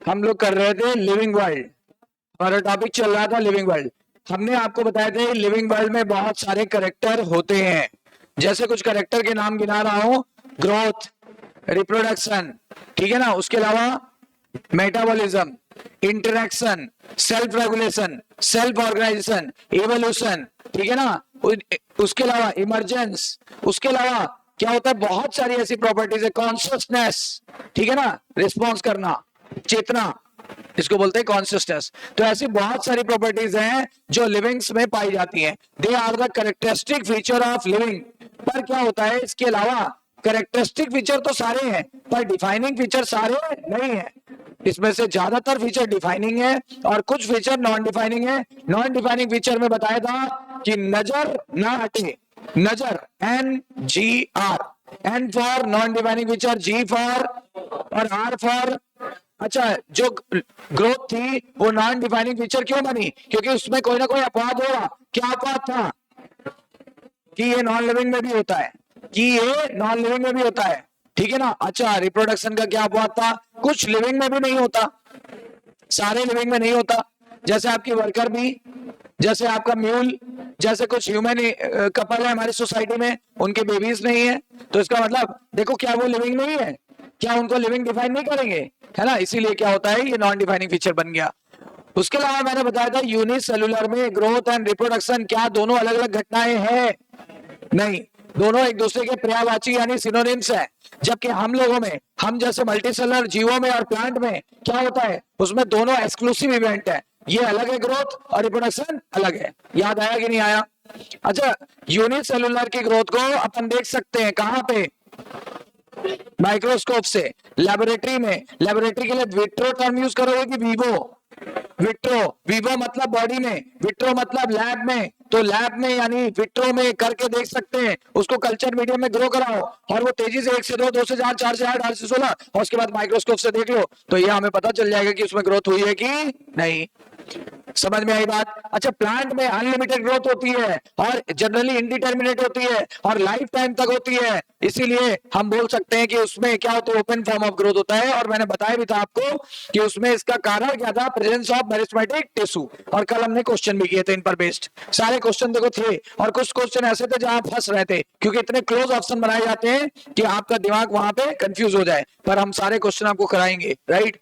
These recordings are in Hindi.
हम लोग कर रहे थे लिविंग वर्ल्ड, हमारा टॉपिक चल रहा था लिविंग वर्ल्ड। हमने आपको बताया था लिविंग वर्ल्ड में बहुत सारे करेक्टर होते हैं। जैसे कुछ करेक्टर के नाम गिना रहा हूं, ग्रोथ, रिप्रोडक्शन, ठीक है ना, उसके अलावा metabolism, interaction, self regulation, self organisation, evolution, ठीक है ना, उसके अलावा इमरजेंस, उसके अलावा क्या होता है, बहुत सारी ऐसी प्रॉपर्टीज है, कॉन्शियसनेस, ठीक है ना, रिस्पॉन्स करना, चेतना, इसको बोलते हैं कॉन्शियसनेस। तो ऐसी बहुत सारी प्रॉपर्टीज हैं जो लिविंग्स में पाई जाती हैं। They are the characteristic feature of living. पर क्या होता है, इसके अलावा कैरेक्टरिस्टिक फीचर तो सारे हैं पर डिफाइनिंग फीचर सारे नहीं है। इसमें से ज्यादातर फीचर डिफाइनिंग है और कुछ फीचर नॉन डिफाइनिंग है। नॉन डिफाइनिंग फीचर में बताया था कि नजर ना हटे, नजर, NGR, N for non defining feature, G for और R फॉर। अच्छा, जो ग्रोथ थी वो नॉन डिफाइनिंग फीचर क्यों बनी? क्योंकि उसमें कोई ना कोई अपवाद होगा। क्या अपवाद था? कि ये नॉन लिविंग में भी होता है, कि ये नॉन लिविंग में भी होता है, ठीक है ना। अच्छा, रिप्रोडक्शन का क्या अपवाद था? कुछ लिविंग में भी नहीं होता, सारे लिविंग में नहीं होता। जैसे आपकी वर्कर भी, जैसे आपका म्यूल, जैसे कुछ ह्यूमन कपल है हमारी सोसाइटी में, उनके बेबीज नहीं है, तो इसका मतलब देखो, क्या वो लिविंग नहीं है? क्या उनको लिविंग डिफाइन नहीं करेंगे? है ना, इसीलिए क्या होता है, ये नॉन डिफाइनिंग फीचर बन गया। उसके अलावा मैंने बताया था यूनिसेलुलर में ग्रोथ एंड रिप्रोडक्शन क्या दोनों अलग अलग घटनाएं हैं? नहीं, दोनों एक दूसरे के पर्यायवाची यानी सिनोनिम्स है। जबकि हम लोगों में, हम जैसे मल्टीसेलुलर जीवों में और प्लांट में क्या होता है, उसमें दोनों एक्सक्लूसिव इवेंट है। ये अलग है ग्रोथ और रिप्रोडक्शन अलग है। याद आया कि नहीं आया? अच्छा, यूनिसेलुलर की ग्रोथ को अपन देख सकते हैं कहां पे? माइक्रोस्कोप से। लेबोरेटरी में, लेबोरेटरी के लिए विट्रो टर्म यूज करोगे कि वीवो? विट्रो, वीवो मतलब बॉडी में, विट्रो मतलब लैब में। तो लैब में यानी विट्रो में करके देख सकते हैं, उसको कल्चर मीडियम में ग्रो कराओ और वो तेजी से 1 से 2, 2 से 4, 4 से 8, 8 से 16 और उसके बाद माइक्रोस्कोप से देख लो, तो ये हमें पता चल जाएगा कि उसमें ग्रोथ हुई है कि नहीं। समझ में आई बात? अच्छा, प्लांट में अनलिमिटेड ग्रोथ होती है और जनरली इंडिटरमिनेट होती है और लाइफ टाइम तक होती है, इसीलिए हम बोल सकते हैं कि उसमें क्या होता है, ओपन फॉर्म ऑफ ग्रोथ होता है। और मैंने बताया भी था आपको कि उसमें इसका कारण क्या था, प्रेजेंस ऑफ मेरिस्टेमेटिक टिश्यू। और कल हमने क्वेश्चन भी किए थे इन पर बेस्ड, सारे क्वेश्चन देखो थे, और कुछ क्वेश्चन ऐसे थे जहां फंस रहे थे क्योंकि इतने क्लोज ऑप्शन बनाए जाते हैं कि आपका दिमाग वहां पे कंफ्यूज हो जाए, पर हम सारे क्वेश्चन आपको कराएंगे, राइट।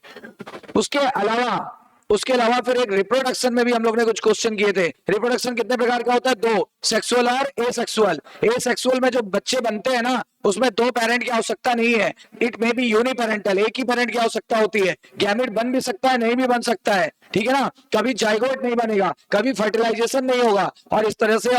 उसके अलावा फिर एक रिप्रोडक्शन में भी हम लोग ने कुछ क्वेश्चन किए थे। रिप्रोडक्शन कितने प्रकार का होता है? 2, सेक्सुअल और एसेक्सुअल। एसेक्सुअल में जो बच्चे बनते हैं ना, उसमें 2 पेरेंट की आवश्यकता नहीं है, इट मे बी यूनिपेरेंटल, एक ही पेरेंट की आवश्यकता होती है। गैमेट बन भी सकता है, नहीं भी बन सकता है, ठीक है ना। कभी जाइगोट नहीं बनेगा, कभी फर्टिलाइजेशन नहीं होगा और इस तरह से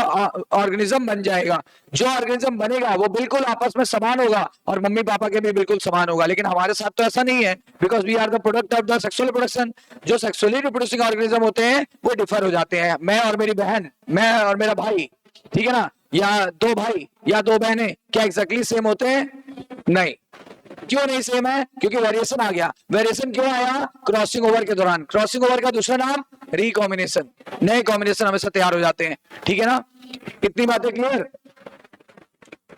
ऑर्गेनिज्म बन जाएगा। जो ऑर्गेनिज्म बनेगा वो बिल्कुल आपस में समान होगा और मम्मी पापा के भी बिल्कुल समान होगा, लेकिन हमारे साथ तो ऐसा नहीं है, because we are the product of the sexual reproduction. जो सेक्सुअली रिप्रोड्यूसिंग ऑर्गेनिज्म होते हैं वो डिफर हो जाते हैं। मैं और मेरी बहन, मैं और मेरा भाई, ठीक है ना, या 2 भाई या 2 बहनें, क्या एग्जैक्टली सेम होते हैं? नहीं। क्यों नहीं सेम है? क्योंकि वेरिएशन आ गया। वेरिएशन क्यों आया? क्रॉसिंग ओवर के दौरान। क्रॉसिंग ओवर का दूसरा नाम रिकॉम्बिनेशन। नए कॉम्बिनेशन हमेशा तैयार हो जाते हैं, ठीक है ना। इतनी बातें क्लियर?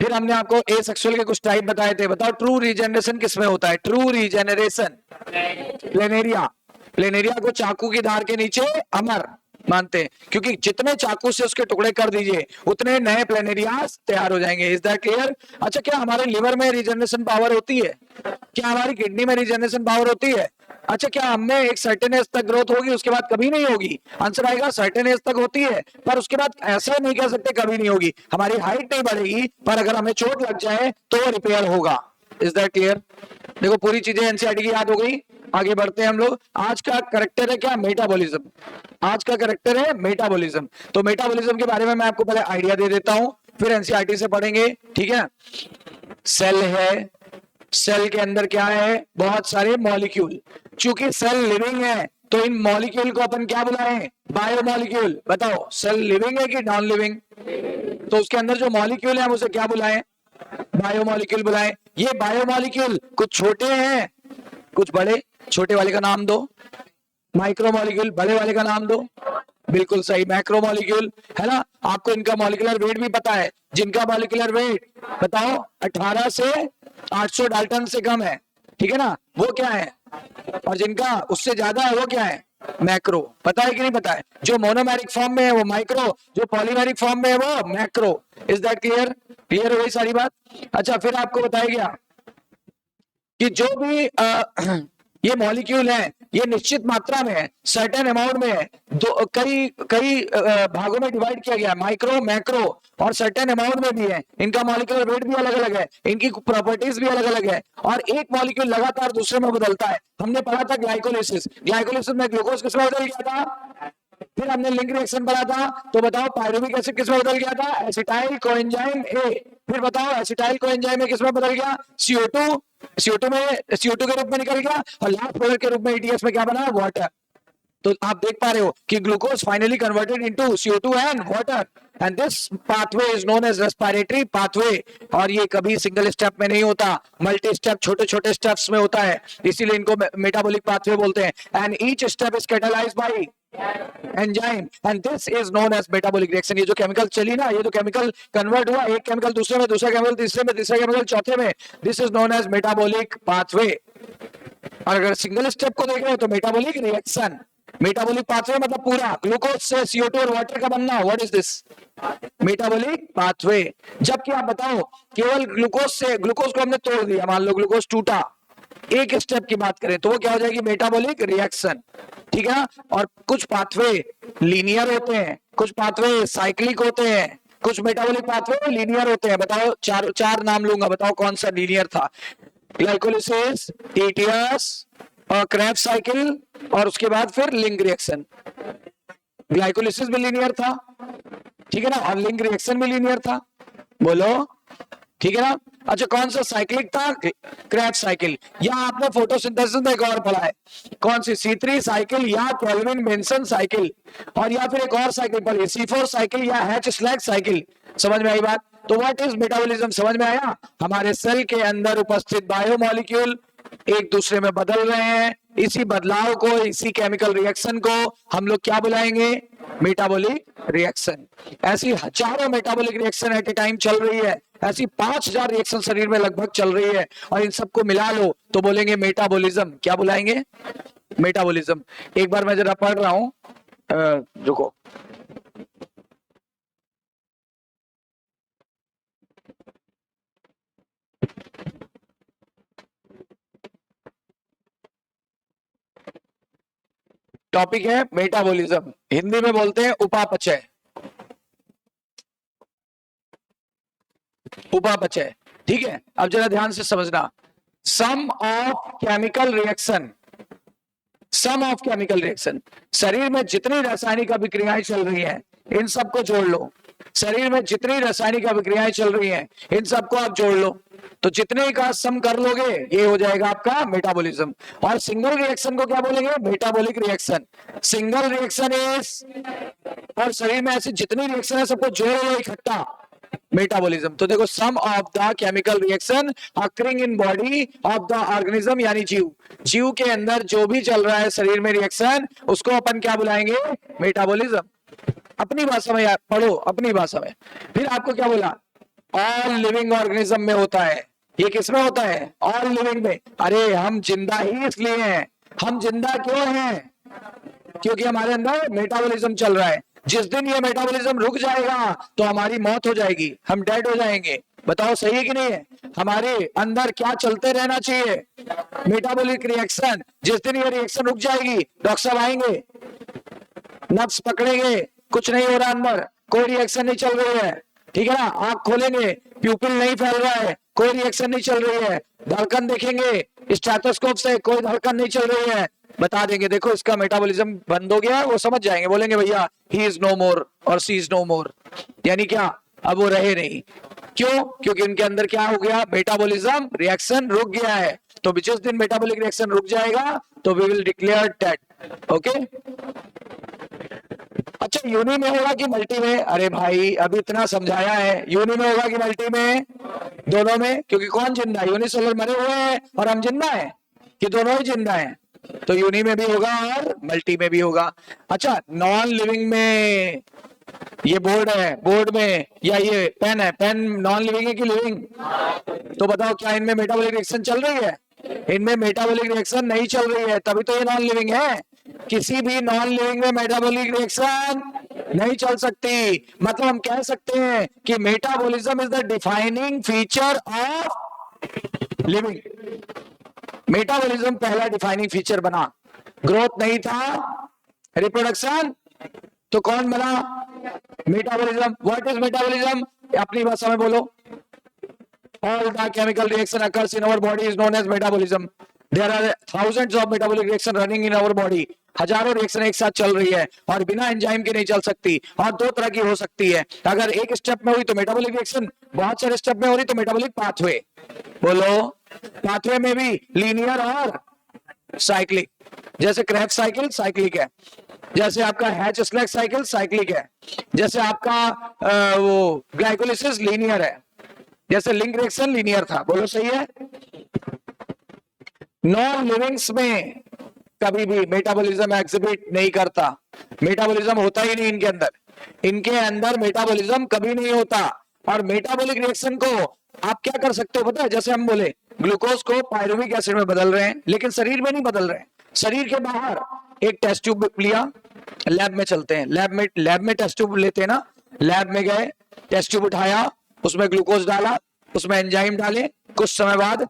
फिर हमने आपको एसेक्सुअल के कुछ टाइप बताए थे। बताओ ट्रू रीजेनरेशन किसमें होता है? True regeneration planaria. प्लेनेरिया को चाकू की धार के नीचे अमर मानते हैं, क्योंकि जितने चाकू से उसके टुकड़े कर दीजिए उतने नए प्लेनेरियास तैयार हो जाएंगे। Is that clear? अच्छा, क्या हमारे लिवर में रीजनरेशन पावर होती है? क्या हमारी किडनी में रीजनरेशन पावर होती है? अच्छा, क्या हमें एक सर्टेन एज तक ग्रोथ होगी, उसके बाद कभी नहीं होगी? आंसर आएगा सर्टेन एज तक होती है, पर उसके बाद ऐसा नहीं कह सकते कभी नहीं होगी। हमारी हाइट नहीं बढ़ेगी, पर अगर हमें चोट लग जाए तो वो रिपेयर होगा। Is that clear? देखो, पूरी चीजें एनसीईआरटी की याद हो गई। आगे बढ़ते हैं हम लोग। आज का करेक्टर है क्या? मेटाबॉलिज्म। आज का करेक्टर है मेटाबॉलिज्म। तो मेटाबॉलिज्म के बारे में मैं आपको पहले आइडिया दे देता हूं, फिर एनसीईआरटी से पढ़ेंगे, ठीक है। सेल है, सेल के अंदर क्या है? बहुत सारे मॉलिक्यूल। चूंकि सेल लिविंग है तो इन मॉलिक्यूल को अपन क्या बुलाएं? बायोमॉलिक्यूल। बताओ, सेल लिविंग है कि नॉन लिविंग? तो उसके अंदर जो मॉलिक्यूल है हम उसे क्या बुलाएं? बायोमॉलिक्यूल बुलाएं। ये बायोमॉलिक्यूल कुछ छोटे हैं, कुछ बड़े। छोटे वाले का नाम दो। माइक्रोमॉलिक्यूल। बड़े वाले का नाम दो। बिल्कुल सही, मैक्रोमॉलिक्यूल, है ना। आपको इनका मॉलिक्यूलर वेट भी पता है। जिनका मॉलिक्यूलर वेट बताओ 18 से 800 डाल्टन से कम है, ठीक है ना, वो क्या है? और जिनका उससे ज्यादा है वो क्या है, मैक्रो। पता है कि नहीं पता है? जो मोनोमेरिक फॉर्म में है वो माइक्रो, जो पॉलीमेरिक फॉर्म में है वो macro. Is that clear? Clear हो गई सारी बात? अच्छा, फिर आपको बताया गया कि जो भी ये मॉलिक्यूल है ये निश्चित मात्रा में है, सर्टेन अमाउंट में है, दो कई कई भागों में डिवाइड किया गया, माइक्रो, मैक्रो, और सर्टेन अमाउंट में भी है। इनका मॉलिक्यूलर वेट भी अलग अलग है, इनकी प्रॉपर्टीज भी अलग अलग है, और एक मॉलिक्यूल लगातार दूसरे में बदलता है। हमने पढ़ा था ग्लाइकोलिसिस, ग्लाइकोलिसिस में ग्लूकोज किसमें बदल गया था? फिर हमने लिंक रिएक्शन पढ़ा था, तो बताओ पायरुविक एसिड किसमें बदल गया था? Acetyl coenzyme A. फिर बताओ एसिटाइल कोएंजाइम में किसमें बदल गया? CO2, CO2 में CO2 के रूप में निकल गया, और लास्ट प्रोडक्ट के रूप में ETS में क्या बना? वाटर। तो आप देख पा रहे हो कि glucose finally converted into CO2 and water, and this pathway is known as respiratory pathway. और ये कभी सिंगल स्टेप में नहीं होता, मल्टी स्टेप, छोटे छोटे स्टेप्स में होता है, इसीलिए इनको मेटाबॉलिक पाथवे बोलते हैं। And each step is catalysed by enzyme, and this is known as metabolic reaction. ये जो केमिकल चली ना, ये जो केमिकल कन्वर्ट हुआ, एक केमिकल दूसरे में, दूसरा केमिकल तीसरे में, तीसरा केमिकल चौथे में, this is known as metabolic pathway. और अगर सिंगल स्टेप को देख रहे हो तो मेटाबॉलिक रिएक्शन। मेटाबॉलिक पाथवे मतलब पूरा ग्लूकोज से CO2 और वाटर का बनना, what is this? Metabolic pathway. जबकि आप बताओ केवल ग्लूकोज से, ग्लूकोज को हमने तोड़ दिया, मान लो ग्लूकोज टूटा, एक स्टेप की बात करें तो वो क्या हो जाएगी? Metabolic reaction. ठीक है ना? और कुछ पाथवे लीनियर होते हैं, कुछ पाथवे साइक्लिक होते हैं, कुछ मेटाबॉलिक पाथवे लीनियर होते हैं। बताओ, चार नाम लूंगा, बताओ कौन सा लीनियर था? ग्लाइकोलिसिस, ETS और क्रेब्स साइकिल, और उसके बाद फिर लिंक रिएक्शन। ग्लाइकोलिसिस भी लीनियर था, ठीक है ना, और लिंक रिएक्शन भी लीनियर था। बोलो, ठीक है ना? अच्छा, कौन सा साइक्लिक था? Krebs cycle. या आपने फोटोसिंथेसिस में एक और पढ़ा है, कौन सी? C3 साइकिल या केल्विन बेंसन साइकिल, और या फिर एक और साइकिल पढ़ी, C4 साइकिल या H स्लैग साइकिल। समझ में आई बात? तो व्हाट इज मेटाबॉलिज्म? समझ में आया? हमारे सेल के अंदर उपस्थित बायोमॉलिक्यूल एक दूसरे में बदल रहे हैं, इसी बदलाव को, इसी केमिकल रिएक्शन को हम लोग क्या बुलाएंगे? Metabolic reaction. ऐसी हजारों metabolic reaction at A time चल रही है, ऐसी 5000 रिएक्शन शरीर में लगभग चल रही है, और इन सबको मिला लो तो बोलेंगे मेटाबॉलिज्म। क्या बुलाएंगे? मेटाबॉलिज्म। एक बार मैं जरा पढ़ रहा हूं, रुको। टॉपिक है मेटाबॉलिज्म, हिंदी में बोलते हैं उपापचय। उपापचय, ठीक है? अब जरा ध्यान से समझना। Sum of chemical reaction, sum of chemical reaction, शरीर में जितनी रासायनिक अभिक्रियाएं चल रही हैं इन सबको जोड़ लो। शरीर में जितनी रासायनिक अभिक्रियाएं चल रही हैं इन सबको आप जोड़ लो, तो जितने का सम कर लोगे ये हो जाएगा आपका मेटाबॉलिज्म। और सिंगल रिएक्शन को क्या बोलेंगे? Metabolic reaction. Single reaction is, और शरीर में ऐसी जितनी रिएक्शन है सबको जोड़ लो इकट्ठा, मेटाबॉलिज्म। तो देखो, sum of the chemical reaction occurring in body of the organism, यानी जीव, जीव के अंदर जो भी चल रहा है शरीर में रिएक्शन, उसको अपन क्या बुलाएंगे? मेटाबॉलिज्म। अपनी भाषा में पढ़ो, अपनी भाषा में। फिर आपको क्या बोला? ऑल लिविंग ऑर्गेनिज्म में होता है। ये किसमें होता है? ऑल लिविंग में। अरे हम जिंदा ही इसलिए हैं। हम जिंदा क्यों हैं? क्योंकि हमारे अंदर मेटाबॉलिज्म चल रहा है। जिस दिन ये मेटाबॉलिज्म रुक जाएगा तो हमारी मौत हो जाएगी, हम डेड हो जाएंगे। बताओ सही है कि नहीं है? हमारे अंदर क्या चलते रहना चाहिए? Metabolic reaction. जिस दिन ये रिएक्शन रुक जाएगी, डॉक्टर साहब आएंगे, नब्ज पकड़ेंगे, कुछ नहीं हो रहा अंदर, कोई रिएक्शन नहीं चल रही है, ठीक है ना? आंख खोलेंगे, प्यूपिल नहीं फैल रहा है, कोई रिएक्शन नहीं चल रही है, धड़कन देखेंगे स्टेथोस्कोप से, कोई धड़कन नहीं चल रही है, बता देंगे देखो इसका मेटाबॉलिज्म बंद हो गया है। वो समझ जाएंगे, बोलेंगे भैया ही इज नो मोर और सी इज नो मोर, यानी क्या? अब वो रहे नहीं। क्यों? क्योंकि उनके अंदर क्या हो गया? मेटाबॉलिज्म रिएक्शन रुक गया है। तो जिस दिन मेटाबॉलिक रिएक्शन रुक जाएगा तो we will declare dead. Okay? अच्छा, यूनि में होगा कि मल्टी में? अरे भाई अभी इतना समझाया है, यूनि में होगा कि मल्टी में? दोनों में। क्योंकि कौन जिंदा है? यूनिसेलुलर मरे हुए हैं और हम जिंदा हैं, कि दोनों ही जिंदा हैं? तो यूनि में भी होगा और मल्टी में भी होगा। अच्छा, नॉन लिविंग में ये बोर्ड है, बोर्ड में या ये पेन है, पेन नॉन लिविंग है कि लिविंग? तो बताओ क्या इनमें मेटाबॉलिक रिएक्शन चल रही है? इनमें मेटाबॉलिक रिएक्शन नहीं चल रही है, तभी तो ये नॉन लिविंग है। किसी भी नॉन लिविंग में मेटाबॉलिक रिएक्शन नहीं चल सकती। मतलब हम कह सकते हैं कि metabolism is the defining feature of living. Metabolism पहला डिफाइनिंग फीचर बना, ग्रोथ नहीं था, रिप्रोडक्शन तो कौन बना? मेटाबॉलिज्म। What is metabolism? अपनी भाषा में बोलो। All the chemical reaction occurs in our body is known as metabolism. There are thousands of metabolic reaction running in our body. हजारों रिएक्शन एक साथ चल रही है और बिना एंजाइम के नहीं चल सकती, और दो तरह की हो सकती है। अगर एक स्टेप में हुई तो मेटाबॉलिक रिएक्शन, बहुत सारे स्टेप में हो रही तो मेटाबॉलिक पाथवे। बोलो, पाथवे में भी लीनियर और साइक्लिक। जैसे क्रैफ साइकिल साइक्लिक है, जैसे आपका हैच स्लैग साइकिल साइक्लिक है, जैसे आपका वो ग्लाइकोलिसिस लीनियर है, जैसे लिंक रिएक्शन लीनियर था। बोलो सही है। नॉन लिविंग्स में कभी भी मेटाबॉलिज्म एग्जिबिट नहीं करता, मेटाबॉलिज्म होता ही नहीं इनके अंदर। इनके अंदर मेटाबॉलिज्म कभी नहीं होता। और मेटाबॉलिक रिएक्शन को आप क्या कर सकते हो पता है? जैसे हम बोले ग्लूकोज को पायरुविक एसिड में बदल रहे हैं, लेकिन शरीर में नहीं बदल रहे हैं। शरीर के बाहर एक टेस्ट ट्यूब लिया, लैब में चलते हैं, लैब में टेस्ट ट्यूब लेते हैं ना, लैब में गए, टेस्ट ट्यूब उठाया, उसमें ग्लूकोज डाला, उसमें एंजाइम डाले, कुछ समय बाद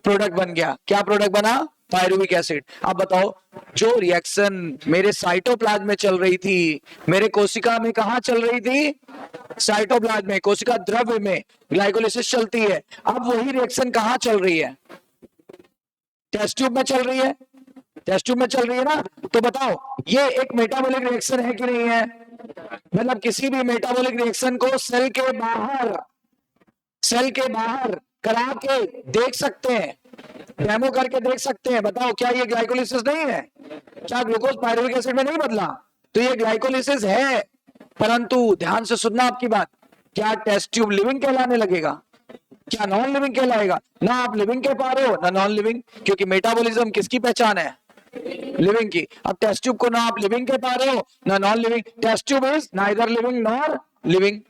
प्रोडक्ट बन गया। क्या प्रोडक्ट बना? Pyruvic acid. अब बताओ, जो रिएक्शन मेरे साइटोप्लाज्म में चल रही थी, मेरे कोशिका में कहां चल रही थी? साइटोप्लाज्म में, कोशिका द्रव्य में ग्लाइकोलिसिस चलती है। अब वही रिएक्शन कहां चल रही है? टेस्ट ट्यूब में चल रही है। टेस्ट ट्यूब में चल रही है ना, तो बताओ ये एक मेटाबॉलिक रिएक्शन है कि नहीं है? मतलब किसी भी मेटाबॉलिक रिएक्शन को सेल के बाहर करा के देख सकते हैं, डेमो करके देख सकते हैं। बताओ, क्या ये ग्लाइकोलिसिस नहीं है? क्या ग्लूकोज पायरुविक एसिड में नहीं बदला? तो ये ग्लाइकोलिसिस है। परंतु ध्यान से सुनना आपकी बात, क्या टेस्ट ट्यूब लिविंग कहलाने लगेगा? क्या नॉन लिविंग कहलाएगा? ना आप लिविंग कह पा रहे हो ना नॉन लिविंग, क्योंकि मेटाबॉलिज्म किसकी पहचान है? लिविंग की। अब टेस्ट ट्यूब को ना आप लिविंग कह पा रहे हो ना non living. Test tube is neither living nor living,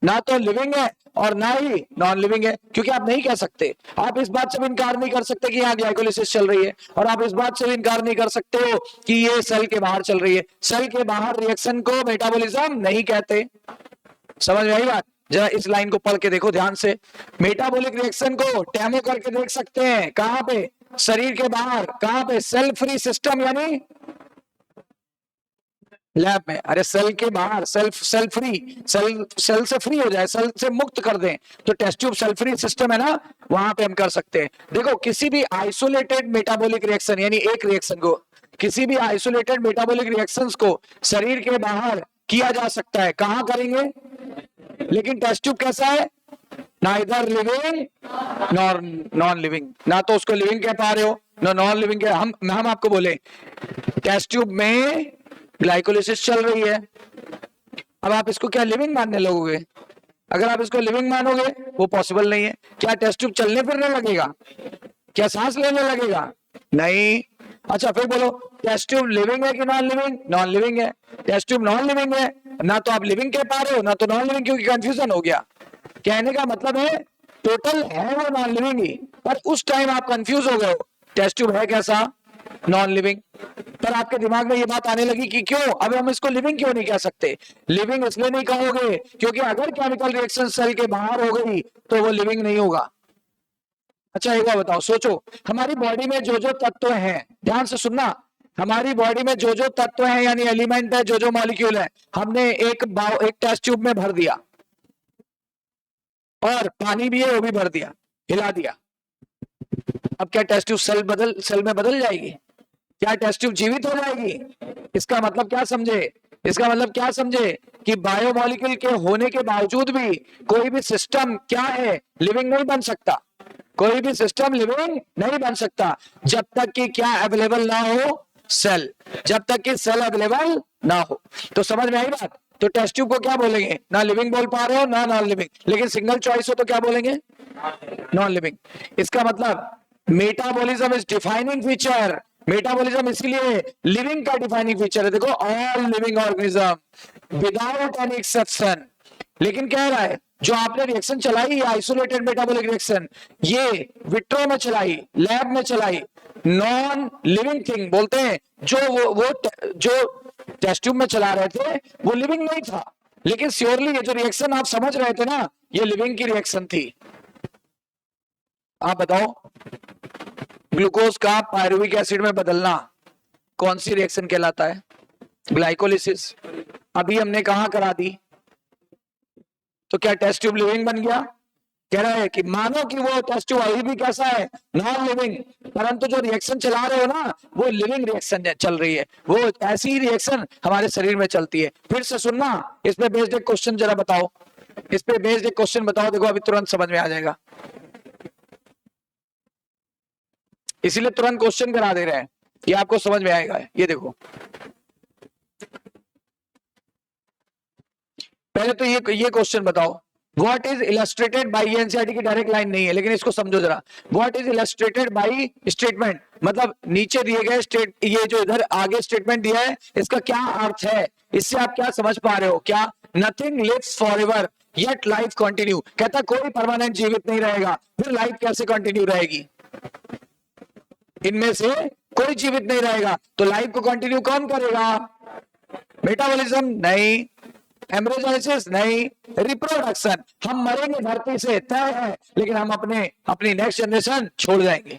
ना तो लिविंग है और ना ही नॉन लिविंग है, क्योंकि आप नहीं कह सकते। आप इस बात से भी इनकार नहीं कर सकते कि यहाँ ग्लाइकोलिसिस चल रही है, और आप इस बात से भी इनकार नहीं कर सकते हो कि ये सेल के बाहर चल रही है। सेल के बाहर रिएक्शन को मेटाबॉलिज्म नहीं कहते। समझ में आई बात? जरा इस लाइन को पढ़ के देखो ध्यान से। मेटाबॉलिक रिएक्शन को डेमो करके देख सकते हैं। कहां पे? शरीर के बाहर। कहां पे? सेल फ्री सिस्टम, यानी लैब में। अरे सेल के बाहर, सेल फ्री, सेल से फ्री हो जाए, सेल से मुक्त कर दें, तो test tube cell free system है ना, वहां पे हम कर सकते हैं। देखो, किसी भी आइसोलेटेड मेटाबॉलिक रिएक्शन, यानी एक रिएक्शन को, किसी भी आइसोलेटेड मेटाबॉलिक रिएक्शंस को शरीर के बाहर किया जा सकता है। कहां करेंगे? लेकिन टेस्ट ट्यूब कैसा है? Neither living nor non living. ना तो उसको लिविंग कह पा रहे हो ना नॉन लिविंग। हम आपको बोले टेस्ट ट्यूब में ग्लाइकोलिसिस चल रही है, अब आप इसको क्या लिविंग मानने लगोगे? अगर आप इसको लिविंग मानोगे, वो पॉसिबल नहीं है। क्या टेस्ट ट्यूब चलने फिरने लगेगा? क्या सांस लेने लगेगा? नहीं। अच्छा, फिर बोलो, टेस्ट ट्यूब लिविंग है कि नॉन लिविंग? नॉन लिविंग है। टेस्ट ट्यूब नॉन लिविंग है, ना तो आप लिविंग कह पा रहे हो ना तो नॉन लिविंग, क्योंकि कंफ्यूजन हो गया। कहने का मतलब है टोटल है वो नॉन लिविंग ही, पर उस टाइम आप कंफ्यूज हो गए हो। टेस्ट ट्यूब है कैसा? Non living. पर आपके दिमाग में ये बात आने लगी कि क्यों अब हम इसको लिविंग क्यों नहीं कह सकते? लिविंग इसलिए नहीं कहोगे क्योंकि अगर केमिकल रिएक्शन सेल के बाहर हो गई तो वो लिविंग नहीं होगा। अच्छा, एक बात बताओ, सोचो, हमारी बॉडी में जो जो तत्व हैं, ध्यान से सुनना, हमारी बॉडी में जो जो तत्व हैं, यानी एलिमेंट है, जो जो मॉलिक्यूल है, हमने एक टेस्ट ट्यूब में भर दिया, और पानी भी है वो भी भर दिया, हिला दिया। अब क्या टेस्ट ट्यूब सेल में बदल जाएगी? क्या टेस्ट ट्यूब जीवित हो जाएगी? इसका मतलब क्या समझे? इसका मतलब क्या समझे कि बायोमोलिक्यूल के होने के बावजूद भी कोई भी सिस्टम क्या है? लिविंग नहीं बन सकता। कोई भी सिस्टम लिविंग नहीं बन सकता जब तक कि क्या अवेलेबल ना हो? सेल। जब तक कि सेल अवेलेबल ना हो। तो समझ में आई बात? तो टेस्ट ट्यूब को क्या बोलेंगे? ना लिविंग बोल पा रहे हो ना नॉन लिविंग, लेकिन सिंगल चॉइस हो तो क्या बोलेंगे? Non living. इसका मतलब metabolism is defining feature. Metabolism इसलिए लिविंग का डिफाइनिंग फीचर है। देखो, all living organism without any exception. लेकिन कह रहा है जो आपने रिएक्शन चलाई आइसोलेटेड मेटाबॉलिक रिएक्शन, ये विट्रो में चलाई, लैब में चलाई, नॉन लिविंग थिंग बोलते हैं, जो टेस्ट ट्यूब में चला रहे थे वो लिविंग नहीं था, लेकिन श्योरली ये जो रिएक्शन आप समझ रहे थे ना, ये लिविंग की रिएक्शन थी। आप बताओ, ग्लूकोज का पायरुविक एसिड में बदलना कौन सी रिएक्शन कहलाता है? ग्लाइकोलिसिस। अभी हमने कहां करा दी, तो क्या टेस्ट ट्यूब लिविंग बन गया? कह रहा है कि मानो कि वो टेस्ट ट्यूब अभी भी कैसा है, नॉन लिविंग, परंतु जो रिएक्शन चला रहे हो ना वो लिविंग रिएक्शन चल रही है, वो ऐसी ही रिएक्शन हमारे शरीर में चलती है। फिर से सुनना, इस पे बेस्ड एक क्वेश्चन जरा बताओ, इस पे बेस्ड एक क्वेश्चन बताओ, देखो अभी तुरंत समझ में आ जाएगा, इसीलिए तुरंत क्वेश्चन करा दे रहे हैं, ये आपको समझ में आएगा। ये देखो, पहले तो ये क्वेश्चन बताओ, what is illustrated by, NCERT की डायरेक्ट लाइन नहीं है, लेकिन इसको समझो जरा। What is illustrated by statement, मतलब नीचे दिए गए स्टेट, ये जो इधर आगे स्टेटमेंट दिया है इसका क्या अर्थ है, इससे आप क्या समझ पा रहे हो? क्या nothing lives forever yet life continue, कहता कोई परमानेंट जीवित नहीं रहेगा, फिर लाइफ कैसे कंटिन्यू रहेगी? इनमें से कोई जीवित नहीं रहेगा, तो लाइफ को कंटिन्यू कौन करेगा? मेटाबॉलिज्म नहीं, एम्ब्रोजाइसिस नहीं, रिप्रोडक्शन। हम मरेंगे धरती से तय है, लेकिन हम अपनी नेक्स्ट जनरेशन छोड़ जाएंगे।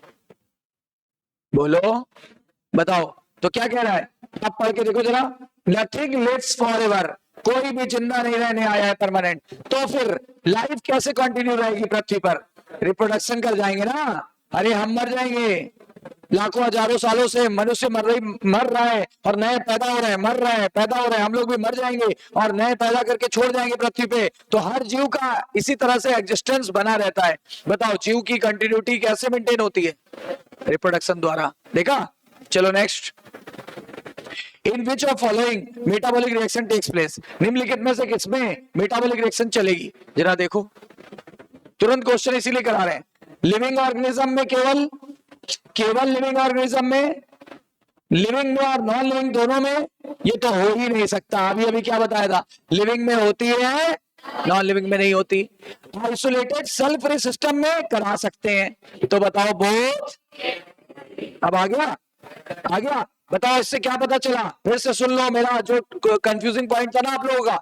बोलो, बताओ, तो क्या कह रहा है? आप पढ़ के देखो जरा, नथिंग लिव्स फॉरएवर, कोई भी जिंदा नहीं रहने आया है परमानेंट, तो फिर लाइफ कैसे कंटिन्यू रहेगी पृथ्वी पर? रिप्रोडक्शन कर जाएंगे ना। अरे हम मर जाएंगे, लाखों हजारों सालों से मनुष्य मर रहा है और नए पैदा हो रहे हैं, मर रहे हैं, पैदा हो रहे हैं, हम लोग भी मर जाएंगे और नए पैदा करके छोड़ जाएंगे पृथ्वी पे। तो हर जीव का इसी तरह से एग्जिस्टेंस बना रहता है। बताओ जीव की कंटिन्यूटी कैसे मेंटेन होती है? रिप्रोडक्शन द्वारा। देखा? चलो next, in which of following metabolic reaction takes place, निम्नलिखित में से किसमें मेटाबॉलिक रिएक्शन चलेगी? जरा देखो, तुरंत क्वेश्चन इसीलिए करा रहे हैं। लिविंग ऑर्गेनिज्म में केवल लिविंग ऑर्गेनिज्म में, लिविंग में और नॉन लिविंग दोनों में ये तो हो ही नहीं सकता। अभी क्या बताया था? लिविंग में होती है, नॉन लिविंग में नहीं होती। आइसोलेटेड सेल फ्री सिस्टम में करा सकते हैं, तो बताओ बोथ। अब आ गया, बताओ इससे क्या पता चला? फिर से सुन लो, मेरा जो कंफ्यूजिंग पॉइंट था ना आप लोगों का,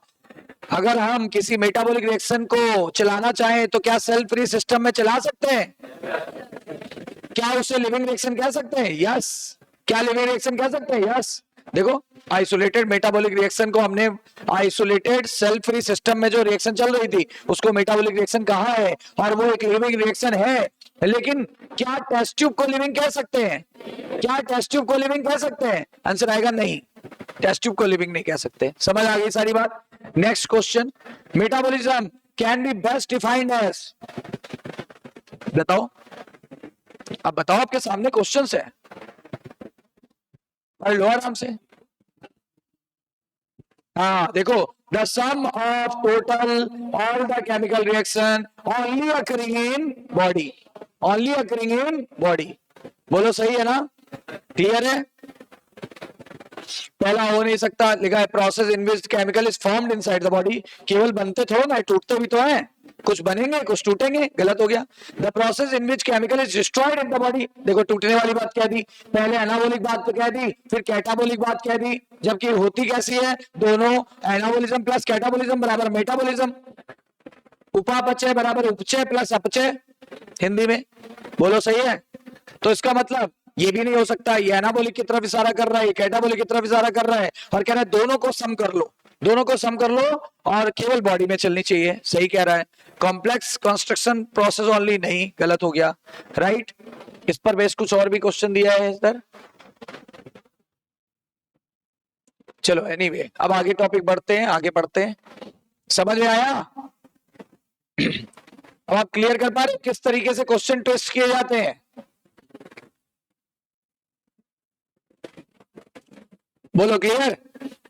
अगर हम किसी मेटाबॉलिक रिएक्शन को चलाना चाहें तो क्या सेल फ्री सिस्टम में चला सकते हैं? क्या उसे लिविंग रिएक्शन कह सकते हैं? यस। क्या लिविंग रिएक्शन कह सकते हैं? यस। देखो, आइसोलेटेड मेटाबॉलिक रिएक्शन को हमने आइसोलेटेड सेल फ्री सिस्टम में जो रिएक्शन चल रही थी उसको मेटाबॉलिक रिएक्शन कहा है, और वो एक लिविंग रिएक्शन है। लेकिन क्या टेस्ट ट्यूब को लिविंग कह सकते हैं? क्या टेस्ट ट्यूब को लिविंग कह सकते हैं? आंसर आएगा नहीं, टेस्ट ट्यूब को लिविंग नहीं कह सकते। समझ आ गई सारी बात? Next question, metabolism can be best defined as, बताओ। अब बताओ, आपके सामने क्वेश्चंस है, पढ़ लो आराम से। हाँ देखो, the sum of total all the chemical reaction only occurring in body, only occurring in body. बोलो सही है ना? क्लियर है? पहला हो नहीं सकता, लिखा है process in which chemical is formed inside the body. केवल बनते थोड़ा ना, टूटते भी तो हैं, कुछ बनेंगे कुछ टूटेंगे, गलत हो गया। The process in which chemical is destroyed in the body, देखो टूटने वाली बात कह दी, पहले एनाबॉलिक बात तो कह दी, फिर कैटाबॉलिक बात कह दी, जबकि होती कैसी है? दोनों, एनाबॉलिज्म प्लस कैटाबॉलिज्म बराबर मेटाबॉलिज्म, उपापचय बराबर उपचय प्लस अपचय हिंदी में। बोलो सही है? तो इसका मतलब ये भी नहीं हो सकता ये एनाबॉलिक की तरफ इशारा कर रहा है, ये कैटाबॉलिक की तरफ इशारा कर रहा है, और कह रहा है दोनों को सम कर लो, दोनों को सम कर लो और केवल बॉडी में चलनी चाहिए। सही कह रहा है। कॉम्प्लेक्स कंस्ट्रक्शन प्रोसेस ओनली, नहीं, गलत हो गया। राइट? इस पर बेस कुछ और भी क्वेश्चन दिया है इधर। चलो एनीवे, अब आगे टॉपिक बढ़ते हैं, आगे पढ़ते हैं। समझ में आया? अब आप क्लियर कर पा रहे किस तरीके से क्वेश्चन ट्विस्ट किए जाते हैं? बोलो क्लियर?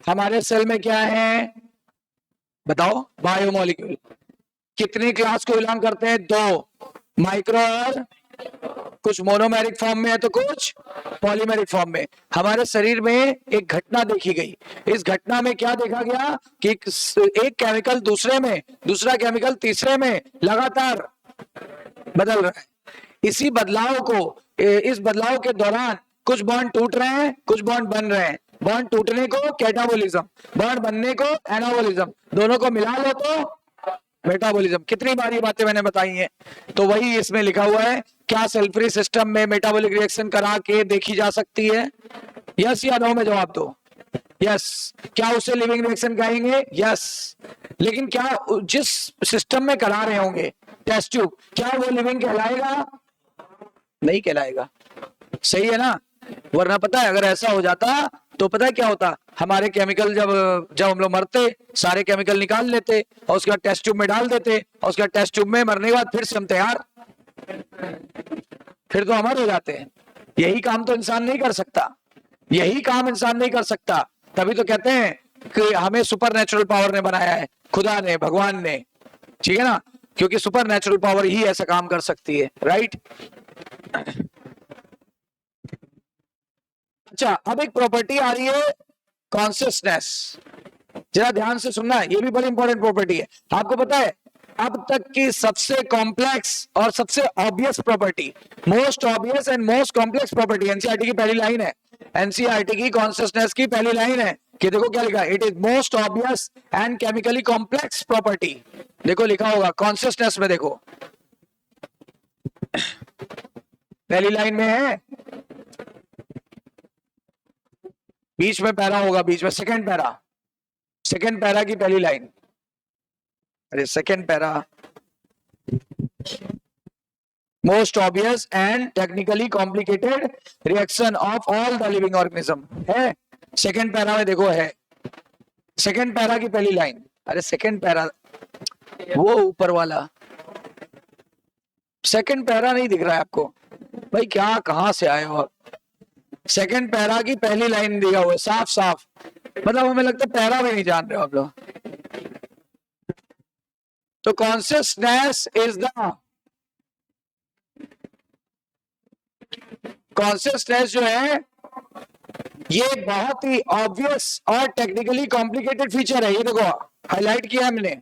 हमारे सेल में क्या है बताओ? बायोमोलिक्यूल। कितनी क्लास को बिलोंग करते हैं? 2, माइक्रो और कुछ मोनोमेरिक फॉर्म में है तो कुछ पॉलीमेरिक फॉर्म में। हमारे शरीर में एक घटना देखी गई। इस घटना में क्या देखा गया कि एक केमिकल दूसरे में, दूसरा केमिकल तीसरे में लगातार बदल रहा है। इसी बदलाव को, इस बदलाव के दौरान कुछ बॉन्ड टूट रहे हैं, कुछ बॉन्ड बन रहे हैं। बॉन्ड टूटने को कैटाबोलिज्म, बॉन्ड बनने को एनाबोलिज्म, दोनों को मिला लो तो मेटाबॉलिज्म। कितनी बार ये बातें मैंने बताई हैं। तो वही इसमें लिखा हुआ है, क्या सेल फ्री सिस्टम में मेटाबॉलिक रिएक्शन करा के देखी जा सकती है? यस या नो में जवाब दो। यस। क्या उसे लिविंग रिएक्शन कहेंगे? यस। लेकिन क्या जिस सिस्टम में करा रहे होंगे टेस्ट ट्यूब, क्या वो लिविंग कहलाएगा? नहीं कहलाएगा। सही है ना? वरना पता है अगर ऐसा हो जाता तो पता है क्या होता, हमारे केमिकल जब हम लोग मरते सारे केमिकल निकाल लेते और उसके बाद टेस्ट ट्यूब में डाल देते और उसके बाद टेस्ट ट्यूब में मरने के बाद फिर से हम तैयार, फिर तो अमर हो जाते हैं। यही काम तो इंसान नहीं कर सकता, यही काम इंसान नहीं कर सकता। तभी तो कहते हैं कि हमें सुपर नेचुरल पावर ने बनाया है, खुदा ने, भगवान ने, ठीक है ना? क्योंकि सुपर नेचुरल पावर ही ऐसा काम कर सकती है, राइट? अच्छा, अब एक प्रॉपर्टी आ रही है कॉन्शियसनेस। जरा ध्यान से सुनना, ये भी बड़ी इंपॉर्टेंट प्रॉपर्टी है। आपको पता है अब तक की सबसे कॉम्प्लेक्स और सबसे obvious property, most obvious and most complex property, NCERT की पहली लाइन है, एनसीईआरटी की कॉन्शियसनेस की पहली लाइन है कि देखो क्या लिखा है, it is most obvious and chemically complex property. देखो लिखा होगा कॉन्शियसनेस में, देखो पहली लाइन में है, बीच में पैरा होगा, बीच में सेकंड पैरा, सेकंड पैरा की पहली लाइन, अरे second para, most obvious and technically complicated reaction of all the living organism है। सेकंड पैरा में देखो है, सेकंड पैरा की पहली लाइन, अरे सेकंड पैरा वो ऊपर वाला, सेकंड पैरा नहीं दिख रहा है आपको भाई? क्या कहां से आए हो आप? सेकंड पैरा की पहली लाइन दिया हुआ है साफ साफ, मतलब हमें लगता है पैरा में नहीं जान रहे हो आप लोग। तो कॉन्शियसनेस इज द, कॉन्शियसनेस जो है ये बहुत ही ऑब्वियस और टेक्निकली कॉम्प्लिकेटेड फीचर है। ये देखो हाईलाइट किया हमने,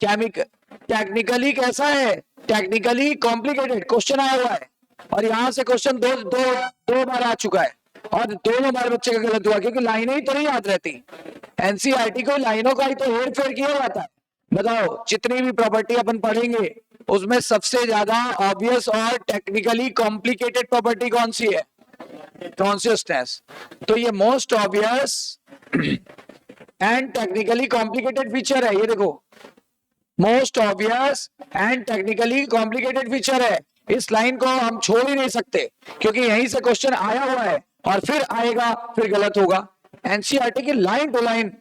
टेक्निकली कैसा है, टेक्निकली कॉम्प्लिकेटेड क्वेश्चन आया हुआ है और यहां से क्वेश्चन दो बार आ चुका है और दोनों बार बच्चे का गलत हुआ, क्योंकि लाइनें ही तो नहीं याद रहती। एनसीईआरटी को लाइनों का ही तो हेर फेर किया जाता है। बताओ जितनी भी प्रॉपर्टी अपन पढ़ेंगे उसमें सबसे ज्यादा ऑब्वियस और टेक्निकली कॉम्प्लिकेटेड प्रॉपर्टी कौन सी है? कॉन्शियसनेस। तो ये most obvious and technically complicated feature है। ये देखो most obvious and technically complicated feature है। इस लाइन को हम छोड़ ही नहीं सकते क्योंकि यहीं से क्वेश्चन आया हुआ है और फिर आएगा, फिर गलत होगा। एनसीईआरटी की लाइन टू लाइन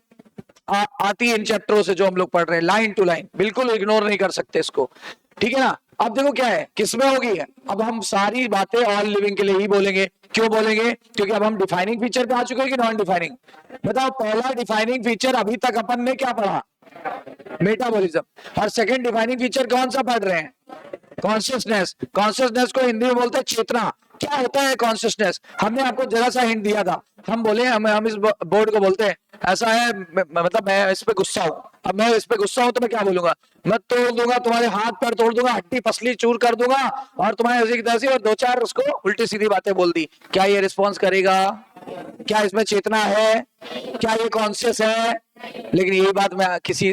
आती है इन चैप्टरों से जो हम लोग पढ़ रहे हैं, लाइन टू लाइन, बिल्कुल इग्नोर नहीं कर सकते इसको, ठीक है ना? अब देखो क्या है, किसमें होगी है? अब हम सारी बातें ऑल लिविंग के लिए ही बोलेंगे। क्यों बोलेंगे? क्योंकि अब हम डिफाइनिंग फीचर पे आ चुके हैं कि नॉन डिफाइनिंग। बताओ पहला डिफाइनिंग फीचर अभी तक अपन ने क्या पढ़ा? मेटाबॉलिज्म। और सेकंड डिफाइनिंग फीचर कौन सा पढ़ रहे हैं? कॉन्शियसनेस। कॉन्शियसनेस को हिंदी में बोलते हैं चेतना। क्या होता है कॉन्शियसनेस? हमने आपको जरा सा हिंट दिया था, हम बोले हम इस बोर्ड को बोलते हैं ऐसा है, मतलब मैं इस पे गुस्सा हूं। अब मैं इस पे गुस्सा हूं तो मैं क्या बोलूंगा? मैं तोड़ दूंगा, तुम्हारे हाथ पैर तोड़ दूंगा, हड्डी पसली चूर कर दूंगा और तुम्हारे ऐसी की तैसी, और दो चार उसको उल्टी सीधी बातें बोल दी। क्या ये रिस्पॉन्स करेगा? क्या इसमें चेतना है? क्या ये कॉन्शियस है? लेकिन यही बात मैं किसी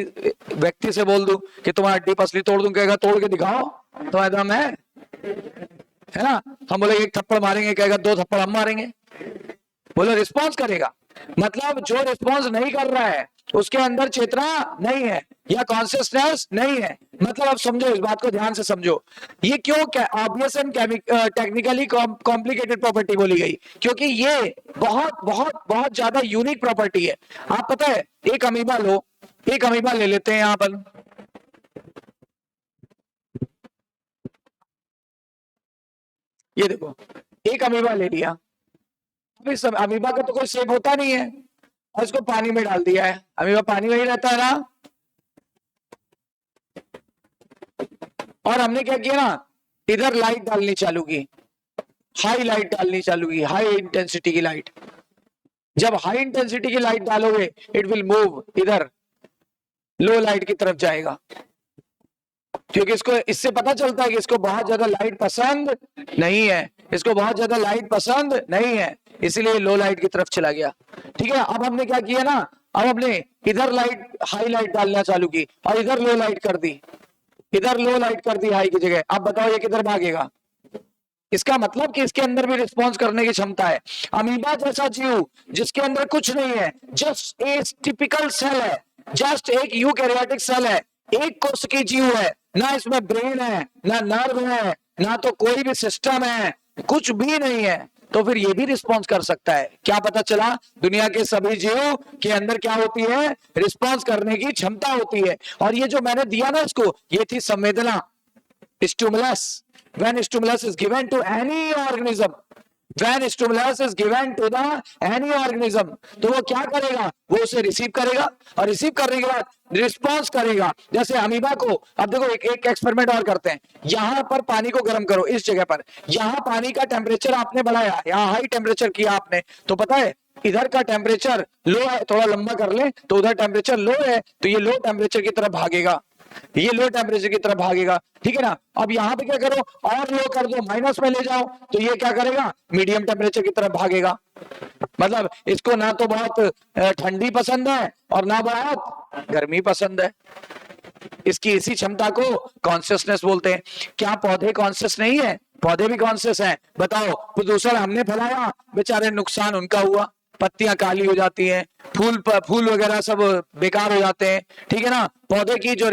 व्यक्ति से बोल दूं कि तुम्हारी हड्डी पसली तोड़ दूं, कहेगा तोड़ के दिखाओ, तुम्हारे दम है ना? हम बोले एक थप्पड़ मारेंगे, कहेगा दो थप्पड़ हम मारेंगे। बोलो रिस्पॉन्स करेगा। मतलब जो रिस्पॉन्स नहीं कर रहा है उसके अंदर चेतना नहीं है या कॉन्शियसनेस नहीं है। मतलब अब समझो, इस बात को ध्यान से समझो। ये क्यों obvious and technically complicated property बोली गई? क्योंकि ये बहुत बहुत बहुत ज्यादा यूनिक प्रॉपर्टी है। आप पता है, एक अमीबा लो, एक अमीबा ले लेते हैं यहां पर, ये देखो एक अमीबा ले लिया। अब इस अमीबा का तो कोई शेप होता नहीं है और इसको पानी में डाल दिया है, अमीबा पानी में ही रहता है ना। और हमने क्या किया ना, इधर लाइट डालनी चालू की, हाई लाइट डालनी चालू की, हाई इंटेंसिटी की लाइट। जब हाई इंटेंसिटी की लाइट डालोगे इट विल मूव इधर लो लाइट की तरफ जाएगा, क्योंकि इसको इससे पता चलता है कि इसको बहुत ज्यादा लाइट पसंद नहीं है, इसको बहुत ज्यादा लाइट पसंद नहीं है, इसलिए लो लाइट की तरफ चला गया। ठीक है, अब हमने क्या किया ना, अब हमने इधर लाइट हाई लाइट डालना चालू की और इधर लो लाइट कर दी, इधर लो लाइट कर दी हाई की जगह। अब बताओ ये किधर भागेगा? इसका मतलब कि इसके अंदर भी रिस्पॉन्स करने की क्षमता है। अमीबा जैसा जीव जिसके अंदर कुछ नहीं है, जस्ट एक टिपिकल सेल है, जस्ट एक यूकैरियोटिक सेल है, एक कोश की जीव है, ना इसमें ब्रेन है, ना नर्व है, ना तो कोई भी सिस्टम है, कुछ भी नहीं है, तो फिर ये भी रिस्पॉन्स कर सकता है। क्या पता चला? दुनिया के सभी जीव के अंदर क्या होती है? रिस्पॉन्स करने की क्षमता होती है। और ये जो मैंने दिया ना इसको, ये थी संवेदना, stimulus. When stimulus is given to any organism, when stimulus is given to the any organism, तो वो क्या करेगा? वो उसे रिसीव करेगा और रिसीव करने के बाद रिस्पॉन्स करेगा। जैसे अमीबा को, अब देखो एक एक्सपेरिमेंट और करते हैं। यहां पर पानी को गर्म करो, इस जगह पर, यहां पानी का टेम्परेचर आपने बढ़ाया, यहां हाई टेम्परेचर किया आपने, तो पता है इधर का टेम्परेचर लो है, थोड़ा लंबा कर ले तो उधर टेम्परेचर लो है, तो ये लो टेम्परेचर की तरफ भागेगा, ये लो टेम्परेचर की तरफ भागेगा। ठीक है ना? अब यहां पे क्या करो, और लो कर दो, माइनस में ले जाओ, तो ये क्या करेगा? मीडियम टेम्परेचर की तरफ भागेगा। मतलब इसको ना तो बहुत ठंडी पसंद है और ना बहुत गर्मी पसंद है। इसकी इसी क्षमता को कॉन्शियसनेस बोलते हैं। क्या पौधे कॉन्शियस नहीं है? पौधे भी कॉन्शियस हैं। बताओ, प्रदूषण हमने फैलाया, बेचारे नुकसान उनका हुआ, पत्तियां काली हो जाती हैं, फूल वगैरह सब बेकार हो जाते हैं। ठीक है ना? पौधे की जो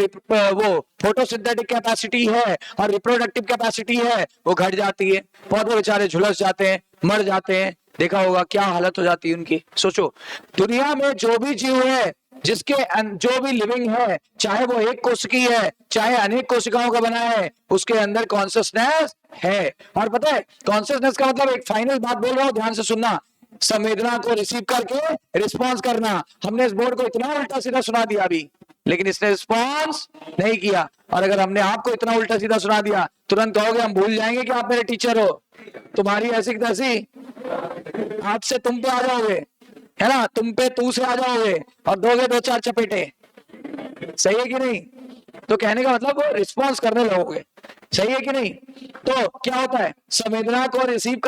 वो फोटोसिंथेटिक कैपेसिटी है और रिप्रोडक्टिव कैपेसिटी है वो घट जाती है, पौधे बेचारे झुलस जाते हैं, मर जाते हैं। देखा होगा क्या हालत हो जाती है उनकी। सोचो, दुनिया में जो भी जीव है, जिसके जो भी लिविंग है, चाहे वो एक कोशिकी है, चाहे अनेक कोशिकाओं का बना है, उसके अंदर कॉन्शियसनेस है। और पता है कॉन्शियसनेस का मतलब, एक फाइनल बात बोल रहा हूं, ध्यान से सुनना, संवेदना को रिसीव करके रिस्पॉन्स करना। हमने इस बोर्ड को इतना उल्टा सीधा सुना दिया अभी, लेकिन इसने रिस्पॉन्स नहीं किया। और अगर हमने आपको इतना उल्टा सीधा सुना दिया, तुरंत कहोगे हम भूल जाएंगे कि आप मेरे टीचर हो, तुम्हारी ऐसी तैसी, आज से तुम पे आ जाओगे, है ना, तुम पे तू से आ जाओगे और दोगे दो चार चपेटे। सही है कि नहीं? तो कहने का मतलब वो रिस्पॉन्स करने लगोगे। सही है कि नहीं? तो क्या होता है, संवेदना को रिसीव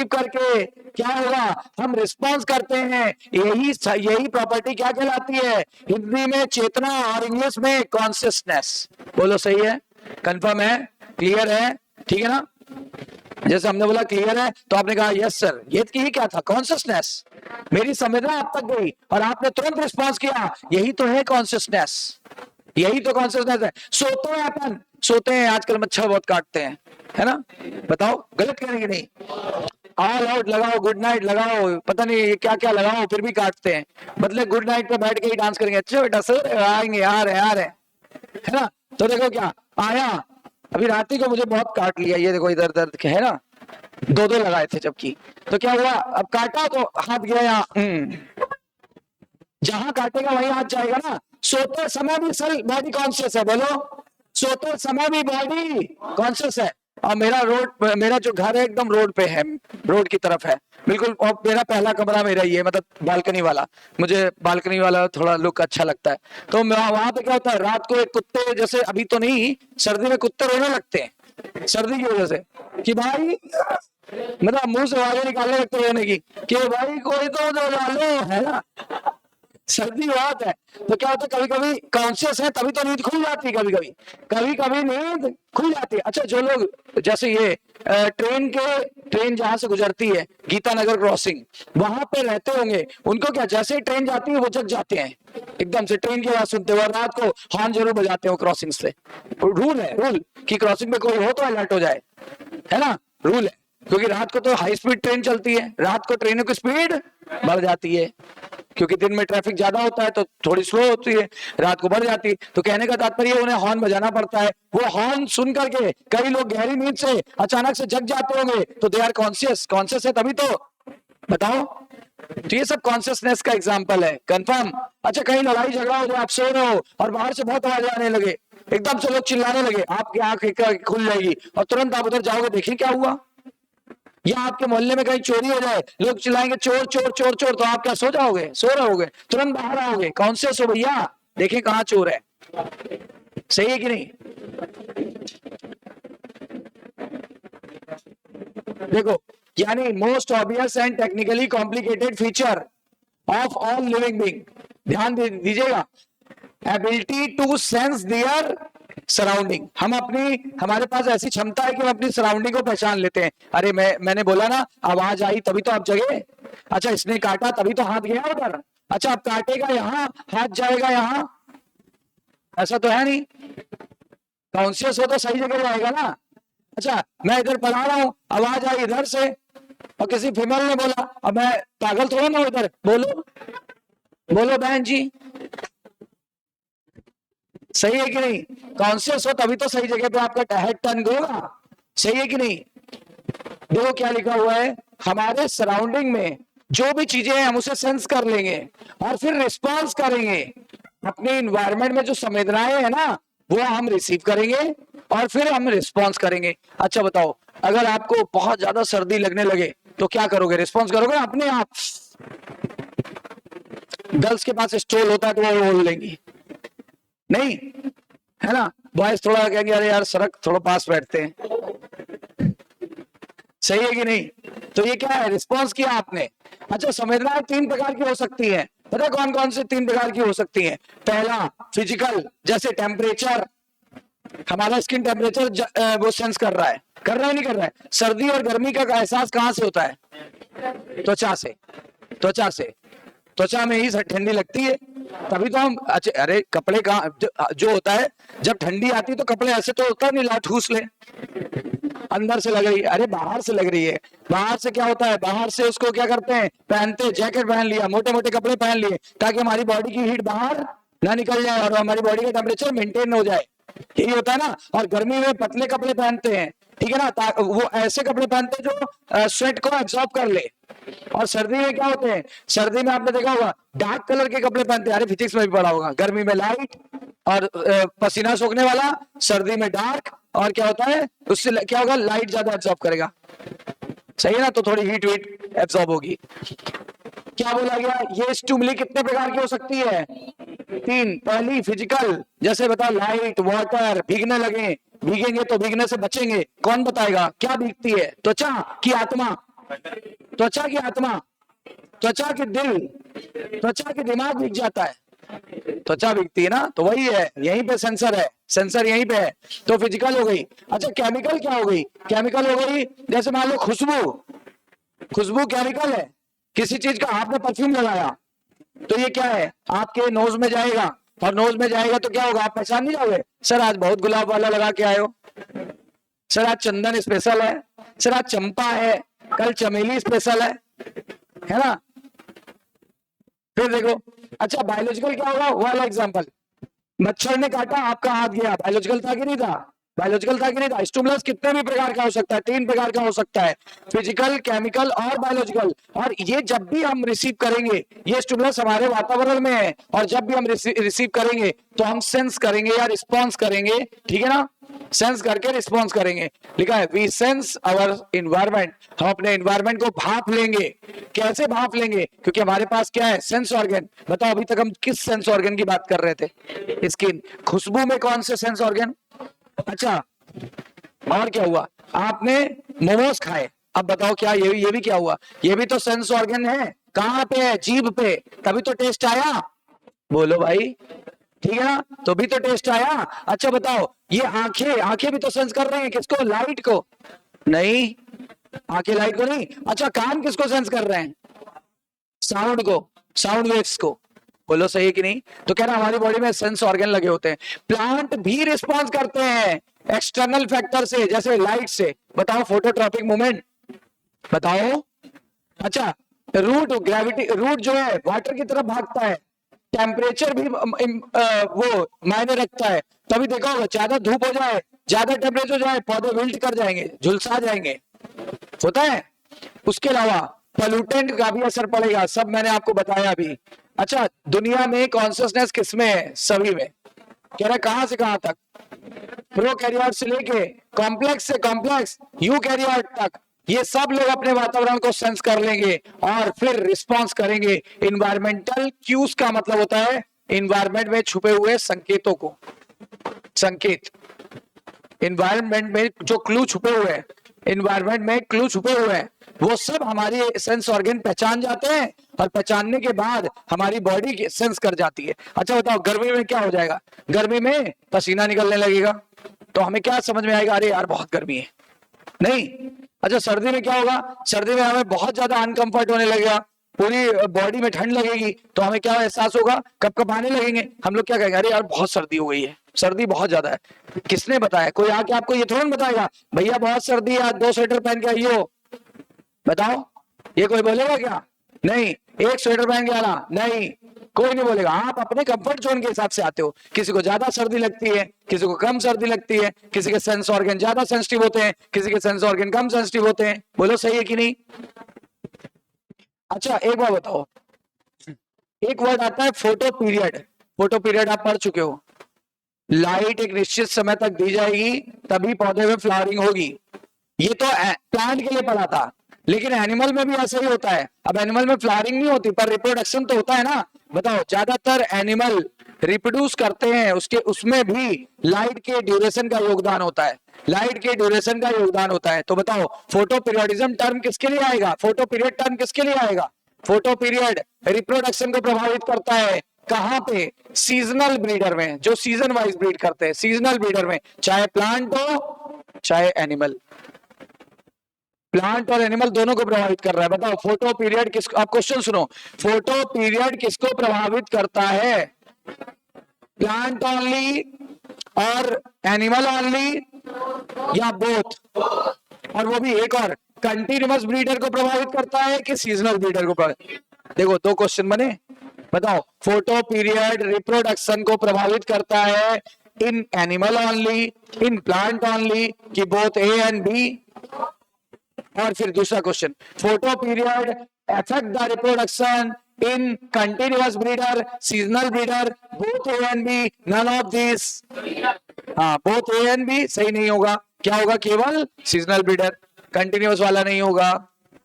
करके क्या होगा? हम रिस्पॉन्स करते हैं। यही प्रॉपर्टी क्या कहलाती है? हिंदी में चेतना और इंग्लिश में कॉन्शियसनेस। बोलो सही है? कंफर्म है? क्लियर है? ठीक है ना? जैसे हमने बोला क्लियर है, तो आपने कहा यस सर। ये क्या था? कॉन्शियसनेस। मेरी संवेदना आप तक गई और आपने तुरंत रिस्पॉन्स किया, यही तो है कॉन्शियसनेस, यही तो कॉन्शियसनेस है। सोते हैं आजकल, मच्छर बहुत काटते हैं, है ना? बताओ गलत करेंगे? नहीं, ऑल आउट लगाओ, गुड नाइट लगाओ, पता नहीं क्या क्या लगाओ, फिर भी काटते हैं। मतलब गुड नाइट पे बैठ के ही डांस करेंगे, अच्छा बेटा सर आएंगे, आ रहे है ना? तो देखो क्या आया, अभी राती को मुझे बहुत काट लिया, ये देखो इधर दर्द है ना, दो लगाए थे जबकि। तो क्या हुआ, अब काटा तो हाथ गया यहाँ, जहां काटेगा वहीं हाथ जाएगा ना। सोते समय भी सेल बॉडी कॉन्शियस है, बोलो, सोते समय भी बॉडी कॉन्शियस है। और मेरा जो घर है एकदम रोड पे है, रोड की तरफ है बिल्कुल, और मेरा पहला कमरा मेरा ही है, मतलब बालकनी वाला। मुझे बालकनी वाला थोड़ा लुक अच्छा लगता है। तो वहां पे क्या होता है, रात को एक कुत्ते, जैसे अभी तो नहीं, सर्दी में कुत्ते रोने लगते हैं सर्दी की वजह से, कि भाई मतलब मुंह से आवाजें निकालने लगते हैं रोने की, कि भाई कोई तो डालो, है ना, सर्दी बहुत है। तो क्या होता है, कभी कभी कॉन्शियस है तभी तो नींद खुल जाती है, कभी कभी नींद खुल जाती है। अच्छा, जो लोग जैसे ये ट्रेन जहां से गुजरती है, गीतानगर क्रॉसिंग, वहां पे रहते होंगे, उनको क्या, जैसे ही ट्रेन जाती है वो जग जाते हैं एकदम से, ट्रेन की आवाज सुनते हुए, रात को हॉर्न जरूर बजाते हो क्रॉसिंग से। रूल है, रूल कि क्रॉसिंग में कोई हो तो अलर्ट हो जाए, है ना, रूल है। क्योंकि रात को तो हाई स्पीड ट्रेन चलती है, रात को ट्रेनों की स्पीड बढ़ जाती है, क्योंकि दिन में ट्रैफिक ज्यादा होता है तो थोड़ी स्लो होती है, रात को बढ़ जाती है। तो कहने का तात्पर्य उन्हें हॉर्न बजाना पड़ता है। वो हॉर्न सुन करके कई लोग गहरी नींद से अचानक से जग जाते होंगे, तो दे आर कॉन्शियस है तभी तो। बताओ, तो ये सब कॉन्शियसनेस का एग्जाम्पल है। कंफर्म? अच्छा, कहीं लड़ाई झगड़ा हो, जो आप सो रहे हो और बाहर से बहुत आवाज आने लगे, एकदम से लोग चिल्लाने लगे, आपकी आंख एक खुल जाएगी और तुरंत आप उधर जाओगे, देखिए क्या हुआ। या आपके मोहल्ले में कहीं चोरी हो जाए, लोग चिल्लाएंगे चोर चोर चोर चोर, तो आप क्या सो जाओगे? सो रहोगे, तुरंत बाहर आओगे, कौन से सो भैया, देखिए कहाँ चोर है। सही है कि नहीं? देखो, यानी most obvious and technically complicated feature of all living being, ध्यान दीजिएगा, ability to sense their surrounding. हमारे पास ऐसी क्षमता है कि हम अपनी सराउंडिंग को पहचान लेते हैं। अरे मैंने बोला ना, आवाज आई तभी तो आप जगे। अच्छा, इसने काटा तभी तो हाथ गया उधर। अच्छा, अब काटेगा यहाँ, हाथ जाएगा यहाँ, ऐसा तो है नहीं। कॉन्शियस हो तो सही जगह जाएगा ना। अच्छा, मैं इधर पढ़ा रहा हूं, आवाज आई इधर से और किसी फीमेल ने बोला, अब मैं पागल थोड़ा ना उधर, बोलो बहन जी, सही है कि नहीं? कॉन्शियस हो तभी तो सही जगह पे आपका हेड टर्न होगा। सही है कि नहीं? देखो क्या लिखा हुआ है, हमारे सराउंडिंग में जो भी चीजें हैं हम उसे सेंस कर लेंगे और फिर रिस्पॉन्स करेंगे। अपने इन्वायरमेंट में जो संवेदनाएं है ना, वो हम रिसीव करेंगे और फिर हम रिस्पॉन्स करेंगे। अच्छा बताओ, अगर आपको बहुत ज्यादा सर्दी लगने लगे तो क्या करोगे? रिस्पॉन्स करोगे अपने आप? गर्ल्स के पास स्टोल होता है तो वो बोल लेंगी, नहीं है ना? बॉयज थोड़ा कहेंगे अरे यार सड़क थोड़ा पास बैठते हैं। सही है कि नहीं? तो ये क्या है? रिस्पॉन्स किया आपने। अच्छा, संवेदनाएं 3 प्रकार की हो सकती हैं। पता कौन कौन से 3 प्रकार की हो सकती हैं? पहला फिजिकल, जैसे टेम्परेचर, हमारा स्किन टेम्परेचर वो सेंस कर रहा है नहीं कर रहा है? सर्दी और गर्मी का एहसास कहां से होता है? त्वचा से। त्वचा में ही ठंडी लगती है, तभी तो हम अरे कपड़े कहाँ जो होता है, जब ठंडी आती है तो कपड़े ऐसे तो होता नहीं, ला ठूस ले, अंदर से लग रही है, अरे बाहर से लग रही है। बाहर से क्या होता है? बाहर से उसको क्या करते हैं? पहनते, जैकेट पहन लिया, मोटे मोटे कपड़े पहन लिए, ताकि हमारी बॉडी की हीट बाहर ना निकल जाए और हमारी बॉडी का टेम्परेचर मेंटेन हो जाए। यही होता है ना। और गर्मी में पतले कपड़े पहनते हैं, ठीक है ना, वो ऐसे कपड़े पहनते हैं जो स्वेट को एब्जॉर्ब कर ले। और सर्दी में क्या होते हैं? सर्दी में आपने देखा होगा डार्क कलर के कपड़े पहनते हैं। अरे फिजिक्स में भी पढ़ा होगा, गर्मी में लाइट और पसीना सोखने वाला, सर्दी में डार्क, और क्या होता है उससे क्या होगा? लाइट ज्यादा एब्जॉर्ब करेगा। सही है ना? तो थोड़ी हीट वीट एब्जॉर्ब होगी। क्या बोला गया? ये स्टिमुली कितने प्रकार की हो सकती है? 3। पहली फिजिकल, जैसे बताओ लाइट, वाटर, भीगने लगे, भीगेंगे तो भीगने से बचेंगे। कौन बताएगा क्या भीगती है? त्वचा की आत्मा, त्वचा की आत्मा, त्वचा के दिल, त्वचा के दिमाग भीग जाता है, त्वचा भीगती है ना, तो वही है, यहीं पे सेंसर है, सेंसर यहीं पे है। तो फिजिकल हो गई। अच्छा, केमिकल क्या हो गई? केमिकल हो गई जैसे मान लो खुशबू, खुशबू केमिकल है। किसी चीज का आपने परफ्यूम लगाया तो ये क्या है? आपके नोज में जाएगा, और नोज में जाएगा तो क्या होगा? आप पहचान नहीं जाओगे, सर आज बहुत गुलाब वाला लगा के आए हो, सर आज चंदन स्पेशल है, सर आज चंपा है, कल चमेली स्पेशल है ना? फिर देखो, अच्छा बायोलॉजिकल क्या होगा? वाला एग्जांपल, मच्छर ने काटा, आपका हाथ गया, बायोलॉजिकल था कि नहीं था? बायोलॉजिकल था कि नहीं था? स्टिमुलस कितने भी प्रकार का हो सकता है, 3 प्रकार का हो सकता है, फिजिकल, केमिकल और बायोलॉजिकल। और ये जब भी हम रिसीव करेंगे, ये स्टिमुलस हमारे वातावरण में है, और जब भी हम रिसीव करेंगे तो हम सेंस करेंगे या रिस्पॉन्स करेंगे, ठीक है ना? सेंस करके रिस्पॉन्स करेंगे। लिखा है वी सेंस आवर इन्वायरमेंट, हम अपने इन्वायरमेंट को भाप लेंगे। कैसे भाप लेंगे? क्योंकि हमारे पास क्या है? Sense organ. बताओ अभी तक हम किस सेंस ऑर्गन की बात कर रहे थे? स्किन। खुशबू में कौन से सेंस ऑर्गन? अच्छा, और क्या हुआ? आपने मोमोज खाए, अब बताओ क्या ये भी क्या हुआ? ये भी तो सेंस ऑर्गन है। कहां पे है? जीभ पे, तभी तो टेस्ट आया। बोलो भाई, ठीक है ना? तो भी तो टेस्ट आया। अच्छा बताओ, ये आंखें भी तो सेंस कर रहे हैं, किसको? लाइट को? नहीं, आंखें लाइट को नहीं। अच्छा, कान किसको सेंस कर रहे हैं? साउंड को, साउंड वेव्स को। बोलो सही है कि नहीं? तो कह रहा हमारी बॉडी में सेंस ऑर्गन लगे होते हैं। प्लांट भी रिस्पॉन्स करते हैं एक्सटर्नल फैक्टर से, जैसे लाइट से। बताओ फोटोट्रॉपिक मूवमेंट, बताओ। अच्छा, रूट, ग्रेविटी, रूट जो है वाटर की तरफ भागता है। टेम्परेचर भी वो मायने रखता है। तभी देखा होगा, ज्यादा धूप हो जाए, ज्यादा टेम्परेचर हो जाए, पौधे विल्ट कर जाएंगे, झुलसा जाएंगे, होता है। उसके अलावा पोल्यूटेंट का भी असर पड़ेगा, सब मैंने आपको बताया अभी। अच्छा, दुनिया में कॉन्शियसनेस किसमें है? सभी में। कह रहे कहां से कहां तक, प्रोकैरियोट से लेके कॉम्प्लेक्स से कॉम्प्लेक्स यूकैरियोट तक, ये सब लोग अपने वातावरण को सेंस कर लेंगे और फिर रिस्पॉन्स करेंगे। इन्वायरमेंटल क्यूज का मतलब होता है इन्वायरमेंट में छुपे हुए संकेतों को, संकेत, इन्वायरमेंट में जो क्लू छुपे हुए हैं, इन्वायरमेंट में क्लू छुपे हुए हैं, वो सब हमारी सेंस ऑर्गन पहचान जाते हैं और पहचानने के बाद हमारी बॉडी सेंस कर जाती है। अच्छा बताओ गर्मी में क्या हो जाएगा, गर्मी में पसीना निकलने लगेगा तो हमें क्या समझ में आएगा, अरे यार बहुत गर्मी है, नहीं। अच्छा सर्दी में क्या होगा, सर्दी में हमें बहुत ज्यादा अनकंफर्ट होने लगेगा, पूरी बॉडी में ठंड लगेगी तो हमें क्या एहसास होगा, कपकपाने लगेंगे, हम लोग क्या कहेंगे, अरे यार बहुत सर्दी हो गई है, सर्दी बहुत ज्यादा है। किसने बताया, कोई आके आपको ये थोड़ा बताएगा भैया बहुत सर्दी है, 2 स्वेटर पहन के आइयो, बताओ ये कोई बोलेगा क्या, नहीं। एक स्वेटर पहन के आना, नहीं, कोई नहीं बोलेगा। आप अपने कंफर्ट जोन के हिसाब से आते हो, किसी को ज्यादा सर्दी लगती है, किसी को कम सर्दी लगती है, किसी के सेंस ऑर्गन ज्यादा सेंसिटिव होते हैं, किसी के सेंस ऑर्गन कम सेंसिटिव होते हैं, बोलो सही है कि नहीं। अच्छा एक बार बताओ, एक वर्ड आता है फोटो पीरियड, फोटो पीरियड आप पढ़ चुके हो, लाइट एक निश्चित समय तक दी जाएगी तभी पौधे में फ्लावरिंग होगी, ये तो प्लांट के लिए पढ़ा था, लेकिन एनिमल में भी ऐसा ही होता है। अब एनिमल में फ्लावरिंग नहीं होती पर रिप्रोडक्शन तो होता है ना, बताओ ज्यादातर एनिमल रिप्रोड्यूस करते हैं, उसके उसमें भी लाइट के ड्यूरेशन का योगदान होता है, लाइट के ड्यूरेशन का योगदान होता है। तो बताओ फोटो पीरियडिज्म टर्म किसके लिए आएगा, फोटो पीरियड टर्म किसके लिए आएगा, फोटो पीरियड रिप्रोडक्शन को प्रभावित करता है, कहां पे, सीजनल ब्रीडर में, जो सीजन वाइज ब्रीड करते हैं, सीजनल ब्रीडर में, चाहे प्लांट हो चाहे एनिमल, प्लांट और एनिमल दोनों को प्रभावित कर रहा है। बताओ फोटो पीरियड किसको, आप क्वेश्चन सुनो, फोटो पीरियड किसको प्रभावित करता है, प्लांट ओनली और एनिमल ओनली या बोथ, और वो भी एक और कंटिन्यूअस ब्रीडर को प्रभावित करता है कि सीजनल ब्रीडर को प्रभावित, देखो 2 क्वेश्चन बने, बताओ फोटो पीरियड रिप्रोडक्शन को प्रभावित करता है in animal only, in plant only कि बोथ ए एंड बी, और फिर दूसरा question photo period affect the reproduction in continuous breeder, seasonal breeder, both A and B, none of this, हाँ बोथ ए एंड बी सही नहीं होगा, क्या होगा, केवल सीजनल ब्रीडर, कंटिन्यूअस वाला नहीं होगा,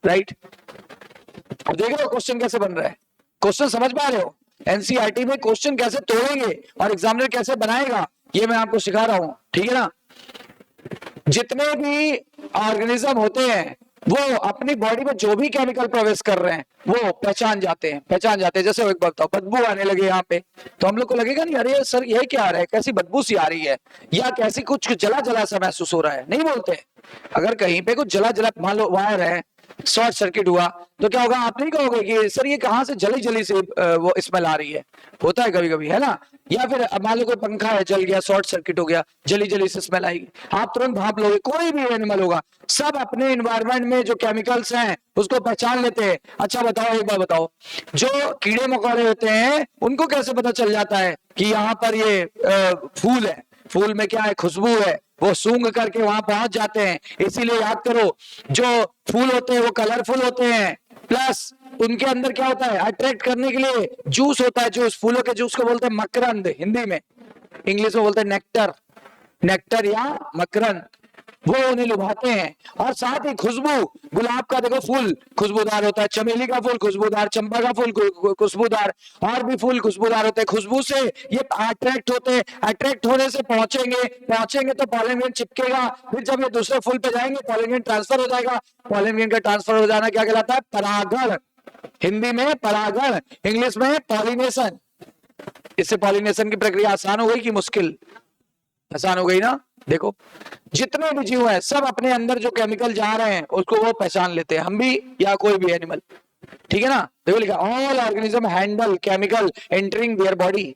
राइट। अब देख रहे हो क्वेश्चन कैसे बन रहा है, क्वेश्चन समझ पा रहे हो, एनसीईआरटी में क्वेश्चन कैसे तोड़ेंगे और एग्जामिनर कैसे बनाएगा ये मैं आपको सिखा रहा हूं, ठीक है ना। जितने भी ऑर्गेनिज्म होते हैं वो अपनी बॉडी में जो भी केमिकल प्रवेश कर रहे हैं वो पहचान जाते हैं, पहचान जाते हैं। जैसे एक बात बताओ, बदबू आने लगे यहाँ पे तो हम लोग को लगेगा नहीं अरे सर ये क्या आ रहा है, कैसी बदबू सी आ रही है, या कैसी कुछ जला जला सा महसूस हो रहा है, नहीं बोलते। अगर कहीं पे कुछ जला जला मान लो वायर है, शॉर्ट सर्किट हुआ तो क्या होगा, आप नहीं कहोगे कि सर ये कहां से जली जली से वो स्मेल आ रही है, होता है कभी कभी, है ना। या फिर मान लो कोई पंखा है जल गया, शॉर्ट सर्किट हो गया, जली जली से स्मेल आएगी, आप तुरंत भाप लोगे। कोई भी एनिमल होगा सब अपने एनवायरनमेंट में जो केमिकल्स हैं उसको पहचान लेते हैं। अच्छा बताओ एक बार बताओ, जो कीड़े मकोड़े होते हैं उनको कैसे पता चल जाता है कि यहाँ पर ये फूल है, फूल में क्या है, खुशबू है, वो सूंघ करके वहां पहुंच जाते हैं। इसीलिए याद करो जो फूल होते हैं वो कलरफुल होते हैं, प्लस उनके अंदर क्या होता है, अट्रैक्ट करने के लिए जूस होता है, जूस, फूलों के जूस को बोलते हैं मकरंद, हिंदी में, इंग्लिश में बोलते हैं नेक्टर, नेक्टर या मकरंद, वो उन्हें लुभाते हैं। और साथ ही खुशबू, गुलाब का देखो फूल खुशबूदार होता है, चमेली का फूल खुशबूदार, चंपा का फूल खुशबूदार, और भी फूल खुशबूदार होते हैं। खुशबू से ये अट्रैक्ट होते हैं, अट्रैक्ट होने से पहुंचेंगे तो पॉलन ग्रेन चिपकेगा, फिर जब ये दूसरे फूल पे जाएंगे पॉलन ग्रेन ट्रांसफर हो जाएगा, पॉलन ग्रेन का ट्रांसफर हो जाना क्या कहलाता है, परागण, हिंदी में परागण, इंग्लिश में पॉलिनेशन। इससे पॉलिनेशन की प्रक्रिया आसान हो गई कि मुश्किल, आसान हो गई ना। देखो जितने भी जीव हैं सब अपने अंदर जो केमिकल जा रहे हैं उसको वो पहचान लेते हैं, हम भी या कोई भी एनिमल, ठीक है ना। देखो लिखा all organism handle chemical entering their body,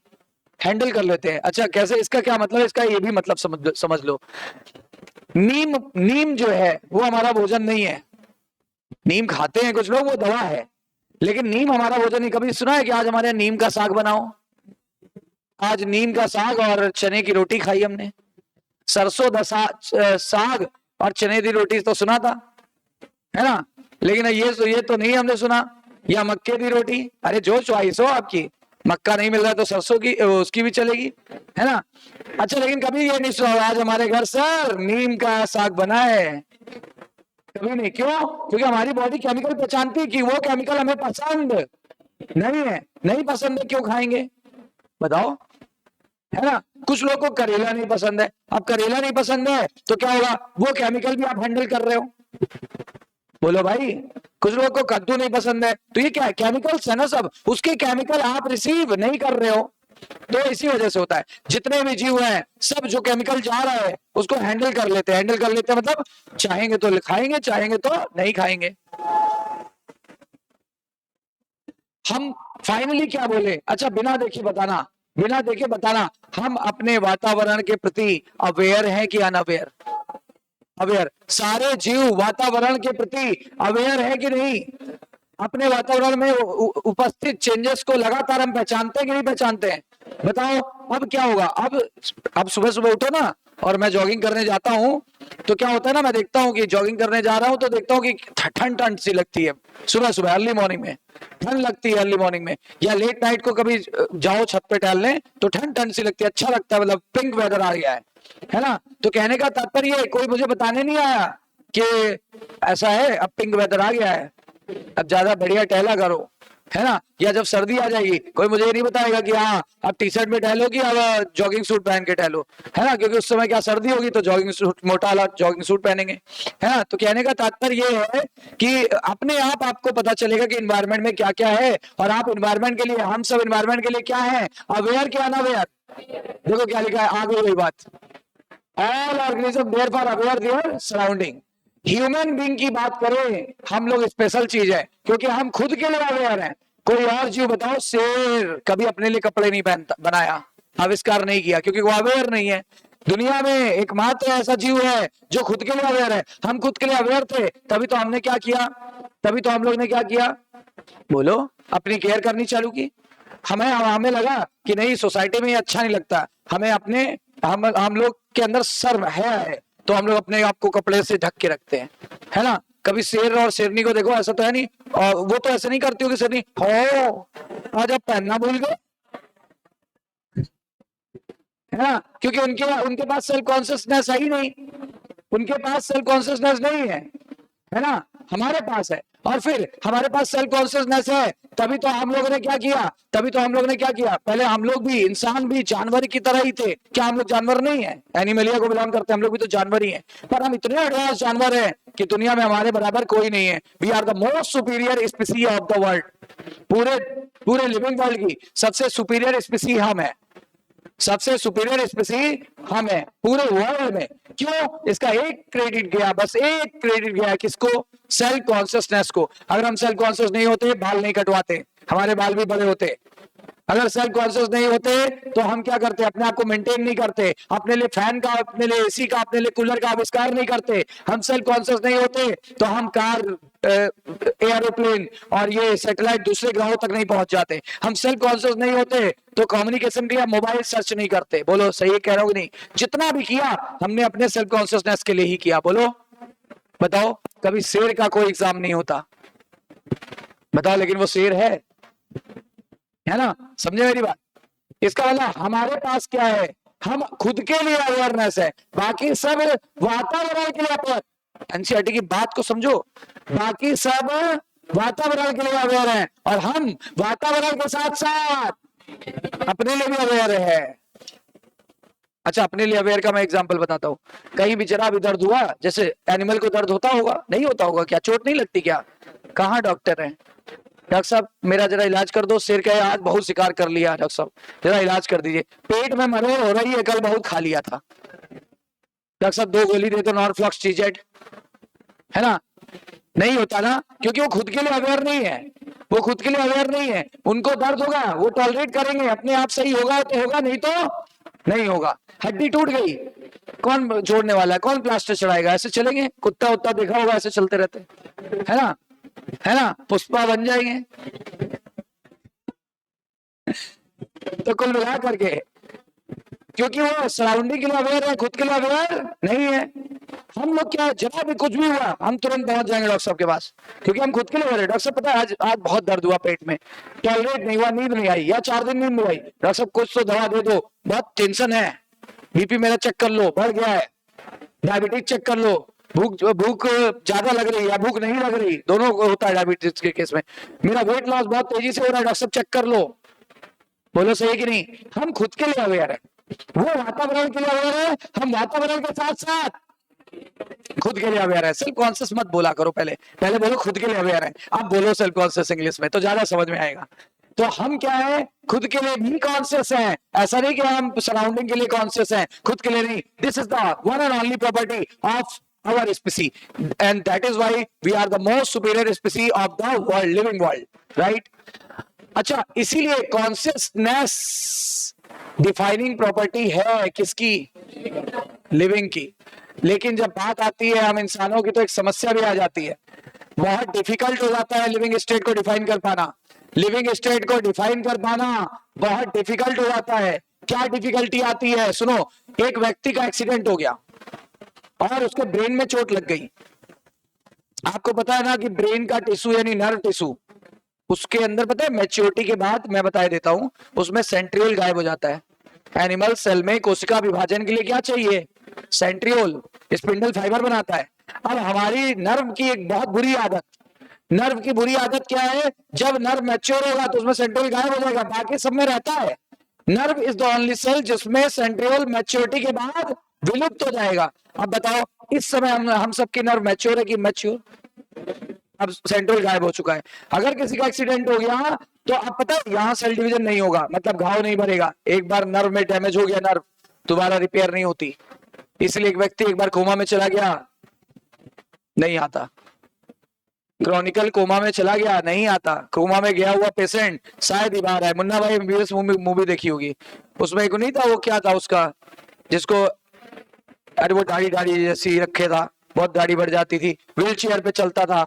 handle कर लेते हैं। अच्छा कैसे, इसका क्या मतलब है, इसका ये भी मतलब समझ लो। नीम जो है वो हमारा भोजन नहीं है, नीम खाते हैं कुछ लोग, वो दवा है, लेकिन नीम हमारा भोजन नहीं। कभी सुना है कि आज हमारे नीम का साग बनाओ, आज नीम का साग और चने की रोटी खाई हमने, सरसों दा साग और चने की रोटी तो सुना था, है ना, लेकिन ये तो नहीं हमने सुना, या मक्के की रोटी, अरे जो च्वाइस हो आपकी, मक्का नहीं मिल रहा है तो सरसों की उसकी भी चलेगी, है ना। अच्छा लेकिन कभी ये नहीं सुना आज हमारे घर सर नीम का साग बना है, कभी नहीं। क्यों? क्योंकि हमारी बॉडी केमिकल पहचानती है कि वो केमिकल हमें पसंद नहीं है, नहीं पसंद है, क्यों खाएंगे बताओ, है ना। कुछ लोगों को करेला नहीं पसंद है, अब करेला नहीं पसंद है तो क्या होगा, वो केमिकल भी आप हैंडल कर रहे हो, बोलो भाई। कुछ लोगों को कद्दू नहीं पसंद है तो ये क्या है, केमिकल्स है ना सब, उसके केमिकल आप रिसीव नहीं कर रहे हो, तो इसी वजह से होता है। जितने भी जीव हैं सब जो केमिकल जा रहा है उसको हैंडल कर लेते हैं, हैंडल कर लेते हैं मतलब चाहेंगे तो खाएंगे, चाहेंगे तो नहीं खाएंगे। हम फाइनली क्या बोले, अच्छा बिना देखे बताना, बिना देखे बताना, हम अपने वातावरण के प्रति अवेयर हैं कि अनअवेयर? अवेयर। सारे जीव वातावरण के प्रति अवेयर है कि नहीं? अपने वातावरण में उपस्थित चेंजेस को लगातार हम पहचानते हैं कि नहीं पहचानते हैं? बताओ। अब क्या होगा, अब सुबह सुबह उठो ना और मैं जॉगिंग करने जाता हूं तो क्या होता है ना, मैं देखता हूं कि जॉगिंग करने जा रहा हूं तो देखता हूं कि ठंड ठंड सी लगती है सुबह सुबह, अर्ली मॉर्निंग में ठंड लगती है, अर्ली मॉर्निंग में, या लेट नाइट को कभी जाओ छत पे टहलने तो ठंड ठंड सी लगती है, अच्छा लगता है, मतलब पिंक वेदर आ गया है ना। तो कहने का तात्पर्य कोई मुझे बताने नहीं आया कि ऐसा है, अब पिंक वेदर आ गया है, अब ज्यादा बढ़िया टहला करो, है ना। या जब सर्दी आ जाएगी कोई मुझे ये नहीं बताएगा कि हाँ अब टी शर्ट में टहलो कि अब जॉगिंग सूट पहन के टहलो, है ना, क्योंकि उस समय क्या सर्दी होगी तो जॉगिंग सूट, मोटा वाला जॉगिंग सूट पहनेंगे, है ना। तो कहने का तात्पर्य ये है कि अपने आप आपको पता चलेगा कि इन्वायरमेंट में क्या क्या है, और आप इन्वायरमेंट के लिए, हम सब इन्वायरमेंट के लिए क्या है, अवेयर क्या अनअवेयर। देखो क्या लिखा है, आगे वही बात, all organism therefore aware their surrounding. Human being की बात करें, हम लोग स्पेशल चीज है क्योंकि हम खुद के लिए अवेयर हैं। कोई और जीव बताओ, शेर कभी अपने लिए कपड़े नहीं पहनता, बनाया, आविष्कार नहीं किया, क्योंकि वो अवेयर नहीं है। दुनिया में एकमात्र ऐसा जीव है जो खुद के लिए अवेयर है। हम खुद के लिए अवेयर थे तभी तो हमने क्या किया, तभी तो हम लोग ने क्या किया, बोलो, अपनी केयर करनी चालू की। हमें हमें लगा कि नहीं सोसाइटी में ये अच्छा नहीं लगता, हमें अपने हम लोग के अंदर शर्म है तो हम लोग अपने आप को कपड़े से ढक के रखते हैं, है ना। कभी शेर और शेरनी को देखो, ऐसा तो है नहीं, और वो तो ऐसे नहीं करती होगी शेरनी, हो आज आप पहनना भूल गए, है ना, क्योंकि उनके उनके पास सेल्फ कॉन्शियसनेस है ही नहीं, उनके पास सेल्फ कॉन्शियसनेस नहीं है ना, हमारे पास है। और फिर हमारे पास सेल्फ कॉन्शियसनेस है तभी तो हम लोगों ने क्या किया, तभी तो हम लोग ने क्या किया, पहले हम लोग भी, इंसान भी जानवर की तरह ही थे। क्या हम लोग जानवर नहीं है? एनिमलिया को बिलोंग करते हैं, हम लोग भी तो जानवर ही हैं, पर हम इतने एडवांस जानवर हैं कि दुनिया में हमारे बराबर कोई नहीं है। We are the most superior species of the world. पूरे पूरे लिविंग वर्ल्ड की सबसे सुपीरियर स्पीसीज हम है, सबसे सुपीरियर स्पीसीज हम है पूरे वर्ल्ड में। क्यों? इसका एक क्रेडिट गया, बस एक क्रेडिट गया, किसको? सेल्फ कॉन्शियसनेस को। अगर हम सेल्फ कॉन्शियस नहीं होते, बाल नहीं कटवाते, हमारे बाल भी बड़े होते। अगर सेल्फ कॉन्शियस नहीं होते तो हम क्या करते, अपने आप को मेंटेन नहीं करते, अपने लिए फैन का, अपने लिए एसी का, अपने लिए कूलर का आविष्कार नहीं करते। हम सेल्फ कॉन्शियस नहीं होते तो हम कार, एरोप्लेन और ये सैटेलाइट दूसरे ग्रहों तक नहीं पहुंच जाते। हम सेल्फ कॉन्शियस नहीं होते तो कम्युनिकेशन के लिए मोबाइल सर्च नहीं करते। बोलो सही कह रहा हूं कि नहीं? जितना भी किया हमने अपने सेल्फ कॉन्शियसनेस के लिए ही किया। बोलो, बताओ, कभी शेर का कोई एग्जाम नहीं होता, बताओ, लेकिन वो शेर है ना। समझे मेरी बात? इसका मतलब हमारे पास क्या है, हम खुद के लिए अवेयरनेस है, बाकी सब वातावरण के लिए अवेयर। एनसीईआरटी की बात को समझो, बाकी सब वातावरण के लिए अवेयर है और हम वातावरण के साथ साथ अपने लिए भी अवेयर है। अच्छा, अपने लिए अवेयर का मैं एग्जांपल बताता हूँ। कहीं भी जरा भी दर्द हुआ, जैसे एनिमल को दर्द होता होगा, नहीं होता होगा क्या? चोट नहीं लगती क्या? कहाँ डॉक्टर है? डॉक्टर साहब मेरा जरा इलाज कर दो। शेर कहे आज बहुत शिकार कर लिया, डॉक्टर साहब जरा इलाज कर दीजिए, पेट में मरोड़ हो रही है, कल बहुत खा लिया था, डॉक्टर साहब 2 गोली दे दो नॉर्फ्लॉक्स चीजेट, है ना। नहीं होता ना, क्योंकि वो खुद के लिए अवेयर नहीं है, वो खुद के लिए अवेयर नहीं है। उनको दर्द होगा, वो टॉलरेट करेंगे, अपने आप सही होगा तो होगा, नहीं तो नहीं होगा। हड्डी टूट गई, कौन जोड़ने वाला है, कौन प्लास्टर चढ़ाएगा? ऐसे चलेंगे? कुत्ता उत्ता देखा होगा, ऐसे चलते रहते, है ना, है ना, पुष्पा बन जाएंगे। तो कुल मिला करके, क्योंकि वो सराउंडिंग के लिए अवेयर है, खुद के लिए अवेयर नहीं है। हम लोग क्या, जरा भी कुछ भी हुआ हम तुरंत पहुंच जाएंगे डॉक्टर साहब के पास, क्योंकि हम खुद के लिए हो रहे। डॉक्टर साहब पता है आज बहुत दर्द हुआ पेट में, टॉलरेट नहीं हुआ, नींद नहीं आई, या 4 दिन नींद नहीं आई, डॉक्टर साहब कुछ तो दवा दे दो, बहुत टेंशन है, बीपी मेरा चेक कर लो बढ़ गया है, डायबिटीज चेक कर लो, भूख भूख ज्यादा लग रही है, भूख नहीं लग रही, दोनों होता है डायबिटीज के केस में, मेरा वेट लॉस बहुत तेजी से हो रहा है, डॉक्टर साहब चेक कर लो। बोलो सही कि नहीं? हम खुद के लिए अवेयर है, वो वातावरण के लिए अवेयर है, हम वातावरण के साथ साथ खुद के लिए अवेयर है। सेल्फ कॉन्शियस मत बोला करो, पहले पहले बोलो खुद के लिए अवेयर है, आप बोलो सेल्फ कॉन्शियस इंग्लिश में तो ज्यादा समझ में आएगा। तो हम क्या है, खुद के लिए भी कॉन्शियस हैं, ऐसा नहीं कि हम सराउंडिंग के लिए कॉन्शियस हैं, खुद के लिए नहीं। This is the one and only property of our species, and that is why we are the most superior species of the world, living world, right? अच्छा, इसीलिए कॉन्शियसनेस डिफाइनिंग प्रॉपर्टी है किसकी? लिविंग की। लेकिन जब बात आती है हम इंसानों की तो एक समस्या भी आ जाती है, बहुत डिफिकल्ट हो जाता है लिविंग स्टेट को डिफाइन कर पाना। लिविंग स्टेट को डिफाइन कर पाना बहुत डिफिकल्ट हो जाता है। क्या डिफिकल्टी आती है? सुनो, एक व्यक्ति का एक्सीडेंट हो गया और उसके ब्रेन में चोट लग गई। आपको पता है ना कि ब्रेन का टिश्यू यानी नर्व टिश्यू, उसके अंदर पता है मैच्योरिटी के बाद, मैं बता देता हूं, उसमें सेंट्रियोल गायब हो जाता है। एनिमल सेल में कोशिका विभाजन के लिए क्या चाहिए? सेंट्रियोल, स्पिंडल फाइबर बनाता है। अब हमारी नर्व की एक बहुत बुरी आदत, नर्व की बुरी आदत क्या है? जब नर्व मैच्योर होगा तो उसमें सेंट्रियोल गायब हो जाएगा, बाकी सब में रहता है। Nerve is the only cell जिसमें सेंट्रियोल मैच्योरिटी के बाद विलुप्त हो जाएगा। अब बताओ, इस समय हम सबके नर्व मैच्योर है कि मैच्योर? अब सेंट्रियोल गायब हो चुका है। अगर किसी का एक्सीडेंट हो गया तो अब पता है यहां सेल डिवीजन नहीं होगा, मतलब घाव नहीं भरेगा। एक बार नर्व में डैमेज हो गया, नर्व दोबारा रिपेयर नहीं होती। इसलिए एक व्यक्ति एक बार कोमा में चला गया, नहीं आता। क्रॉनिकल कोमा में चला गया, नहीं आता। कोमा में गया हुआ पेशेंट शायद ही बाहर है। मुन्ना भाई मूवी देखी होगी, उसमें एक नहीं था, वो क्या था उसका, जिसको अरे वो दाढ़ी जैसी रखे था, बहुत दाढ़ी बढ़ जाती थी, व्हील चेयर पे चलता था।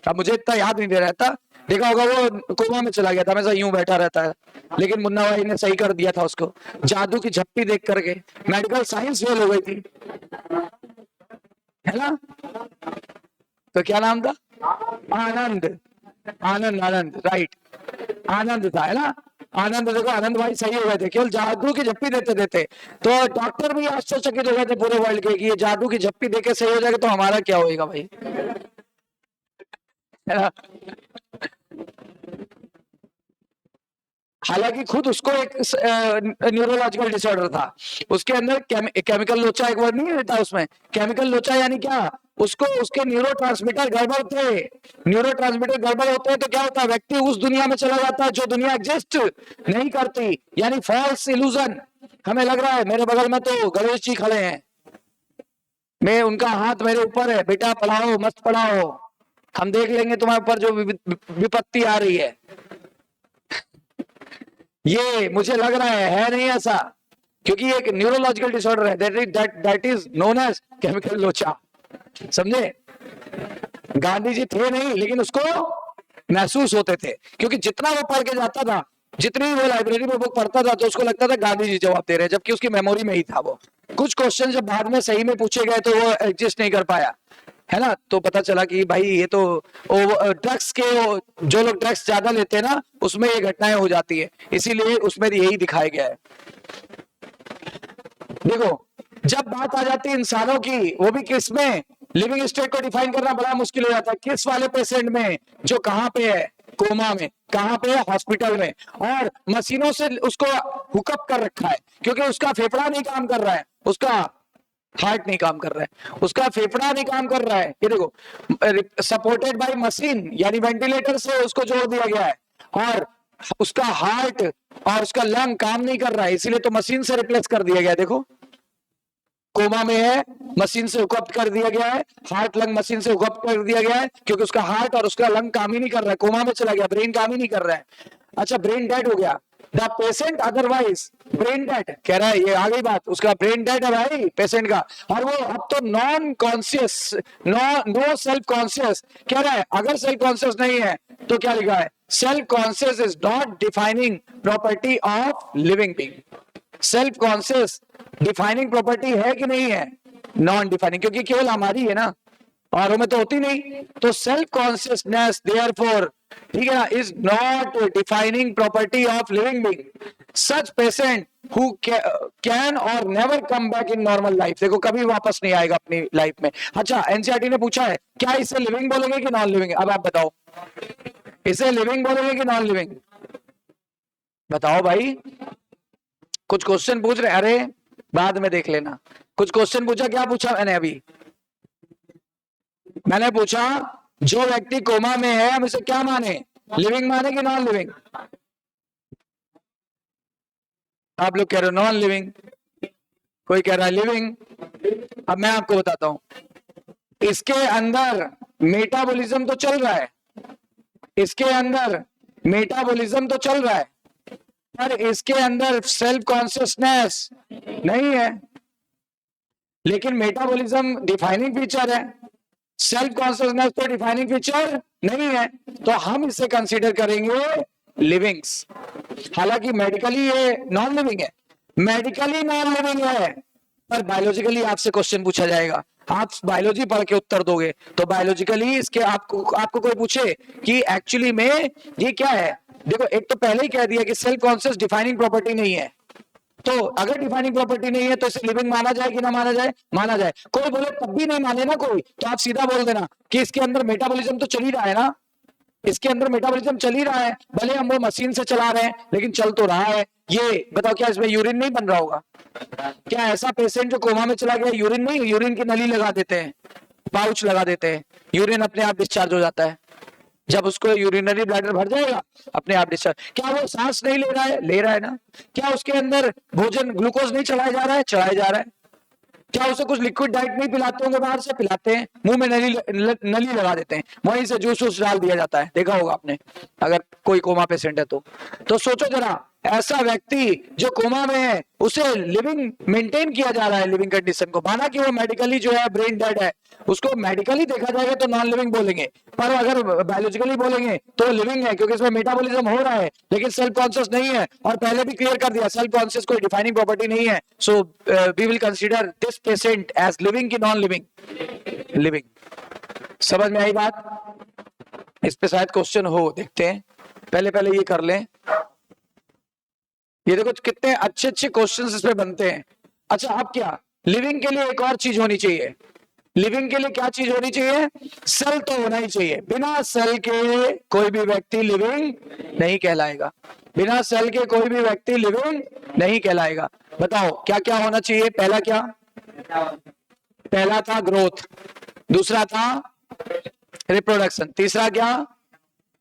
अब मुझे इतना याद नहीं दे रहा था, देखा होगा, वो कोमा में चला गया था, हमेशा यूं बैठा रहता है, लेकिन मुन्ना भाई ने सही कर दिया था उसको, जादू की झप्पी देख करके। मेडिकल साइंस फेल हो गई थी, है ना? तो क्या नाम था? आनंद, आनंद, आनंद, राइट, आनंद था, है ना? आनंद, देखो आनंद भाई सही हो गए थे, केवल जादू की झप्पी देते देते। तो डॉक्टर भी आश्चर्यचकित हो गए थे पूरे वर्ल्ड के कि ये जादू की झप्पी देके सही हो जाएगा तो हमारा क्या होएगा भाई, है ना? हालांकि खुद उसको एक न्यूरोलॉजिकल डिसऑर्डर था, उसके अंदर केमिकल लोचा, एक वर्ड नहीं रहता उसमें, केमिकल लोचा यानी क्या? उसको उसके न्यूरोट्रांसमीटर गड़बड़ थे। न्यूरोट्रांसमीटर गड़बड़ होते हैं तो क्या होता है? व्यक्ति उस दुनिया में चला जाता है जो दुनिया एग्जिस्ट नहीं करती, यानी फॉल्स इल्यूजन। हमें लग रहा है मेरे बगल में तो गणेश जी खड़े हैं, मैं उनका हाथ मेरे ऊपर है, बेटा पढ़ाओ मस्त पढ़ाओ, हम देख लेंगे तुम्हारे ऊपर जो विपत्ति आ रही है। ये मुझे लग रहा है नहीं ऐसा, क्योंकि एक न्यूरोलॉजिकल डिसऑर्डर है, that is known as chemical लोचा। समझे? गांधी जी थे नहीं, लेकिन उसको महसूस होते थे, क्योंकि जितना वो पढ़ के जाता था, जितनी वो लाइब्रेरी में बुक पढ़ता था, तो उसको लगता था गांधी जी जवाब दे रहे हैं, जबकि उसकी मेमोरी में ही था वो। कुछ क्वेश्चन जब बाद में सही में पूछे गए तो वो एडजस्ट नहीं कर पाया, है ना? तो पता चला कि भाई ये तो ड्रग्स के, जो लोग ड्रग्स ज्यादा लेते हैं ना, उसमें ये घटनाएं हो जाती है, इसीलिए उसमें यही दिखाया गया है। देखो, जब बात आ जाती है इंसानों की, वो भी किस में? लिविंग स्टेट को डिफाइन करना बड़ा मुश्किल हो जाता है। किस वाले पेशेंट में? जो कहां पे है? कोमा में। कहां पे है? हॉस्पिटल में। और मशीनों से उसको हुकअप कर रखा है, क्योंकि उसका फेफड़ा नहीं काम कर रहा है, उसका हार्ट नहीं काम कर रहा है, उसका फेफड़ा नहीं काम कर रहा है। ये देखो, सपोर्टेड बाय मशीन यानी वेंटिलेटर से उसको जोड़ दिया गया है, और उसका हार्ट और उसका लंग काम नहीं कर रहा है, इसीलिए तो मशीन से रिप्लेस कर दिया गया है। देखो, कोमा में है, मशीन से हुकअप कर दिया गया है, हार्ट लंग मशीन से हुकअप कर दिया गया है, क्योंकि उसका हार्ट और उसका लंग काम ही नहीं कर रहा है, कोमा में चला गया, ब्रेन काम ही नहीं कर रहा है। अच्छा, ब्रेन डेड हो गया, the patient otherwise brain dead कह रहा है, ये आ गई बात, उसका ब्रेन डेड है भाई पेशेंट का, और वो अब तो non conscious, no self conscious कह रहा है। अगर सेल्फ कॉन्शियस नहीं है तो क्या लिखा है? Self conscious is not defining property of living being. Self conscious defining property है कि नहीं है? नॉन डिफाइनिंग, क्योंकि केवल हमारी है ना, औरों में तो होती नहीं। तो सेल्फ कॉन्शियसनेस देयरफॉर, ठीक है ना, is not defining property of living being. Such patient who can or never come back in normal life, देखो कभी वापस नहीं आएगा अपनी लाइफ में। अच्छा, एनसीईआरटी ने पूछा है क्या इसे लिविंग बोलेंगे कि नॉन लिविंग? अब आप बताओ, इसे लिविंग बोलेंगे कि नॉन लिविंग? बताओ भाई, कुछ क्वेश्चन पूछ रहे, अरे बाद में देख लेना। कुछ क्वेश्चन पूछा, क्या पूछा मैंने अभी? मैंने पूछा जो व्यक्ति कोमा में है हम इसे क्या माने, लिविंग माने कि नॉन लिविंग? आप लोग कह रहे हो नॉन लिविंग, कोई कह रहा है लिविंग। अब मैं आपको बताता हूं, इसके अंदर मेटाबॉलिज्म तो चल रहा है, इसके अंदर मेटाबॉलिज्म तो चल रहा है, पर इसके अंदर सेल्फ कॉन्शियसनेस नहीं है। लेकिन मेटाबॉलिज्म डिफाइनिंग फीचर है, सेल्फ कॉन्शियसनेस तो डिफाइनिंग फीचर नहीं है, तो हम इसे कंसीडर करेंगे लिविंग्स। हालांकि मेडिकली ये नॉन लिविंग है, मेडिकली नॉन लिविंग है, पर बायोलॉजिकली आपसे क्वेश्चन पूछा जाएगा, आप बायोलॉजी पढ़ के उत्तर दोगे, तो बायोलॉजिकली इसके आपको कोई पूछे कि एक्चुअली में ये क्या है, देखो एक तो पहले ही कह दिया कि सेल्फ कॉन्शियस डिफाइनिंग प्रॉपर्टी नहीं है, तो अगर डिफाइनिंग प्रॉपर्टी नहीं है तो इसे लिविंग माना जाए कि ना माना जाए? माना जाए। कोई बोले तब भी नहीं माने ना कोई, तो आप सीधा बोल देना कि इसके अंदर मेटाबॉलिज्म तो चल ही रहा है ना, इसके अंदर मेटाबॉलिज्म चल ही रहा है, भले हम वो मशीन से चला रहे हैं लेकिन चल तो रहा है। ये बताओ क्या इसमें यूरिन नहीं बन रहा होगा? क्या ऐसा पेशेंट जो कोमा में चला गया यूरिन नहीं, यूरिन की नली लगा देते हैं, पाउच लगा देते हैं, यूरिन अपने आप डिस्चार्ज हो जाता है, जब उसको यूरिनरी ब्लैडर भर जाएगा अपने आप डिस्चार्ज। क्या वो सांस नहीं ले रहा है? ले रहा है ना। क्या उसके अंदर भोजन ग्लूकोज नहीं चलाया जा रहा है? चलाया जा रहा है। क्या उसे कुछ लिक्विड डाइट नहीं पिलाते होंगे बाहर से? पिलाते हैं, मुंह में नली लगा देते हैं, वहीं से जूस वूस डाल दिया जाता है, देखा होगा आपने अगर कोई कोमा पेशेंट है तो सोचो जरा, ऐसा व्यक्ति जो कोमा में है उसे लिविंग मेंटेन किया जा रहा है, लिविंग कंडीशन को, माना कि वो मेडिकली जो है ब्रेन डेड है, उसको मेडिकली देखा जाएगा तो नॉन लिविंग बोलेंगे, पर अगर बायोलॉजिकली बोलेंगे तो लिविंग है, क्योंकि इसमें मेटाबॉलिज्म हो रहा है लेकिन सेल्फ कॉन्शियस नहीं है। और पहले भी क्लियर कर दिया, सेल्फ कॉन्शियस कोई डिफाइनिंग प्रॉपर्टी नहीं है, so we will consider this patient as living की नॉन लिविंग? लिविंग। समझ में आई बात? इस पे शायद क्वेश्चन हो, देखते हैं, पहले ये कर लें। ये देखो कितने अच्छे अच्छे क्वेश्चंस इसमें बनते हैं। अच्छा, अब क्या लिविंग के लिए एक और चीज होनी चाहिए, लिविंग के लिए क्या चीज होनी चाहिए? सेल तो होना ही चाहिए, बिना सेल के कोई भी व्यक्ति लिविंग नहीं कहलाएगा, बिना सेल के कोई भी व्यक्ति लिविंग नहीं कहलाएगा। बताओ क्या क्या होना चाहिए? पहला क्या? पहला था ग्रोथ, दूसरा था रिप्रोडक्शन, तीसरा क्या?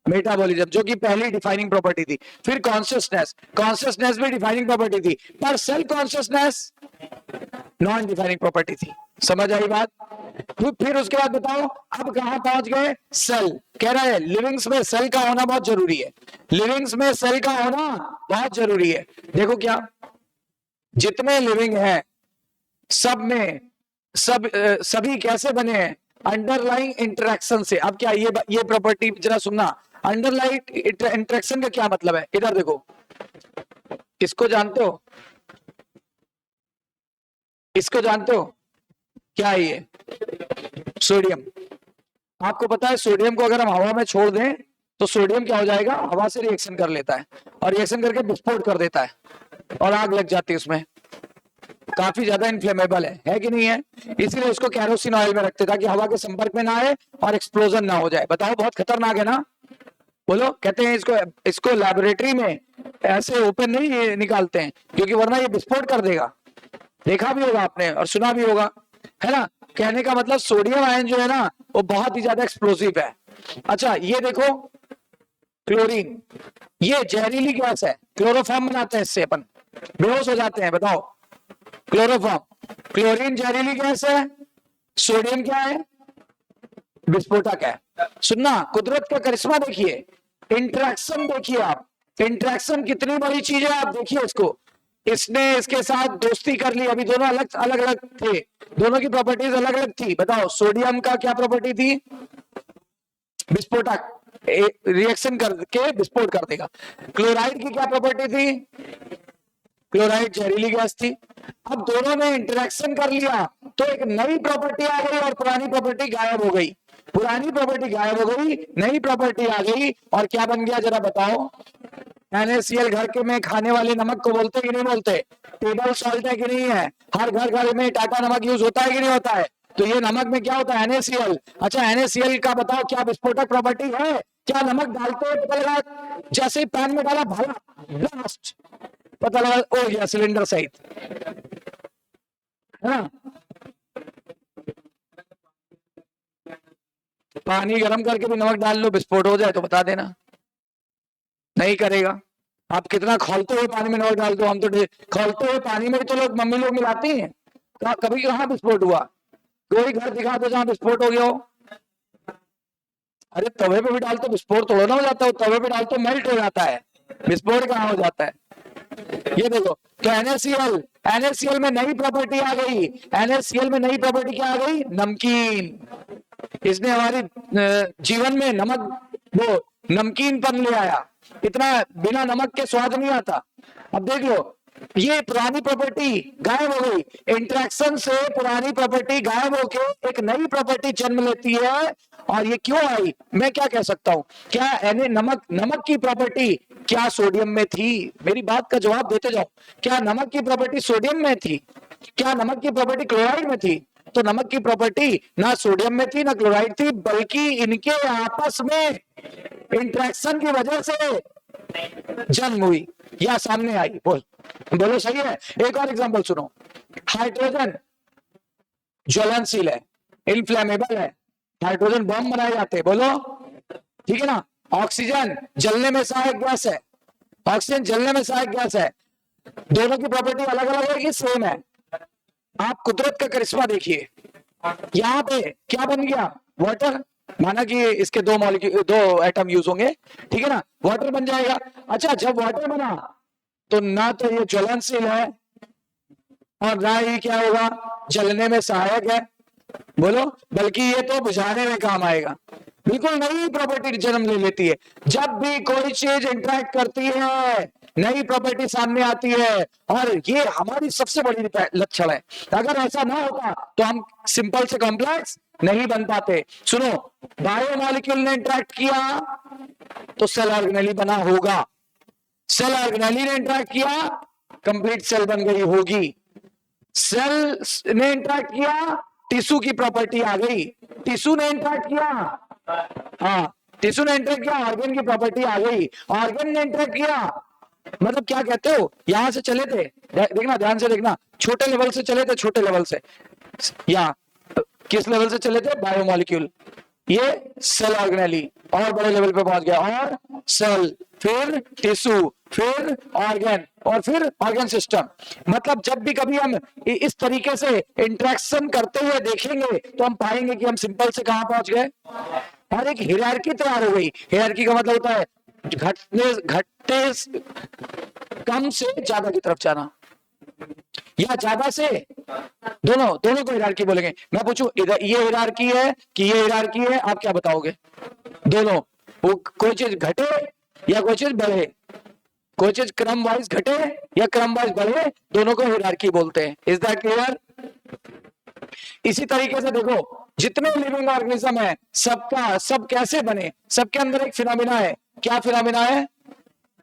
मेटाबॉलिज्म, जो कि पहली डिफाइनिंग प्रॉपर्टी थी। फिर कॉन्शियसनेस, कॉन्शियसनेस भी डिफाइनिंग प्रॉपर्टी थी, पर self consciousness non defining property थी। समझ आई बात? फिर उसके बाद बताओ अब कहां पहुंच गए? सेल। कह रहा है लिविंग्स में सेल का होना बहुत जरूरी है, लिविंग्स में सेल का होना बहुत जरूरी है। देखो क्या, जितने लिविंग है सब में सभी कैसे बने हैं? अंडरलाइंग इंटरेक्शन से। अब क्या ये प्रॉपर्टी जरा सुनना, अंडरलाइंग इंटरेक्शन का क्या मतलब है? इधर देखो, इसको जानते हो? इसको जानते हो क्या है? ये सोडियम। आपको पता है सोडियम को अगर हम हवा में छोड़ दें तो सोडियम क्या हो जाएगा? हवा से रिएक्शन कर लेता है और रिएक्शन करके विस्फोट कर देता है और आग लग जाती है उसमें, काफी ज्यादा इन्फ्लेमेबल है कि नहीं है? इसीलिए उसको कैरोसिन ऑयल में रखते ताकि हवा के संपर्क में ना आए और एक्सप्लोजन ना हो जाए। बताओ बहुत खतरनाक है ना? बोलो। कहते हैं इसको लैबोरेटरी में ऐसे ओपन नहीं निकालते हैं क्योंकि वरना ये विस्फोट कर देगा। देखा भी होगा आपने और सुना भी होगा, है ना? कहने का मतलब सोडियम आयन जो है ना वो बहुत ही ज्यादा एक्सप्लोसिव है। अच्छा, ये देखो क्लोरीन, ये जहरीली गैस है, क्लोरोफॉर्म बनाते हैं इससे, अपन बेहोश हो जाते हैं। बताओ, क्लोरोफॉर्म, क्लोरीन जहरीली गैस है, सोडियम क्या है? विस्फोटक है। सुनना, कुदरत का करिश्मा देखिए, इंटरेक्शन देखिए आप, इंटरेक्शन कितनी बड़ी चीज है, आप देखिए इसको। इसने इसके साथ दोस्ती कर ली, अभी दोनों अलग अलग थे, दोनों की प्रॉपर्टीज अलग अलग थी। बताओ सोडियम का क्या प्रॉपर्टी थी? विस्फोटक, रिएक्शन करके विस्फोट कर देगा। क्लोराइड की क्या प्रॉपर्टी थी? क्लोराइड जहरीली गैस थी। अब दोनों ने इंटरेक्शन कर लिया तो एक नई प्रॉपर्टी आ गई और पुरानी प्रॉपर्टी गायब हो गई। पुरानी प्रॉपर्टी गायब हो गई, नई प्रॉपर्टी आ गई और क्या बन गया जरा बताओ। NaCl घर के में खाने वाले नमक को बोलते कि नहीं बोलते? टेबल सॉल्ट है कि नहीं है? हर घर में टाटा नमक यूज होता है कि नहीं होता है? तो ये नमक में क्या होता है? NaCl। अच्छा NaCl का बताओ क्या विस्फोटक प्रॉपर्टी है? क्या नमक डालते हैं पता लगा, जैसे ही पैन में डाला भला ब्लास्ट, पता लगा हो गया सिलेंडर सहित, है ना? पानी गर्म करके भी नमक डाल लो, विस्फोट हो जाए तो बता देना। नहीं करेगा। आप कितना खौलते हुए पानी में नमक डाल दो, हम तो खौलते हुए पानी में तो लोग मम्मी लोग मिलाती हैं। कभी कहाँ विस्फोट हुआ? कोई घर दिखा दो जहां विस्फोट हो गया हो। अरे तवे पे भी डाल तो विस्फोट थोड़ा ना हो जाता है, तवे पे डाल तो मेल्ट हो जाता है, विस्फोट कहाँ हो जाता है? ये देखो, तो NaCl में नई प्रॉपर्टी आ गई। NaCl में नई प्रॉपर्टी क्या आ गई? नमकीन। इसने हमारी जीवन में नमक, वो नमकीनपन ले आया। इतना बिना नमक के स्वाद नहीं आता। अब देख लो, ये पुरानी प्रॉपर्टी गायब हो गई, इंटरेक्शन से पुरानी प्रॉपर्टी गायब होकर एक नई प्रॉपर्टी जन्म लेती है। और ये क्यों आई? मैं क्या कह सकता हूं, क्या नमक की प्रॉपर्टी क्या सोडियम में थी? मेरी बात का जवाब देते जाओ। क्या नमक की प्रॉपर्टी सोडियम में थी? क्या नमक की प्रॉपर्टी क्लोराइड में थी? तो नमक की प्रॉपर्टी ना सोडियम में थी ना क्लोराइड थी, बल्कि इनके आपस में इंटरेक्शन की वजह से जन्म हुई या सामने आई। बोलो सही है? एक और एग्जांपल सुनो। हाइड्रोजन ज्वलनशील है, इनफ्लेमेबल है, हाइड्रोजन बम बनाए जाते हैं, बोलो ठीक है ना? ऑक्सीजन जलने में सहायक गैस है, ऑक्सीजन जलने में सहायक गैस है। दोनों की प्रॉपर्टी अलग अलग है कि सेम है? आप कुदरत का करिश्मा देखिए, यहां पे क्या बन गया? वाटर। माना कि इसके दो एटम यूज होंगे, ठीक है ना? वाटर बन जाएगा। अच्छा, जब वाटर बना तो ना तो ये ज्वलनशील है और ना ही क्या होगा, जलने में सहायक है, बोलो, बल्कि ये तो बुझाने में काम आएगा। बिल्कुल नई प्रॉपर्टी जन्म ले लेती है। जब भी कोई चीज इंटरेक्ट करती है, नई प्रॉपर्टी सामने आती है, और ये हमारी सबसे बड़ी लक्षण है। अगर ऐसा ना होता तो हम सिंपल से कॉम्प्लेक्स नहीं बन पाते। सुनो, बायोमॉलिक्यूल ने इंटरेक्ट किया तो सेल ऑर्गेनेली बना होगा, सेल ऑर्गेनेली ने इंटरेक्ट किया कंप्लीट सेल बन गई होगी, सेल ने इंटरेक्ट किया टिश्यू की प्रॉपर्टी आ गई, टिश्यू ने इंटरेक्ट किया, हाँ टिश्यू ने इंटरेक्ट किया ऑर्गन की प्रॉपर्टी आ गई, ऑर्गन ने इंटरेक्ट किया, मतलब क्या कहते हो, यहां से चले थे, देखना ध्यान से देखना, छोटे लेवल से चले थे, छोटे लेवल से, या किस लेवल से चले थे? बायोमॉलिक्यूल, ये सेल ऑर्गेनेली, और बड़े लेवल पे पहुंच गया, और सेल, फिर टिश्यू, फिर ऑर्गन, और फिर ऑर्गन सिस्टम। मतलब जब भी कभी हम इस तरीके से इंटरेक्शन करते हुए देखेंगे तो हम पाएंगे कि हम सिंपल से कहां पहुंच गए, और एक हायरार्की तैयार हो गई। हायरार्की का मतलब होता है घटते कम से ज्यादा की तरफ जाना, या ज्यादा से, दोनों को हायरार्की बोलेंगे। मैं पूछूं इधर ये हायरार्की है कि ये हायरार्की है, आप क्या बताओगे? दोनों, वो कोई चीज घटे या कोई चीज बढ़े, कोई चीज क्रम वाइज घटे या क्रम वाइज बढ़े, दोनों को हायरार्की बोलते हैं। Is that clear? इसी तरीके से देखो, जितने लिविंग ऑर्गेनिज्म है, सब कैसे बने, सबके अंदर एक फिनोमिना है। क्या फिनोमिना है?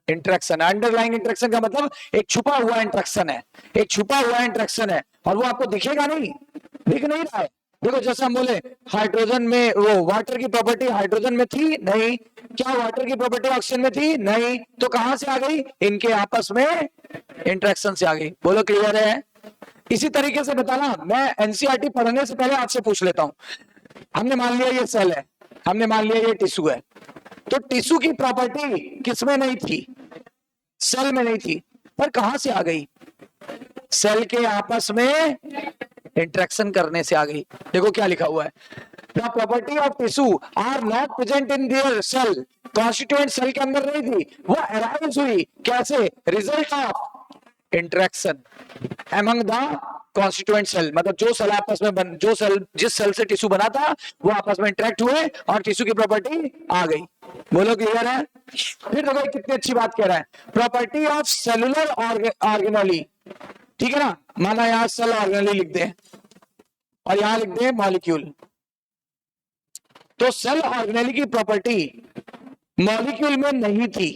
इंटरेक्शन। अंडरलाइंग इंटरेक्शन का मतलब एक छुपा हुआ इंटरेक्शन है, एक छुपा हुआ इंटरेक्शन है, और वो आपको दिखेगा नहीं, दिख नहीं रहा है। देखो जैसे हम बोले हाइड्रोजन में, वो वाटर की प्रॉपर्टी हाइड्रोजन में थी नहीं, क्या वाटर की प्रॉपर्टी ऑक्सीजन में थी नहीं, तो कहां से आ गई? इनके आपस में इंटरेक्शन से आ गई। बोलो क्लियर है? इसी तरीके से बताना, मैं एनसीईआरटी पढ़ने से पहले आपसे पूछ लेता हूं। हमने मान लिया ये सेल है, हमने मान लिया ये टिश्यू है, तो टिश्यू की प्रॉपर्टी किसमें नहीं थी? सेल में नहीं थी, पर कहां से आ गई? सेल के आपस में इंटरेक्शन करने से आ गई। देखो क्या लिखा हुआ है, the property of tissue are not present in their cell, constituent cell के अंदर नहीं थी, वो अराइज हुई कैसे? Result of interaction among the constituent cell. मतलब जो सेल आपस में जो सेल, जिस सेल से टिश्यू बना था, वो आपस में इंटरेक्ट हुए और टिश्यू की प्रॉपर्टी आ गई। बोलो क्लियर है? फिर देखो कितनी अच्छी बात कह रहा है, प्रॉपर्टी ऑफ सेलुलर ऑर्गेनेली, ठीक है ना। माना यहां सेल ऑर्गेनेली लिख दे और यहां लिख दे मॉलिक्यूल। तो सेल ऑर्गेनेली की प्रॉपर्टी मॉलिक्यूल में नहीं थी,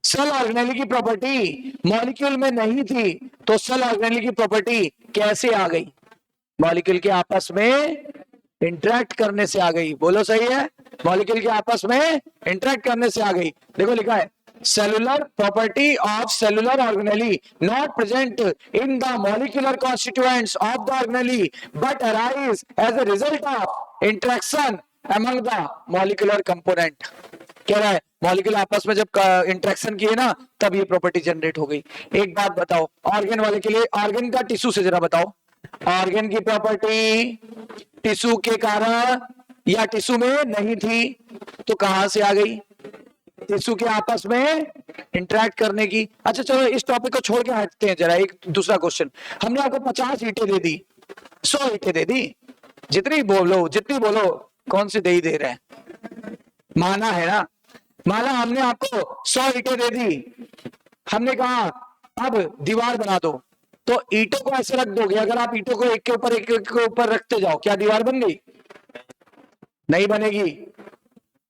सेल ऑर्गेनेली की प्रॉपर्टी मॉलिक्यूल में नहीं थी, तो सेल ऑर्गेनेली की प्रॉपर्टी कैसे आ गई? मॉलिक्यूल के आपस में इंटरेक्ट करने से आ गई। बोलो सही है, मॉलिक्यूल के आपस में इंटरेक्ट करने से आ गई। देखो लिखा है cellular property of cellular organelle not present in the molecular constituents of the organelle but arise as a result of interaction among the molecular component. कह रहा है मॉलिक्यूल आपस में जब इंटरेक्शन किए ना तब ये प्रॉपर्टी जनरेट हो गई। एक बात बताओ ऑर्गन वाले के लिए, ऑर्गन का टिश्यू से जरा बताओ, ऑर्गन की प्रॉपर्टी टिश्यू के कारण या टिश्यू में नहीं थी तो कहां से आ गई? टिश्यू के आपस में इंटरेक्ट करने की। अच्छा चलो इस टॉपिक को छोड़ के हटते हैं जरा, एक दूसरा क्वेश्चन। हमने आपको 50 ईंटें दे दी, 100 ईंटें दे दी, जितनी बोलो कौन सी दे ही दे रहे हैं? माना है ना, माना हमने आपको 100 ईंटें दे दी, हमने कहा अब दीवार बना दो, तो ईंटों को ऐसे रख दोगे? अगर आप ईंटों को एक के ऊपर एक के ऊपर रखते जाओ क्या दीवार बन गई? नहीं बनेगी।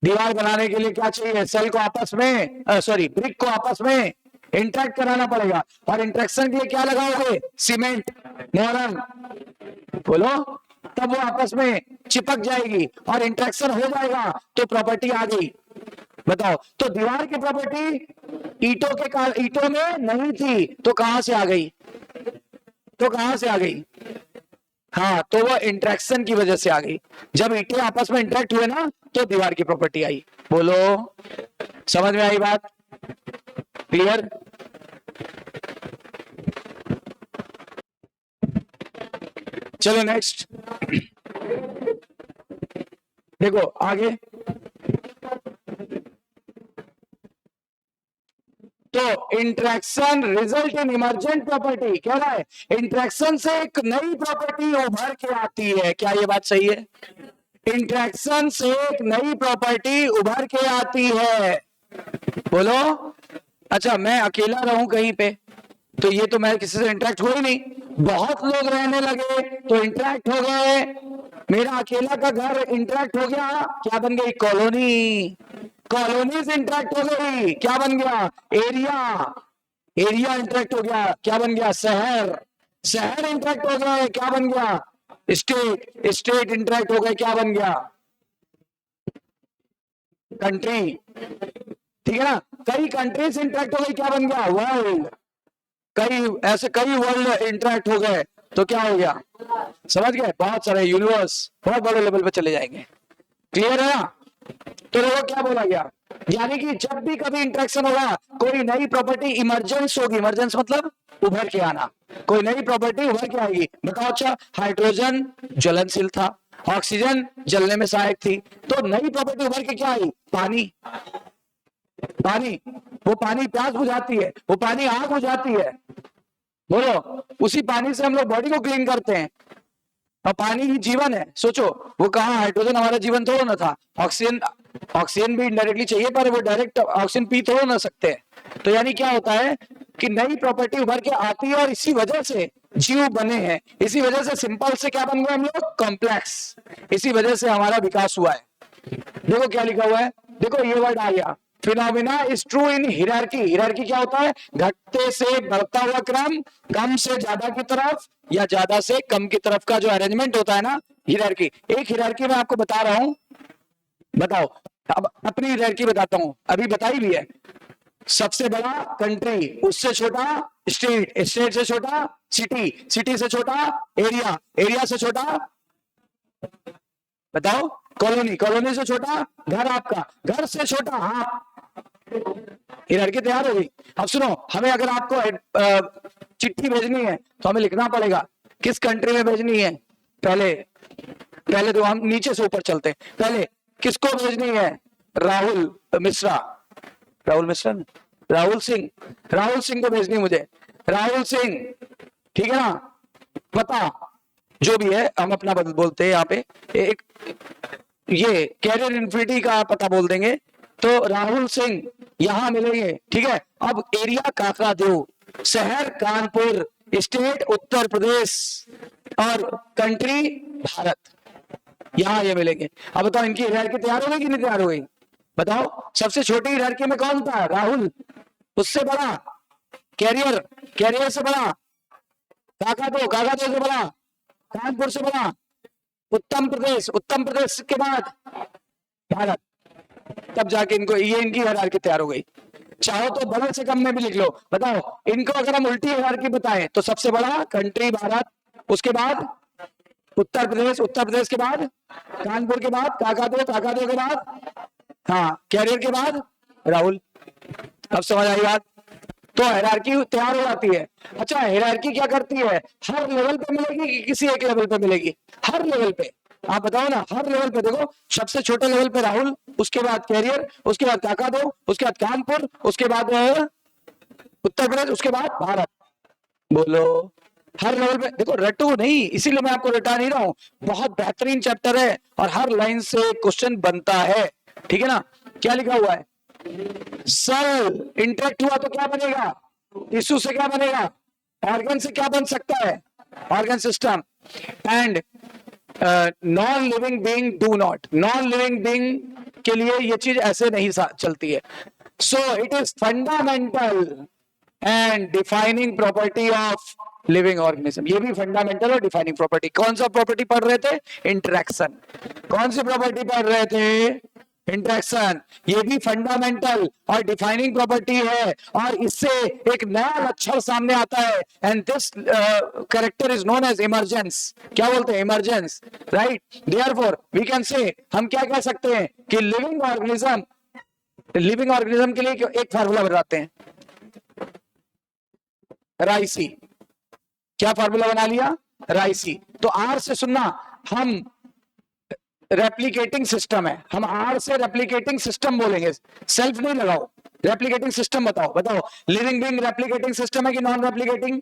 दीवार बनाने के लिए क्या चाहिए? सेल को आपस में ब्रिक को आपस में इंटरेक्ट कराना पड़ेगा, और इंटरेक्शन के लिए क्या लगाओगे? सीमेंट, मोरम, बोलो, तब वो आपस में चिपक जाएगी और इंटरेक्शन हो जाएगा तो प्रॉपर्टी आ गई। बताओ, तो दीवार की प्रॉपर्टी ईंटों में नहीं थी तो कहां से आ गई? हाँ, तो वो इंटरेक्शन की वजह से आ गई। जब ईंटें आपस में इंटरेक्ट हुए ना तो दीवार की प्रॉपर्टी आई। बोलो, समझ में आई बात? क्लियर? चलो नेक्स्ट देखो आगे। तो interaction result in emergent property. कह रहा है इंटरेक्शन से एक नई प्रॉपर्टी उभर के आती है। क्या ये बात सही है? इंटरेक्शन से एक नई प्रॉपर्टी उभर के आती है। बोलो। अच्छा, मैं अकेला रहूं कहीं पे तो ये तो मैं किसी से इंटरेक्ट हो ही नहीं, बहुत लोग रहने लगे तो इंटरेक्ट हो गए, मेरा अकेला का घर इंटरेक्ट हो गया, क्या बन गई? कॉलोनी। कॉलोनी से इंटरेक्ट हो गई, क्या बन गया? एरिया। एरिया इंटरेक्ट हो गया, क्या बन गया? शहर। शहर इंटरेक्ट हो गए, क्या बन गया? स्टेट। स्टेट इंटरेक्ट हो गए, क्या बन गया? कंट्री। ठीक है ना, कई कंट्रीज इंटरेक्ट हो गई, क्या बन गया? वर्ल्ड। कई वर्ल्ड इंटरेक्ट हो गए तो क्या हो गया? समझ गए? बहुत सारे यूनिवर्स, बहुत बड़े लेवल पे चले जाएंगे। क्लियर है ना? तो देखो क्या बोला गया, यानी कि जब भी कभी इंटरेक्शन होगा कोई नई प्रॉपर्टी इमरजेंस होगी। इमरजेंस मतलब उभर के आना, कोई नई प्रॉपर्टी उभर के आएगी। बताओ, अच्छा हाइड्रोजन ज्वलनशील था, ऑक्सीजन जलने में सहायक थी, तो नई प्रॉपर्टी उभर के क्या आई? पानी। पानी, वो पानी प्यास बुझाती है, वो पानी आग बुझाती है। बोलो, उसी पानी से हम लोग बॉडी को क्लीन करते हैं और पानी ही जीवन है। सोचो, वो कहा हाइड्रोजन हमारा जीवन थोड़ा ना था, ऑक्सीजन भी इनडायरेक्टली चाहिए पर वो डायरेक्ट ऑक्सीजन पी थोड़ा ना सकते। तो यानी क्या होता है कि नई प्रॉपर्टी उभर के आती है और इसी वजह से जीव बने हैं, इसी वजह से सिंपल से क्या बन गए हम लोग? कॉम्प्लेक्स। इसी वजह से हमारा विकास हुआ है। देखो क्या लिखा हुआ है, देखो ये वर्ड आ गया, phenomena is true in hierarchy. Hierarchy क्या होता है? घटते से बढ़ता हुआ क्रम, कम से ज्यादा की तरफ या ज्यादा से कम की तरफ का जो अरेंजमेंट होता है ना, हिरार्की। एक हिरार्की मैं आपको बता रहा हूं, बताओ। अब अपनी हिरार्की बताता हूं, अभी बताई भी है। सबसे बड़ा कंट्री, उससे छोटा स्टेट, स्टेट से छोटा सिटी, सिटी से छोटा एरिया, एरिया से छोटा बताओ कॉलोनी, कॉलोनी से छोटा घर, आपका घर से छोटा आप। हिरार्की तैयार हो गई। अब सुनो, हमें अगर आपको चिट्ठी भेजनी है तो हमें लिखना पड़ेगा किस कंट्री में भेजनी है। पहले तो हम नीचे से ऊपर चलते हैं। पहले किसको भेजनी है? राहुल मिश्रा, राहुल मिश्रा, राहुल सिंह, राहुल सिंह को भेजनी मुझे, राहुल सिंह। ठीक है ना, पता जो भी है हम अपना बोलते हैं यहाँ पे, एक ये कैरियर इन्फिनिटी का पता बोल देंगे तो राहुल सिंह यहां मिलेंगे। ठीक है, अब एरिया काकरादेव, शहर कानपुर, स्टेट उत्तर प्रदेश और कंट्री भारत, यहां ये मिलेंगे। अब बताओ इनकी हायरार्की तैयार हो गई कि नहीं तैयार हो गई? बताओ सबसे छोटी हायरार्की में कौन था? राहुल। उससे बड़ा कैरियर, कैरियर से बड़ा काका दो से बड़ा कानपुर से बड़ा उत्तम प्रदेश, उत्तम प्रदेश के बाद भारत, तब जाके इनको ये इनकी हायरार्की तैयार हो गई। चाहो तो बड़े से कम में भी लिख लो। बताओ इनको अगर हम उल्टी हायरार्की बताएं तो सबसे बड़ा कंट्री भारत, उसके बाद उत्तर प्रदेश, उत्तर प्रदेश के बाद कानपुर के बाद काका दो के बाद हाँ कैरियर के बाद राहुल। अब समझ आई बात? तो हायरार्की तैयार हो जाती है। अच्छा हायरार्की क्या करती है? हर लेवल पे मिलेगी कि किसी एक लेवल पे मिलेगी? हर लेवल पे। आप बताओ ना, हर लेवल पे। देखो सबसे छोटे लेवल पे राहुल, उसके बाद कैरियर, उसके बाद काका दो, उसके बाद कानपुर, उसके बाद उत्तर प्रदेश, उसके बाद भारत। बोलो हर लेवल पे। देखो रटू नहीं, इसीलिए मैं आपको रटा नहीं रहा हूं। बहुत बेहतरीन चैप्टर है और हर लाइन से क्वेश्चन बनता है। ठीक है ना? क्या लिखा हुआ है? सेल इंटरेक्ट हुआ तो क्या बनेगा? टिश्यू से क्या बनेगा? ऑर्गन से क्या बन सकता है? Organ system. And non living being do not, non living being के लिए ये चीज ऐसे नहीं चलती है। So it is fundamental and defining property of living organism. ये भी फंडामेंटल और डिफाइनिंग प्रॉपर्टी। कौन सा प्रॉपर्टी पढ़ रहे थे? इंटरेक्शन। कौन सी प्रॉपर्टी पढ़ रहे थे? इंटरेक्शन। ये भी फंडामेंटल और डिफाइनिंग प्रॉपर्टी है और इससे एक नया लक्षण सामने आता है। And this character is known as emergence. क्या बोलते हैं? Emergence, right? Therefore we can say, हम क्या कह सकते हैं कि लिविंग ऑर्गेनिज्म, लिविंग ऑर्गेनिज्म के लिए एक फार्मूला बताते हैं, राइसी। क्या फार्मूला बना लिया? राइसी। तो आर से सुनना, हम रेप्लिकेटिंग सिस्टम है, हम आर से रेप्लिकेटिंग सिस्टम बोलेंगे, सेल्फ नहीं लगाओ, रेप्लिकेटिंग सिस्टम बताओ। बताओ लिविंग बीइंग रेप्लिकेटिंग सिस्टम है कि नॉन रेप्लिकेटिंग?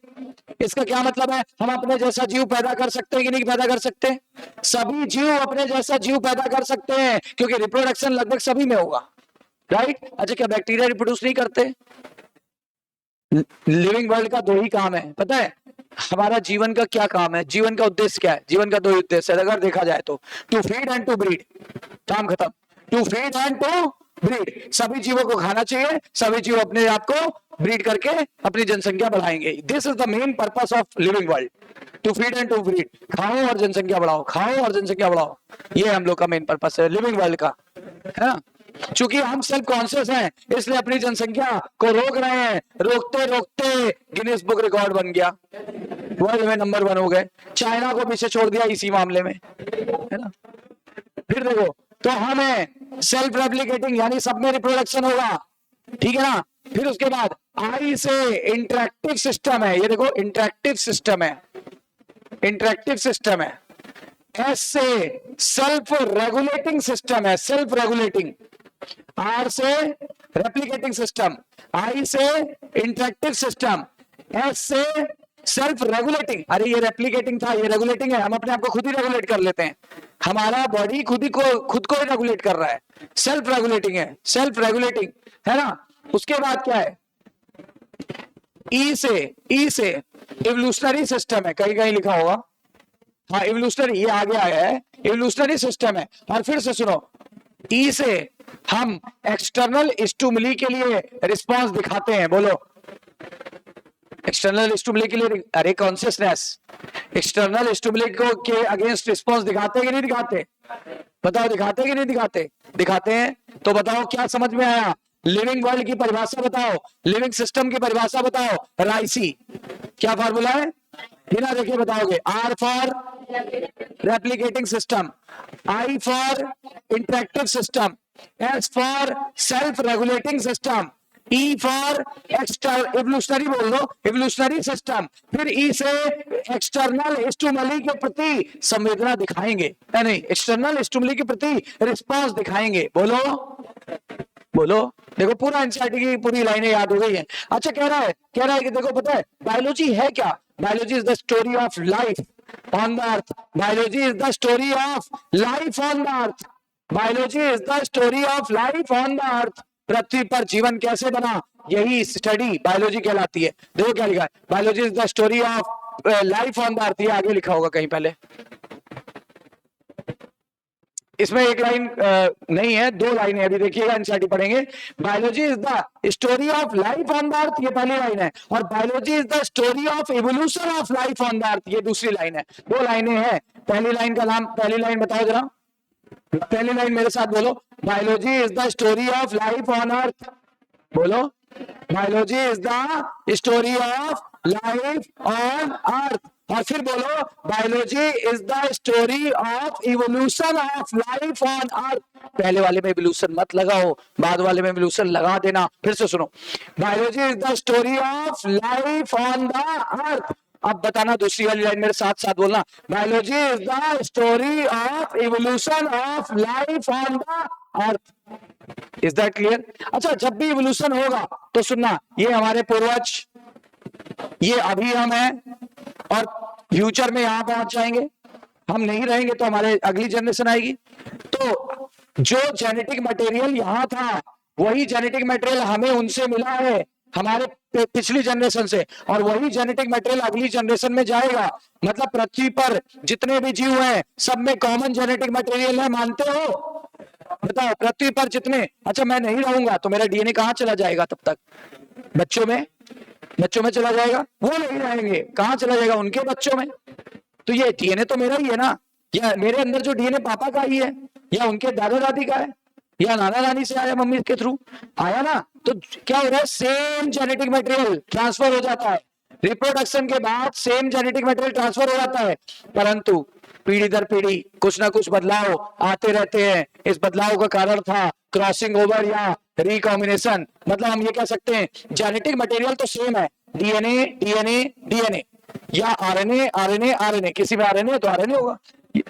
इसका क्या मतलब है? हम अपने जैसा जीव पैदा कर सकते हैं कि नहीं पैदा कर सकते? सभी जीव अपने जैसा जीव पैदा कर सकते हैं क्योंकि रिप्रोडक्शन लगभग सभी में होगा, राइट? अच्छा क्या बैक्टीरिया रिप्रोड्यूस नहीं करते? लिविंग वर्ल्ड का दो ही काम है, पता है? हमारा जीवन का क्या काम है? जीवन का उद्देश्य क्या है? जीवन का दो ही उद्देश्य है अगर देखा जाए तो, to feed and to breed. काम खत्म। To feed and to breed. सभी जीवों को खाना चाहिए, सभी जीव अपने आप को ब्रीड करके अपनी जनसंख्या बढ़ाएंगे। This is the main purpose of living world, to feed and to breed. खाओ और जनसंख्या बढ़ाओ, खाओ और जनसंख्या बढ़ाओ, ये हम लोग का मेन पर्पस है लिविंग वर्ल्ड का, है ना? चूंकि हम सेल्फ कॉन्शियस हैं इसलिए अपनी जनसंख्या को रोक रहे हैं। रोकते रोकते गिनीज बुक रिकॉर्ड बन गया, वर्ल्ड में नंबर 1 हो गए। चाइना को पीछे छोड़ दिया इसी मामले में, है ना? फिर देखो तो हमें सेल्फ रेप्लिकेटिंग यानी सब में रिप्रोडक्शन होगा, ठीक है ना? फिर उसके बाद आई से इंटरेक्टिव सिस्टम है, ये देखो इंटरेक्टिव सिस्टम है, इंटरेक्टिव सिस्टम है। एस से सेल्फ रेगुलेटिंग सिस्टम है, सेल्फ रेगुलेटिंग। आर से रेप्लिकेटिंग सिस्टम, आई से इंटरेक्टिव सिस्टम, एस से सेल्फ रेगुलेटिंग। अरे ये रेप्लिकेटिंग था, ये रेगुलेटिंग है। हम अपने आप को खुद ही रेगुलेट कर लेते हैं, हमारा बॉडी खुद को ही रेगुलेट कर रहा है। सेल्फ रेगुलेटिंग है, सेल्फ रेगुलेटिंग, है ना? उसके बाद क्या है? ई से इवोल्यूशनरी सिस्टम है, कहीं कहीं लिखा होगा, हाँ इवोल्यूशनरी, ये आगे आया है, इवोल्यूशनरी सिस्टम है। और फिर से सुनो, ई से हम एक्सटर्नल स्टिमुली के लिए रिस्पांस दिखाते हैं। बोलो एक्सटर्नल स्टिमुली के लिए, अरे कॉन्शियसनेस, एक्सटर्नल स्टिमुली को के अगेंस्ट रिस्पांस दिखाते हैं कि नहीं दिखाते? बताओ दिखाते हैं कि नहीं दिखाते? दिखाते हैं। तो बताओ क्या समझ में आया? लिविंग वर्ल्ड की परिभाषा बताओ, लिविंग सिस्टम की परिभाषा बताओ। राइसी क्या फार्मूला है? बिना देखे बताओगे। R for replicating system, I for interactive system, S for self regulating system, E for evolutionary बोल दो, इवोल्यूशनरी सिस्टम। फिर ई से एक्सटर्नल स्टिमुली के प्रति संवेदना दिखाएंगे, नहीं एक्सटर्नल स्टिमुली के प्रति रिस्पांस दिखाएंगे। बोलो बोलो। देखो पूरा एनसीईआरटी की पूरी लाइनें याद हो गई है। अच्छा कह रहा है कि देखो पता है बायोलॉजी है क्या? Biology is the story of life on the earth. Biology is the story of life on the earth. Biology is the story of life on the earth. पृथ्वी पर जीवन कैसे बना यही स्टडी बायोलॉजी कहलाती है। देखो क्या लिखा है, biology is the story of life on the अर्थ, ये आगे लिखा होगा कहीं पहले। इसमें एक लाइन नहीं है, दो लाइन है, अभी देखिएगा एनसीईआरटी पढ़ेंगे। Biology is the story of life on the अर्थ, ये पहली लाइन है, और biology is the story of evolution of life on the अर्थ, ये दूसरी लाइन है। दो लाइनें हैं। पहली लाइन का नाम, पहली लाइन बताओ जरा, पहली लाइन मेरे साथ बोलो, biology is the story of life on earth, बोलो, biology is the story of life on earth. और फिर बोलो, biology is the story of evolution of life on earth. पहले वाले में इवोल्यूशन मत लगाओ, बाद वाले में इवोल्यूशन लगा देना। फिर से सुनो, biology is the story of life on the अर्थ। अब बताना दूसरी वाली लाइन मेरे साथ साथ बोलना, biology is the story of evolution of life on the earth. Is that clear? अच्छा, जब भी इवोल्यूशन होगा तो सुनना, ये हमारे पूर्वज, ये अभी हम हैं, और फ्यूचर में यहां पहुंच जाएंगे, हम नहीं रहेंगे तो हमारे अगली जनरेशन आएगी। तो जो जेनेटिक मटेरियल यहां था वही जेनेटिक मटेरियल हमें उनसे मिला है, हमारे पिछली जनरेशन से, और वही जेनेटिक मटेरियल अगली जनरेशन में जाएगा। मतलब पृथ्वी पर जितने भी जीव हैं सब में कॉमन जेनेटिक मटेरियल है, मानते हो? बताओ, पृथ्वी पर जितने, अच्छा मैं नहीं रहूंगा तो मेरा डीएनए कहां चला जाएगा? तब तक बच्चों में चला जाएगा, वो नहीं रहेंगे, कहां चला जाएगा? उनके बच्चों में। तो ये डीएनए तो मेरा ही है ना, या मेरे अंदर जो डीएनए पापा का ही है, या उनके दादा दादी का है, या नाना नानी से आया, मम्मी के थ्रू आया ना। तो क्या हो रहा है, सेम जेनेटिक मटेरियल ट्रांसफर हो जाता है, रिप्रोडक्शन के बाद सेम जेनेटिक मटेरियल ट्रांसफर हो जाता है, परंतु पीढ़ी दर पीढ़ी कुछ ना कुछ बदलाव आते रहते हैं। इस बदलाव का कारण था क्रॉसिंग ओवर या रिकॉम्बिनेशन। मतलब हम ये कह सकते हैं जेनेटिक मटेरियल तो सेम है, डीएनए डीएनए डीएनए, या आरएनए आरएनए आरएनए, किसी में आरएनए तो आरएनए होगा,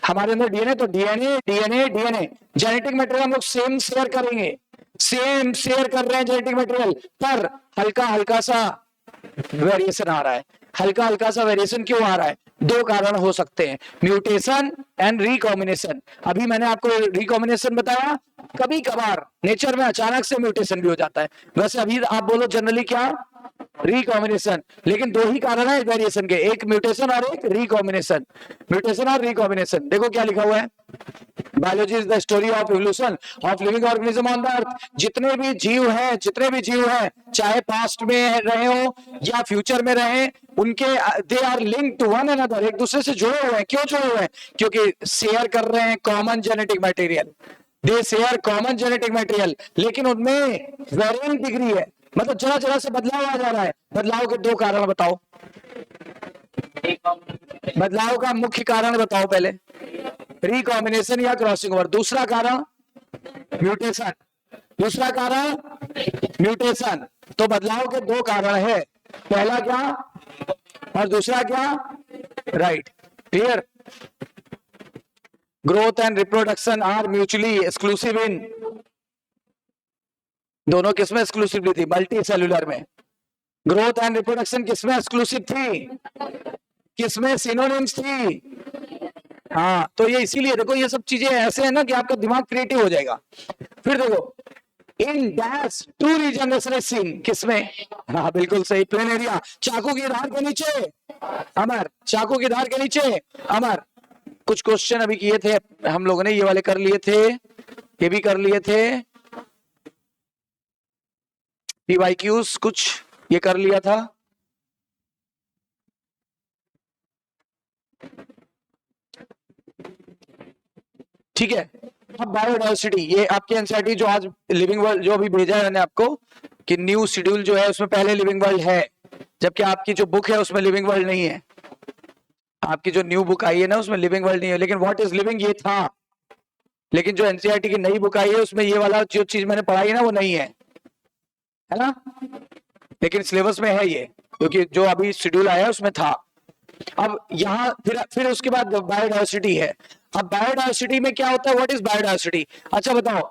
हमारे अंदर डीएनए तो DNA DNA DNA. Genetic material हम लोग सेम शेयर करेंगे, सेम शेयर कर रहे हैं जेनेटिक मटेरियल, पर हल्का हल्का सा वेरिएशन आ रहा है। हल्का हल्का सा वेरिएशन क्यों आ रहा है? दो कारण हो सकते हैं, म्यूटेशन एंड रिकॉम्बिनेशन। अभी मैंने आपको रिकॉम्बिनेशन बताया, कभी कभार नेचर में अचानक से म्यूटेशन भी हो जाता है। वैसे अभी आप बोलो जनरली क्या? रिकॉम्बिनेशन। लेकिन दो ही कारण है वेरिएशन के, एक म्यूटेशन और एक रिकॉम्बिनेशन। म्यूटेशन और रिकॉम्बिनेशन। देखो क्या लिखा हुआ है, biology is the story of evolution of living organism on the अर्थ। जितने भी जीव हैं, चाहे पास्ट में रहे हो या फ्यूचर में रहे, उनके they are linked to one another, एक दूसरे से जुड़े हुए हैं। क्यों जुड़े हुए हैं? क्योंकि शेयर कर रहे हैं कॉमन जेनेटिक मटेरियल, दे शेयर कॉमन जेनेटिक मटेरियल, लेकिन उनमें वेरिएंट डिग्री है, मतलब जरा जरा से बदलाव आ जा रहा है। बदलाव के दो कारण बताओ, बदलाव का मुख्य कारण बताओ पहले, रिकॉम्बिनेशन या क्रॉसिंग ओवर। दूसरा कारण म्यूटेशन, दूसरा कारण म्यूटेशन। तो बदलाव के दो कारण है, पहला क्या और दूसरा क्या? Right, clear. Growth and reproduction are mutually exclusive in, दोनों किसमें एक्सक्लूसिव थी? मल्टी सेलुलर में। ग्रोथ एंड रिप्रोडक्शन किसमें एक्सक्लूसिव थी? किसमें सिनोनिम्स थी? हाँ, तो ये इसीलिए देखो, ये सब चीजें ऐसे है ना कि आपका दिमाग क्रिएटिव हो जाएगा। फिर देखो, in dash to regeneration seen, किसमें? हाँ बिल्कुल सही, प्लेन एरिया, चाकू की धार के नीचे अमर, चाकू की धार के नीचे अमर। कुछ क्वेश्चन अभी किए थे हम लोगों ने, ये वाले कर लिए थे, ये भी कर लिए थे, पीवाईक्यूज कुछ ये कर लिया था। ठीक है, अब बायोडायवर्सिटी, ये आपके एनसीईआरटी जो आज लिविंग वर्ल्ड जो अभी भेजा है मैंने आपको, कि न्यू शेड्यूल जो है उसमें पहले लिविंग वर्ल्ड है, जबकि आपकी जो बुक है उसमें लिविंग वर्ल्ड नहीं है। आपकी जो न्यू बुक आई है ना उसमें लिविंग वर्ल्ड नहीं है, लेकिन व्हाट इज लिविंग ये था। लेकिन जो एनसीईआरटी की नई बुक आई है उसमें ये वाला जो चीज मैंने पढ़ाई है ना वो नहीं है ना, लेकिन सिलेबस में है ये, क्योंकि जो अभी शेड्यूल आया है उसमें था। अब यहाँ फिर उसके बाद बायोडायवर्सिटी है। अब बायोडायवर्सिटी में क्या होता है? What is biodiversity? अच्छा बताओ,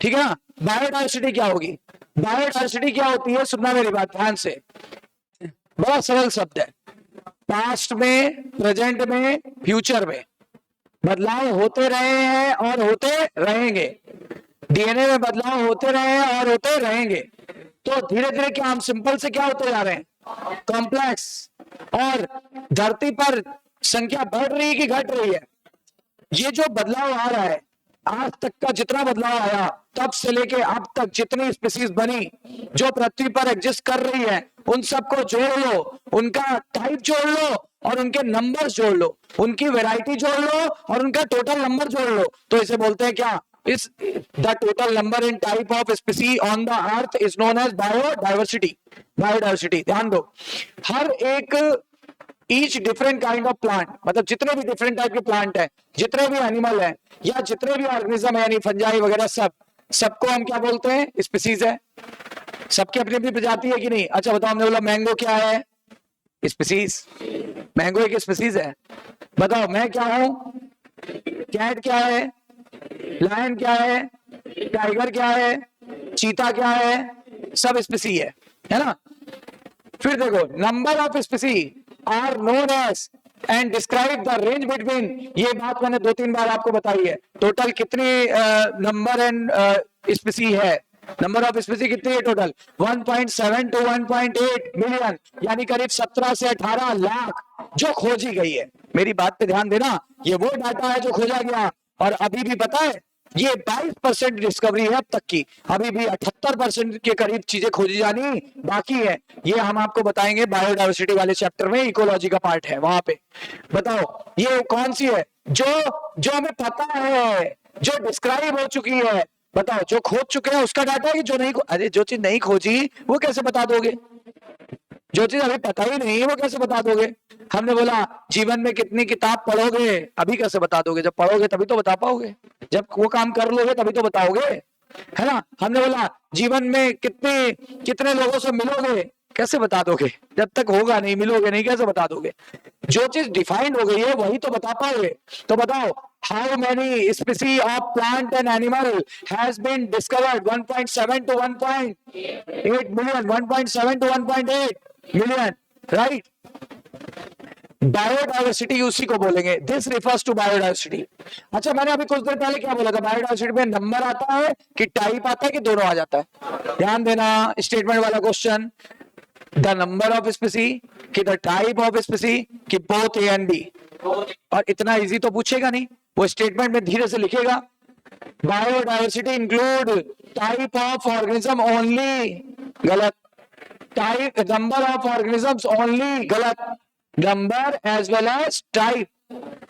ठीक है ना। बायोडायवर्सिटी क्या होगी? बायोडायवर्सिटी क्या होती है? सुनना मेरी बात ध्यान से, बड़ा सरल शब्द है। पास्ट में, प्रेजेंट में, फ्यूचर में बदलाव होते रहे हैं और होते रहेंगे। डीएनए में बदलाव होते रहे हैं और होते रहेंगे। तो धीरे धीरे क्या हम सिंपल से क्या होते जा रहे हैं, कॉम्प्लेक्स। और धरती पर संख्या बढ़ रही है कि घट रही है? ये जो बदलाव आ रहा है, आज तक का जितना बदलाव आया तब से लेके अब तक जितनी स्पीसीज बनी जो पृथ्वी पर एग्जिस्ट कर रही है, उन सबको जोड़ लो, उनका टाइप जोड़ लो और उनके नंबर जोड़ लो, उनकी वैरायटी जोड़ लो और उनका टोटल नंबर जोड़ लो, तो इसे बोलते हैं क्या? इस the total number in type of species on the earth is known as biodiversity. Biodiversity ध्यान दो, हर एक each different kind of plant, मतलब जितने भी डिफरेंट टाइप के प्लांट है, जितने भी एनिमल है या जितने भी ऑर्गेनिज्म है, यानी फंजाई वगैरह, सबको हम क्या बोलते हैं? स्पीसीज है। सबकी अपनी अपनी प्रजाति है कि नहीं? अच्छा बताओ, हमने बोला मैंगो क्या है? स्पीसीज। मैंगो एक स्पीसीज है। बताओ मैं क्या हूं? कैट क्या है? लायन क्या है? टाइगर क्या है? चीता क्या है? सब स्पीसी है ना? फिर देखो, number of species are known as and describe the range between, ये बात मैंने 2-3 बार आपको बताई है। टोटल कितनी नंबर एंड स्पीसी है? नंबर ऑफ स्पीसी कितनी है टोटल? 1.7 to 1.8 मिलियन, यानी करीब 17 से 18 लाख जो खोजी गई है। मेरी बात पे ध्यान देना, ये वो डाटा है जो खोजा गया, और अभी भी पता है ये 22% डिस्कवरी है अब तक की, अभी भी 78% के करीब चीजें खोजी जानी बाकी है। ये हम आपको बताएंगे बायोडाइवर्सिटी वाले चैप्टर में, इकोलॉजी का पार्ट है वहां पे। बताओ ये कौन सी है जो हमें पता है, जो डिस्क्राइब हो चुकी है? बताओ, जो खोज चुके हैं उसका डाटा है कि जो नहीं? अरे जो चीज नहीं खोजी वो कैसे बता दोगे? जो चीज अभी पता ही नहीं है वो कैसे बता दोगे? हमने बोला जीवन में कितनी किताब पढ़ोगे, अभी कैसे बता दोगे? जब पढ़ोगे तभी तो बता पाओगे, जब वो काम कर लोगे तभी तो बताओगे, है ना? हमने बोला जीवन में कितने लोगों से मिलोगे, कैसे बता दोगे? जब तक होगा नहीं, मिलोगे नहीं, कैसे बता दोगे? जो चीज डिफाइंड हो गई है वही तो बता पाओगे। तो बताओ, how many species of plant and animal has been discovered? 1.7 to 1.8 million, 1.7 to 1.8 million, right? Biodiversity उसी को बोलेंगे, दिस रिफर्स टू बायोडाइवर्सिटी। अच्छा, मैंने अभी कुछ देर पहले क्या बोला था? बायोडाइवर्सिटी में नंबर आता है कि टाइप आता है कि दोनों आ जाता है? ध्यान देना, स्टेटमेंट वाला क्वेश्चन, द नंबर ऑफ स्पीसी कि द टाइप ऑफ स्पीसी कि बोथ ए एंड बी। और इतना इजी तो पूछेगा नहीं, वो स्टेटमेंट में धीरे से लिखेगा। Biodiversity include type of organism only, गलत। Type number of organisms only, गलत। Number as well as type,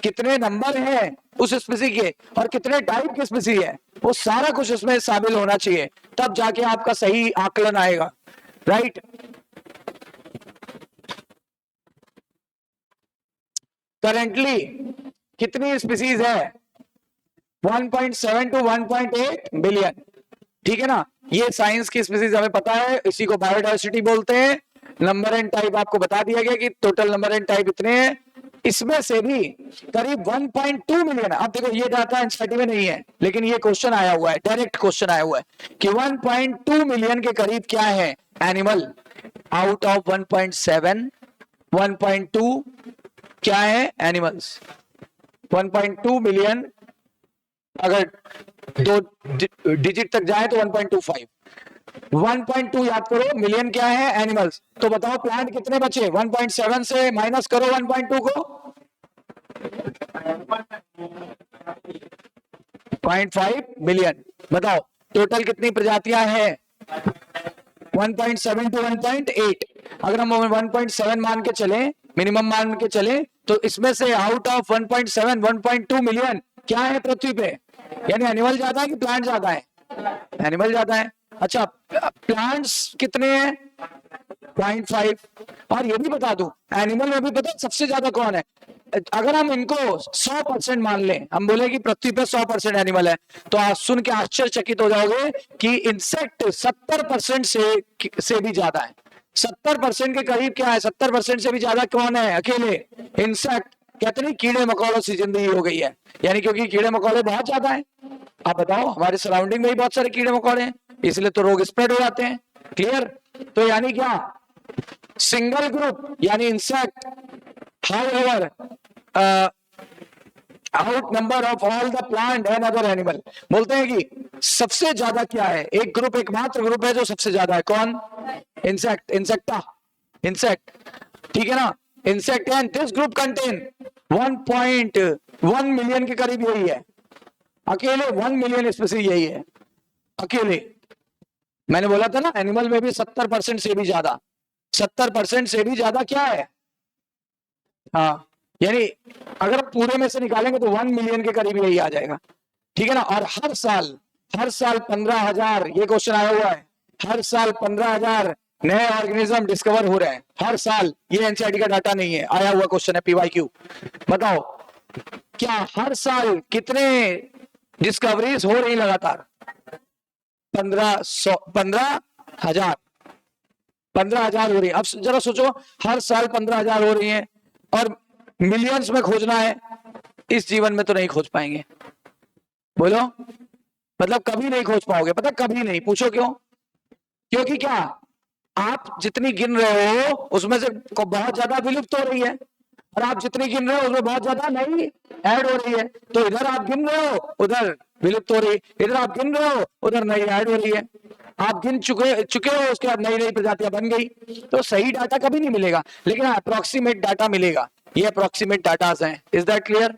कितने नंबर हैं उस स्पीसी के और कितने टाइप की स्पीसी है, वो सारा कुछ उसमें शामिल होना चाहिए, तब जाके आपका सही आकलन आएगा, राइट? करेंटली कितनी स्पीसीज है? 1.7 to 1.8 बिलियन, ठीक है ना? ये साइंस की स्पीसीज हमें पता है, इसी को बायोडाइवर्सिटी बोलते हैं। नंबर एंड टाइप आपको बता दिया गया कि टोटल नंबर एंड टाइप इतने हैं, इसमें से भी करीब 1.2 मिलियन। अब देखो, ये डाटा एनसीईआरटी में नहीं है, लेकिन ये क्वेश्चन आया हुआ है, डायरेक्ट क्वेश्चन आया हुआ है कि 1.2 मिलियन के करीब क्या है एनिमल, आउट ऑफ 1.7, 1.2 क्या है एनिमल्स? 1.2 मिलियन अगर 2 डिजिट तक जाए तो 1.25, 1.2 याद करो, मिलियन क्या है एनिमल्स। तो बताओ प्लांट कितने बचे? 1.7 से माइनस करो 1.2 को, 0.5 मिलियन। बताओ टोटल कितनी प्रजातियां हैं? 1.7 to 1.8। अगर हम 1.7 मान के चले, मिनिमम मान के चले, तो इसमें से आउट ऑफ 1.7, 1.2 मिलियन क्या है पृथ्वी पे? यानी एनिमल ज्यादा है कि प्लांट ज्यादा है? एनिमल ज्यादा है। अच्छा, प्लांट्स कितने हैं? 0.5। और ये भी बता दूं, एनिमल में भी पता सबसे ज्यादा कौन है? अगर हम इनको 100% मान लें, हम बोले कि पृथ्वी पे 100% एनिमल है, तो आप सुन के आश्चर्यचकित हो जाओगे कि इंसेक्ट 70% से भी ज्यादा है। 70% के करीब क्या है? 70% से भी ज्यादा कौन है? अकेले इंसेक्ट। कहते नहीं कीड़े मकोड़ों से जिंदगी हो गई है, यानी क्योंकि कीड़े मकोड़े बहुत ज्यादा हैं। आप बताओ, हमारे सराउंडिंग में ही बहुत सारे कीड़े मकोड़े हैं, इसलिए तो रोग स्प्रेड हो जाते हैं। क्लियर? तो यानी क्या? सिंगल ग्रुप यानी insect, however out number of all the plant and other animal. बोलते हैं कि सबसे ज्यादा क्या है? एक ग्रुप, एकमात्र ग्रुप है जो सबसे ज्यादा है, कौन? इंसेक्ट, इंसेक्टा, इंसेक्ट, ठीक है ना? Insect and this group contain 1.1 million के करीब यही है, अकेले 1 मिलियन स्पीसीज यही है अकेले। मैंने बोला था ना एनिमल में भी 70% से भी ज्यादा, 70% से भी ज्यादा क्या है? हाँ, यानी अगर पूरे में से निकालेंगे तो 1 मिलियन के करीब यही आ जाएगा, ठीक है ना? और हर साल 15,000, ये क्वेश्चन आया हुआ है, हर साल 15,000 नए ऑर्गेनिज्म डिस्कवर हो रहे हैं हर साल। ये एनसीईआरटी का डाटा नहीं है, आया हुआ क्वेश्चन है पीवाईक्यू। बताओ क्या हर साल कितने डिस्कवरीज हो रही लगातार? 15,000 हो रही है। अब जरा सोचो, हर साल 15,000 हो रही है और मिलियंस में खोजना है, इस जीवन में तो नहीं खोज पाएंगे। बोलो, मतलब कभी नहीं खोज पाओगे। पता कभी नहीं, पूछो क्यों? क्योंकि क्या आप जितनी गिन रहे हो उसमें से बहुत ज्यादा विलुप्त हो रही है, और आप जितनी गिन रहे हो उसमें बहुत ज्यादा नई ऐड हो रही है। तो इधर आप गिन रहे हो, उधर विलुप्त हो रही है, इधर आप गिन रहे हो, उधर नई ऐड हो रही है। आप गिन चुके हो, उसके बाद नई नई प्रजातियां बन गई। तो सही डाटा कभी नहीं मिलेगा, लेकिन अप्रोक्सीमेट डाटा मिलेगा। ये अप्रोक्सीमेट डाटा हैं। Is that clear?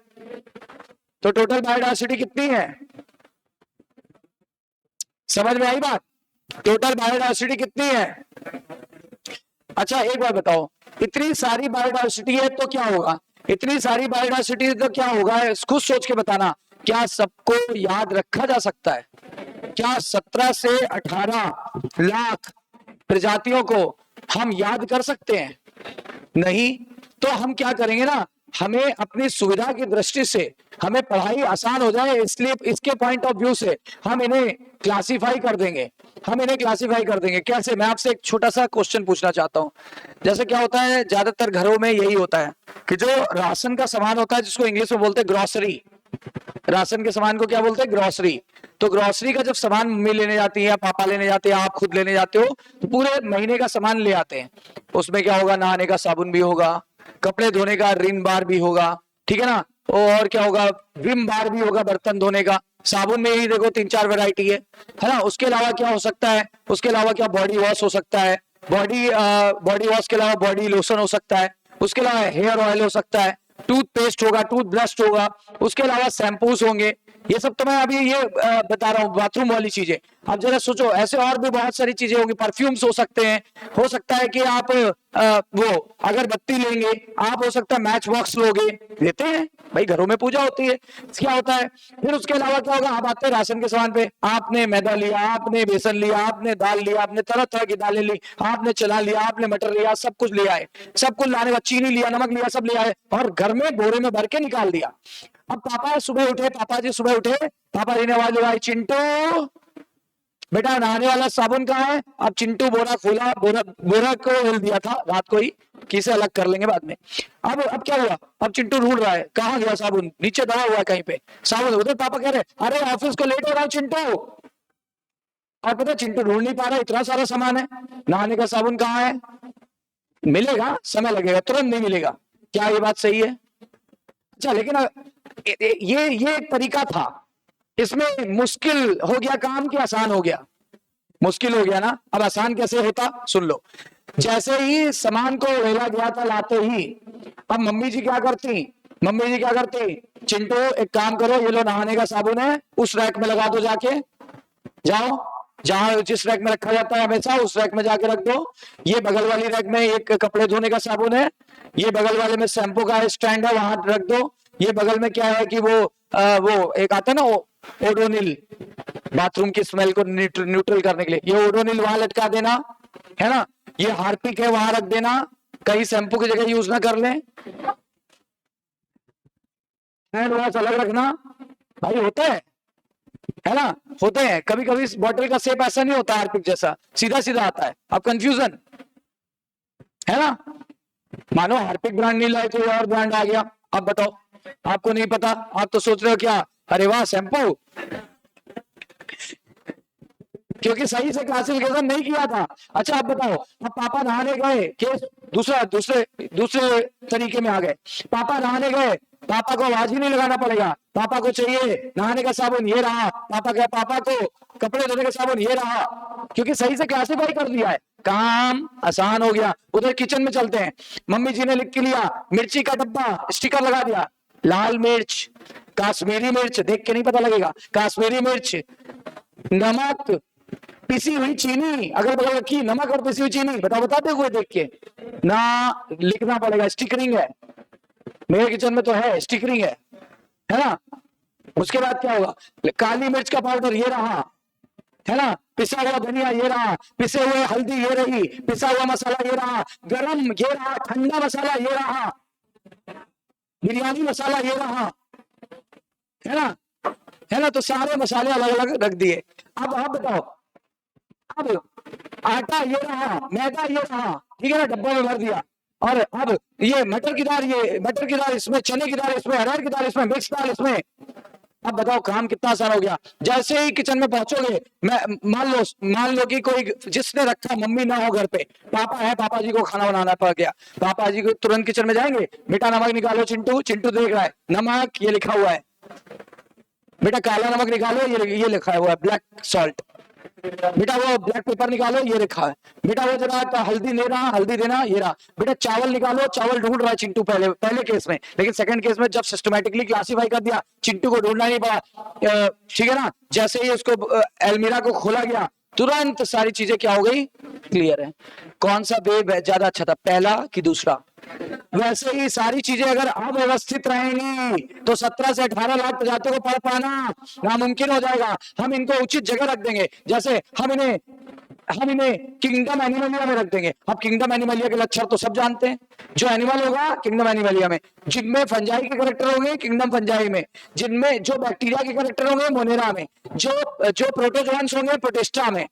तो टोटल बायोडायवर्सिटी कितनी है? समझ में आई बात? टोटल बायोडायवर्सिटी कितनी है? अच्छा एक बार बताओ, इतनी सारी बायोडायवर्सिटी है तो क्या होगा? इतनी सारी बायोडायवर्सिटी तो क्या होगा, खुद सोच के बताना। क्या सबको याद रखा जा सकता है? क्या 17 से 18 लाख प्रजातियों को हम याद कर सकते हैं? नहीं। तो हम क्या करेंगे ना, हमें अपनी सुविधा की दृष्टि से हमें पढ़ाई आसान हो जाए, इसलिए इसके पॉइंट ऑफ व्यू से हम इन्हें क्लासिफाई कर देंगे। कैसे? मैं आपसे एक छोटा सा क्वेश्चन पूछना चाहता हूं। जैसे क्या होता है, ज्यादातर घरों में यही होता है कि जो राशन का सामान होता है, जिसको इंग्लिश में बोलते हैं ग्रोसरी, राशन के सामान को क्या बोलते हैं? ग्रोसरी। तो ग्रोसरी का जब सामान मम्मी लेने जाती है, पापा लेने जाते हैं, आप खुद लेने जाते हो, तो पूरे महीने का सामान ले आते हैं। उसमें क्या होगा? नहाने का साबुन भी होगा, कपड़े धोने का रिन बार भी होगा, ठीक है ना? और क्या होगा? विम बार भी होगा, बर्तन धोने का। साबुन में ही देखो 3-4 वैरायटी है ना? उसके अलावा क्या हो सकता है? उसके अलावा क्या बॉडी वॉश हो सकता है, बॉडी वॉश के अलावा बॉडी लोशन हो सकता है, उसके अलावा हेयर ऑयल हो सकता है, टूथपेस्ट होगा, टूथब्रश होगा, उसके अलावा शैम्पूस होंगे। ये सब तो मैं अभी ये बता रहा हूँ, बाथरूम वाली चीजें। अब जरा सोचो, ऐसे और भी बहुत सारी चीजें होंगी, परफ्यूम्स हो सकते हैं, हो सकता है कि आप वो अगरबत्ती लेंगे, आप हो सकता है मैच बॉक्स लोगे, लेते हैं भाई, घरों में पूजा होती है, क्या होता है। फिर उसके अलावा क्या होगा? आप आते हैं राशन के सामान पे, आपने मैदा लिया, आपने बेसन लिया, आपने दाल लिया, आपने तरह तरह की दालें ली, आपने चना लिया, आपने मटर लिया, सब कुछ ले आए, सब कुछ लाने का, चीनी लिया, नमक लिया, सब ले आए और घर में बोरे में भर के निकाल दिया। अब पापा सुबह उठे, पापा जी ने आवाज लगाई, चिंटू बेटा नहाने वाला साबुन कहाँ है? अब चिंटू बोरा खोला, बोरा को हिल दिया था रात को ही, किसे अलग कर लेंगे बाद में। अब क्या हुआ? अब चिंटू ढूंढ रहा है, कहाँ गया साबुन? नीचे दबा हुआ है कहीं पे साबुन। उधर पापा कह रहे, अरे ऑफिस को लेट हो रहा है चिंटू। और पता चिंटू ढूंढ नहीं पा रहा, इतना सारा सामान है, नहाने का साबुन कहाँ है? मिलेगा, समय लगेगा, तुरंत नहीं मिलेगा। क्या ये बात सही है? अच्छा, लेकिन ये एक तरीका था, इसमें मुश्किल हो गया काम कि आसान हो गया? मुश्किल हो गया ना। अब आसान कैसे होता, सुन लो। जैसे ही सामान को वेला गया था लाते ही, अब मम्मी जी क्या करती? चिंटू एक काम करो, ये लो नहाने का साबुन है, उस रैक में लगा दो, जाके जाओ, जहां जिस रैक में रखा जाता है हमेशा, उस रैक में जाके रख दो। ये बगल वाली रैक में एक कपड़े धोने का साबुन है, ये बगल वाले में शैम्पू का स्टैंड है, वहां रख दो। ये बगल में क्या है कि वो एक आता है ना, ओडोनिल, बाथरूम की स्मेल को न्यूट्रल करने के लिए, ये ओडोनिल वहां लटका देना, है ना? ये हार्पिक है, वहां रख देना, कहीं शैम्पू की जगह यूज ना कर लें। हैंड वॉश अलग रखना भाई, होता है ना? होते हैं कभी कभी। इस बॉटल का शेप ऐसा नहीं होता हार्पिक जैसा, सीधा सीधा आता है। अब कंफ्यूजन है ना? मानो हार्पिक ब्रांड नहीं लाए, कोई और ब्रांड आ गया। अब बताओ, आपको नहीं पता, आप तो सोच रहे हो क्या, अरे वाह शैम्पू, क्योंकि सही से क्लासिफिकेशन नहीं किया था। अच्छा अब बताओ, अब पापा नहाने गए, केस दूसरे तरीके में आ गए। पापा नहाने गए, पापा को आवाज ही नहीं लगाना पड़ेगा। पापा को चाहिए नहाने का साबुन, ये रहा। पापा को कपड़े धोने का साबुन, ये रहा। क्योंकि सही से क्लासिफाई कर दिया है, काम आसान हो गया। उधर किचन में चलते हैं, मम्मी जी ने लिख के लिया, मिर्ची का डब्बा, स्टिकर लगा दिया, लाल मिर्च, काश्मीरी मिर्च, देख के नहीं पता लगेगा, काश्मीरी मिर्च, नमक, पिसी हुई चीनी, अगर बगल रखी नमक और पिसी हुई चीनी, बताते हुए देख के ना लिखना पड़ेगा। स्टिकरिंग है, मेरे किचन में तो है, स्टिकरिंग है ना। उसके बाद क्या होगा, काली मिर्च का पाउडर ये रहा, है ना, पिसा हुआ धनिया ये रहा, पिसे हुए हल्दी ये रही, पिसा हुआ मसाला ये रहा, गरम ये रहा, ठंडा मसाला ये रहा, बिरयानी मसाला ये रहा, है ना। तो सारे मसाले अलग अलग रख दिए। अब आप बताओ, अब आटा ये रहा, मैदा ये रहा, ठीक है ना, डब्बे में भर दिया। और अब ये मटर की दाल इसमें, चने की दाल इसमें, अरहर की दाल इसमें, मिक्स दाल इसमें। अब बताओ काम कितना आसान हो गया। जैसे ही किचन में पहुंचोगे, मैं मान लो कि कोई जिसने रखा मम्मी ना हो घर पे, पापा है, पापा जी को खाना बनाना पड़ गया, पापा जी को तुरंत किचन में जाएंगे, बेटा नमक निकालो, चिंटू देख रहा है, नमक ये लिखा हुआ है, बेटा काला नमक निकालो, ये लिखा हुआ है ब्लैक सॉल्ट, बेटा वो ब्लैक पेपर निकालो, ये लिखा है, बेटा वो जरा तो हल्दी देना, ये रहा, बेटा चावल निकालो, चावल ढूंढ रहा है चिंटू पहले केस में। लेकिन सेकंड केस में जब सिस्टमैटिकली क्लासिफाई कर दिया, चिंटू को ढूंढना नहीं पड़ा, ठीक है ना। जैसे ही उसको अलमीरा को खोला गया, तुरंत सारी चीजें क्या हो गई, क्लियर है। कौन सा वे ज्यादा अच्छा था, पहला कि दूसरा। वैसे ही सारी चीजें अगर अव्यवस्थित रहेंगी तो 17 से 18 लाख प्रजातियों को पढ़ पाना नामुमकिन हो जाएगा। हम इनको उचित जगह रख देंगे, जैसे हम इन्हें किंगडम एनिमलिया में रख देंगे। अब किंगडम एनिमलिया के लक्षण तो सब जानते हैं, जो एनिमल होगा किंगडम एनिमलिया में, जिनमें फंजाई के कैरेक्टर होंगे किंगडम फंजाई में, जिनमें जो बैक्टीरिया के कैरेक्टर होंगे मोनेरा में, जो प्रोटोजोअन्स होंगे प्रोटिस्टा में,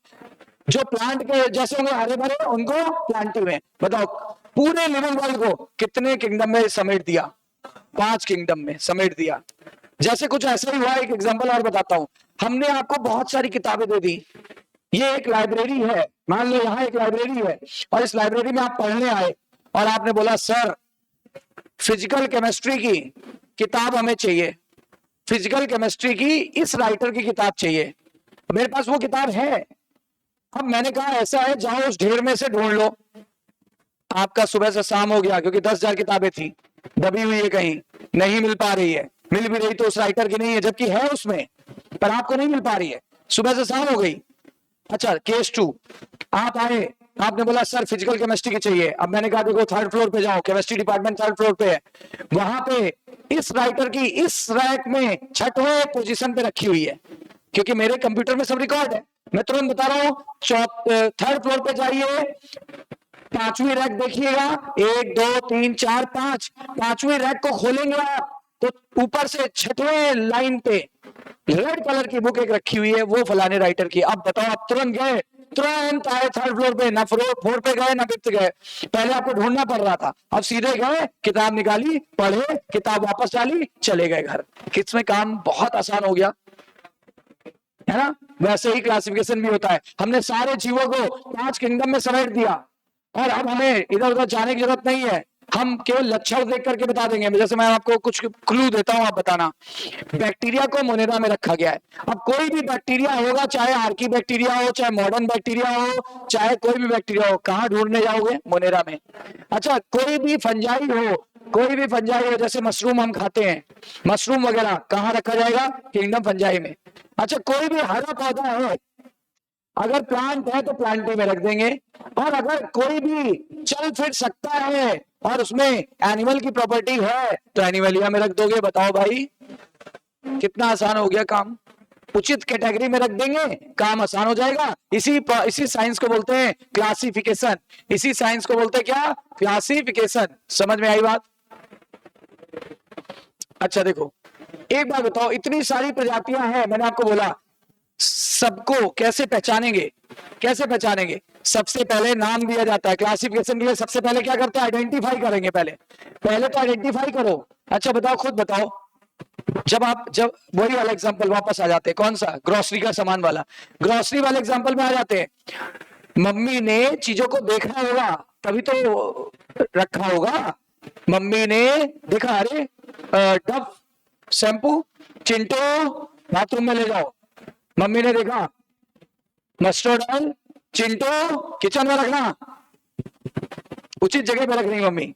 जो प्लांट के जैसे होंगे हरे भरे उनको प्लांटी में। बताओ पूरे लिविंग वर्ल्ड को कितने किंगडम में समेट दिया, 5 किंगडम में समेट दिया। जैसे कुछ ऐसा ही हुआ, एक एग्जांपल और बताता हूं। हमने आपको बहुत सारी किताबें दे दी, ये एक लाइब्रेरी है, मान लो यहाँ एक लाइब्रेरी है, और इस लाइब्रेरी में आप पढ़ने आए और आपने बोला सर फिजिकल केमिस्ट्री की किताब हमें चाहिए, फिजिकल केमिस्ट्री की इस राइटर की किताब चाहिए। मेरे पास वो किताब है। अब मैंने कहा ऐसा है, जाओ उस ढेर में से ढूंढ लो। आपका सुबह से शाम हो गया, क्योंकि 10,000 किताबें थी, दबी हुई है कहीं, नहीं मिल पा रही है, मिल भी रही तो उस राइटर की नहीं है, जबकि है उसमें, पर आपको नहीं मिल पा रही है, सुबह से शाम हो गई। अच्छा केस 2, आप आए, आपने बोला सर फिजिकल केमिस्ट्री की चाहिए। अब मैंने कहा देखो 3rd फ्लोर पे जाओ, केमिस्ट्री डिपार्टमेंट 3rd फ्लोर पे है, वहां पे इस राइटर की इस रैक में 6वें पोजीशन पे रखी हुई है, क्योंकि मेरे कंप्यूटर में सब रिकॉर्ड है। मैं तुरंत बता रहा हूँ, 3rd फ्लोर पे जाइए, 5वीं रैक देखिएगा, 1 2 3 4 5, 5वीं रैक को खोलेंगे आप तो ऊपर से 6वें लाइन पे रेड कलर की बुक एक रखी हुई है, वो फलाने राइटर की। अब बताओ, आप तुरंत गए, तुरंत आए 3rd फ्लोर पे, ना 4 पे गए ना 5th गए, पहले आपको ढूंढना पड़ रहा था, अब सीधे गए, किताब निकाली, पढ़े, किताब वापस डाली, चले गए घर। किसमें काम बहुत आसान हो गया, है ना। वैसे ही क्लासिफिकेशन भी होता है, हमने सारे जीवों को 5 किंगडम में समेट दिया, और अब हमें इधर उधर जाने की जरूरत नहीं है, हम केवल लक्षण देख करके बता देंगे। जैसे मैं आपको कुछ क्लू देता हूं, आप बताना। बैक्टीरिया को मोनेरा में रखा गया है। अब कोई भी बैक्टीरिया होगा, चाहे आर्की बैक्टीरिया हो, चाहे मॉडर्न बैक्टीरिया हो, चाहे कोई भी बैक्टीरिया हो, कहां ढूंढने जाओगे, मोनेरा में। अच्छा कोई भी फंजाई हो, जैसे मशरूम हम खाते हैं, मशरूम वगैरह कहां रखा जाएगा, किंगडम फंजाई में। अच्छा कोई भी हरा पौधा है, अगर प्लांट है तो प्लांटी में रख देंगे, और अगर कोई भी चल फिर सकता है और उसमें एनिमल की प्रॉपर्टी है तो एनिमलिया में रख दोगे। बताओ भाई कितना आसान हो गया काम, उचित कैटेगरी में रख देंगे, काम आसान हो जाएगा। इसी साइंस को बोलते हैं क्लासिफिकेशन, इसी साइंस को बोलते हैं क्या, क्लासिफिकेशन। समझ में आई बात। अच्छा देखो एक बात बताओ, इतनी सारी प्रजातियां हैं, मैंने आपको बोला सबको कैसे पहचानेंगे, सबसे पहले नाम दिया जाता है। क्लासिफिकेशन के लिए सबसे पहले क्या करते हैं, आइडेंटिफाई करेंगे, पहले तो आइडेंटिफाई करो। अच्छा बताओ, खुद बताओ, जब वही वाला एग्जांपल वापस आ जाते हैं, कौन सा, ग्रोसरी का सामान वाला, ग्रोसरी वाले एग्जांपल में आ जाते हैं। मम्मी ने चीजों को देखा होगा तभी तो रखा होगा, मम्मी ने देखा, अरे डव शैम्पू, चिंटू बाथरूम में ले जाओ, मम्मी ने देखा, मस्टर्ड ऑयल, चिंटू किचन में रखना, उचित जगह पे रखनी मम्मी।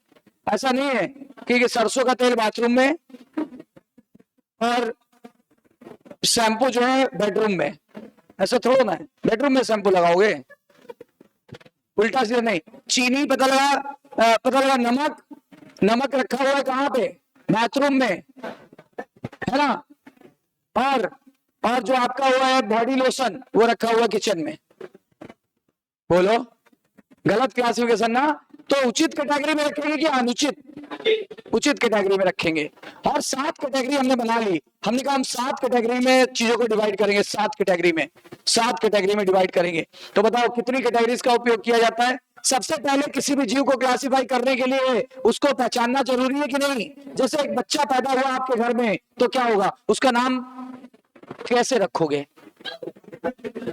ऐसा नहीं है कि सरसों का तेल बाथरूम में और शैम्पू जो है बेडरूम में, ऐसा थोड़ा ना है, बेडरूम में शैम्पू लगाओगे, उल्टा सीधा नहीं। चीनी पता लगा नमक रखा हुआ है कहाँ पे, बाथरूम में, है ना। और जो आपका हुआ है बॉडी लोशन वो रखा हुआ किचन में। बोलो गलत क्लासिफिकेशन ना। तो उचित कैटेगरी में रखेंगे कि अनुचित? उचित कैटेगरी में रखेंगे। और 7 कैटेगरी हमने बना ली। हमने कहा हम 7 कैटेगरी में चीजों को डिवाइड करेंगे, 7 कैटेगरी में डिवाइड करेंगे। तो बताओ कितनी कैटेगरीज का उपयोग किया जाता है? सबसे पहले किसी भी जीव को क्लासिफाई करने के लिए उसको पहचानना जरूरी है कि नहीं? जैसे एक बच्चा पैदा हुआ आपके घर में तो क्या होगा, उसका नाम कैसे रखोगे?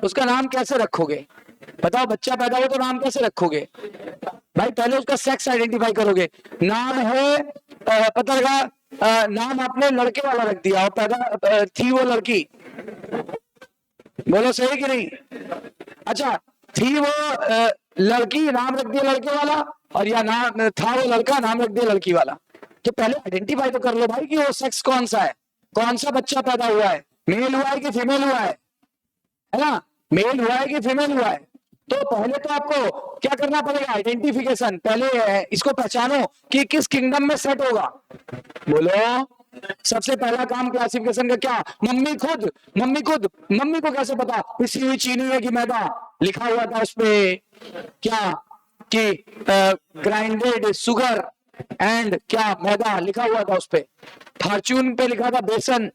उसका नाम कैसे रखोगे? बताओ, बच्चा पैदा हुआ तो नाम कैसे रखोगे भाई? पहले उसका सेक्स आइडेंटिफाई करोगे। नाम है पता लगा नाम आपने लड़के वाला रख दिया और पैदा थी वो लड़की। बोलो सही कि नहीं? अच्छा, थी वो लड़की, नाम रख दिया लड़के वाला, और या नाम था वो लड़का, नाम रख दिया लड़की वाला। तो पहले आइडेंटिफाई तो कर लो भाई कि वो सेक्स कौन सा है, कौन सा बच्चा पैदा हुआ है, मेल हुआ है कि फीमेल हुआ है ना? मेल हुआ है कि फीमेल हुआ है? तो पहले तो आपको क्या करना पड़ेगा? आइडेंटिफिकेशन। पहले इसको पहचानो कि किस किंगडम में सेट होगा। बोलो, सबसे पहला काम क्लासिफिकेशन का क्या? मम्मी को कैसे पता पिसी हुई चीनी है कि मैदा? लिखा हुआ था उस पे क्या कि ग्राइंडेड शुगर एंड क्या मैदा लिखा हुआ था उस पे। फॉर्च्यून पे लिखा था बेसन,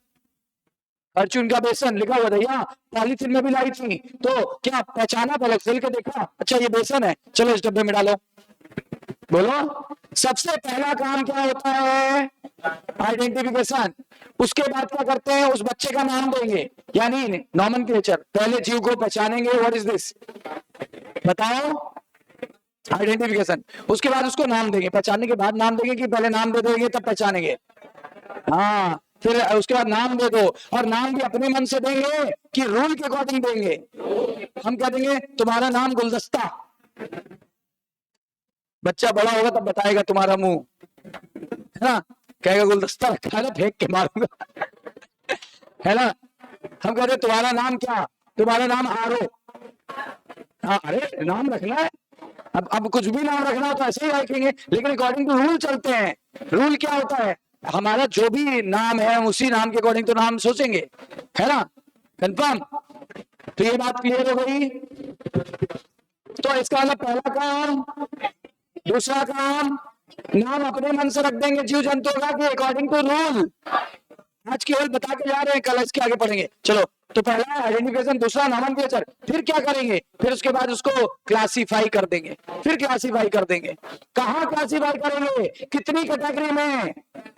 फॉर्च्यून का बेसन लिखा हुआ था, या पॉलीथिन में भी लाई थी। तो क्या पहचाना? पहले खोल के देखा, अच्छा ये बेसन है, चलो इस डब्बे में डालो। बोलो, सबसे पहला काम क्या होता है? आइडेंटिफिकेशन। उसके बाद क्या करते हैं? उस बच्चे का नाम देंगे, यानी नॉमेनक्लेचर। पहले जीव को पहचानेंगे, व्हाट इज दिस, बताओ, आइडेंटिफिकेशन। उसके बाद उसको नाम देंगे, पहचानने के बाद नाम देंगे कि पहले नाम दे देंगे तब पहचानेंगे? हाँ, फिर उसके बाद नाम दे दो, और नाम भी अपने मन से देंगे कि रूल के अकॉर्डिंग देंगे। हम कह देंगे तुम्हारा नाम गुलदस्ता। बच्चा बड़ा होगा तब बताएगा तुम्हारा मुंह, है ना, कहेगा गुलदस्ता रखा है ना, फेंक के मारूंगा है ना। हम कहते तुम्हारा नाम क्या? तुम्हारा नाम आरो। हाँ, अरे नाम रखना है। अब कुछ भी नाम रखना हो तो ऐसे ही रखेंगे, लेकिन अकॉर्डिंग टू रूल चलते हैं। रूल क्या होता है? हमारा जो भी नाम है उसी नाम के अकॉर्डिंग तो नाम सोचेंगे, है ना। कंफर्म? तो ये बात क्लियर हो गई। तो इसका मतलब पहला काम, दूसरा काम, नाम अपने मन से रख देंगे जीव जंतुओं का कि अकॉर्डिंग टू रूल। आज केवल बता के जा रहे हैं, कल इसके आगे पढ़ेंगे। चलो, तो पहला आइडेंटिफिकेशन, दूसरा नॉमेनक्लेचर। फिर क्या करेंगे? फिर उसके बाद उसको क्लासिफाई कर देंगे। फिर क्लासिफाई कर देंगे। कहाँ क्लासिफाई करेंगे? कितनी कैटेगरी में?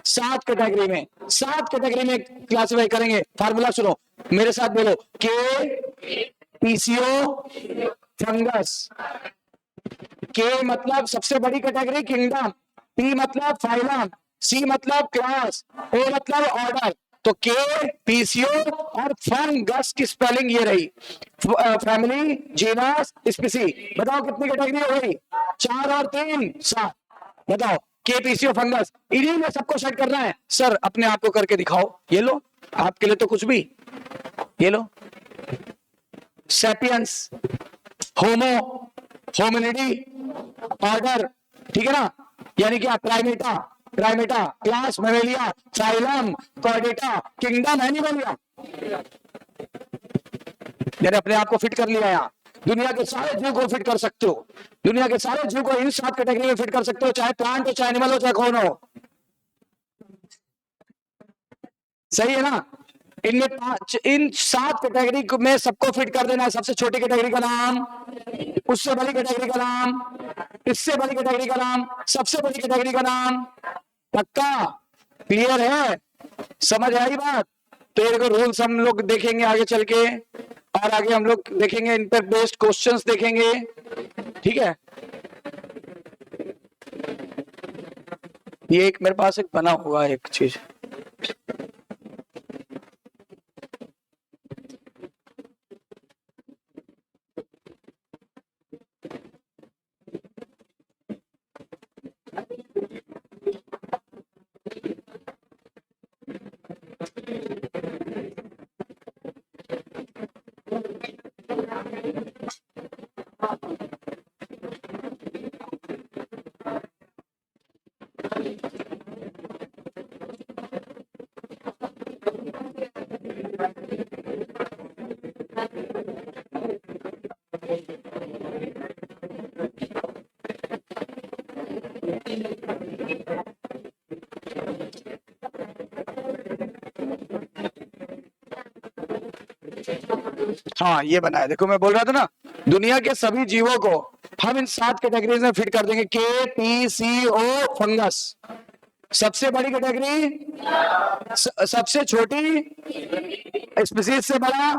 7 कैटेगरी में। 7 कैटेगरी में क्लासिफाई करेंगे। फार्मूला सुनो, मेरे साथ बोलो, के पीसीओ फंगस। के मतलब सबसे बड़ी कैटेगरी किंगडम, पी मतलब फाइलम, सी मतलब क्लास, ए मतलब ऑर्डर। तो के, पीसीओ और फंगस की स्पेलिंग ये रही, फैमिली, जीनस, स्पीसी। बताओ कितनी कैटेगरी हो गई? 4 और 3 7। बताओ, के, पीसीओ, फंगस, इन्हीं में सबको सेट करना है। सर अपने आप को करके दिखाओ। ये लो, आपके लिए तो कुछ भी, ये लो, सैपियंस, होमो, होमिनिडी, ऑर्डर, ठीक है ना, यानी क्या? Primata, class Mammalia, phylum, Chordata, kingdom, Animalia. मैंने अपने आप को फिट कर लिया यहाँ। दुनिया के सारे जीव को फिट कर सकते हो, दुनिया के सारे जीव को इन 7 कैटेगरी में फिट कर सकते हो, चाहे प्लांट हो, चाहे एनिमल हो, चाहे कौन हो। सही है ना? इन 7 कैटेगरी में सबको फिट कर देना है। सबसे छोटी कैटेगरी का नाम, उससे बड़ी कैटेगरी का नाम, इससे बड़ी कैटेगरी का नाम, सबसे बड़ी कैटेगरी का नाम। पक्का? क्लियर है? समझ आई बात? तो ये रूल्स हम लोग देखेंगे आगे चल के, और आगे हम लोग देखेंगे इन पर बेस्ड क्वेश्चंस देखेंगे, ठीक है। ये एक मेरे पास एक बना हुआ है एक चीज, हाँ ये बना है। देखो मैं बोल रहा था ना, दुनिया के सभी जीवों को हम इन 7 कैटेगरीज में फिट कर देंगे, के टी सी ओ फंगस। सबसे बड़ी कैटेगरी, सबसे छोटी स्पीसीज से बड़ा,